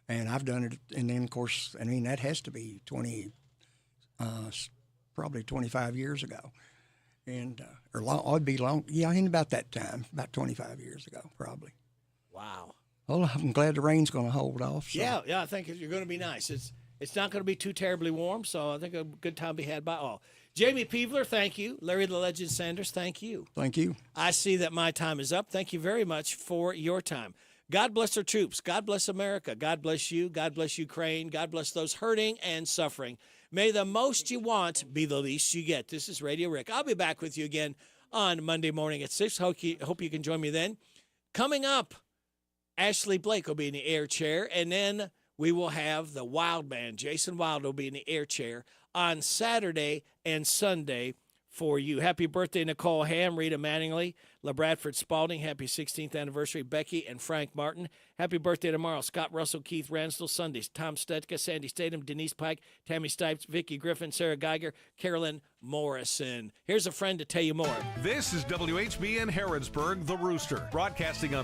S23: And I've done it, and then, of course, that has to be probably 25 years ago. And, it'd be long, in about that time, about 25 years ago, probably.
S17: Wow.
S23: Well, I'm glad the rain's going to hold off. So.
S17: Yeah, I think you're going to be nice. It's not going to be too terribly warm, so I think a good time to be had by all. Jamie Peevler, thank you. Larry the Legend Sanders, thank you.
S23: Thank you.
S17: I see that my time is up. Thank you very much for your time. God bless our troops. God bless America. God bless you. God bless Ukraine. God bless those hurting and suffering. May the most you want be the least you get. This is Radio Rick. I'll be back with you again on Monday morning at 6. Hope you can join me then. Coming up, Ashley Blake will be in the air chair, and then we will have the Wild Man, Jason Wild, will be in the air chair on Saturday and Sunday for you. Happy birthday, Nicole Ham, Rita Mattingly, LaBradford Spalding. Happy 16th anniversary, Becky and Frank Martin. Happy birthday tomorrow, Scott Russell, Keith Ransdell. Sundays, Tom Stetka, Sandy Statham, Denise Pike, Tammy Stipes, Vicki Griffin, Sarah Geiger, Carolyn Morrison. Here's a friend to tell you more.
S9: This is WHBN Harrodsburg, The Rooster, broadcasting on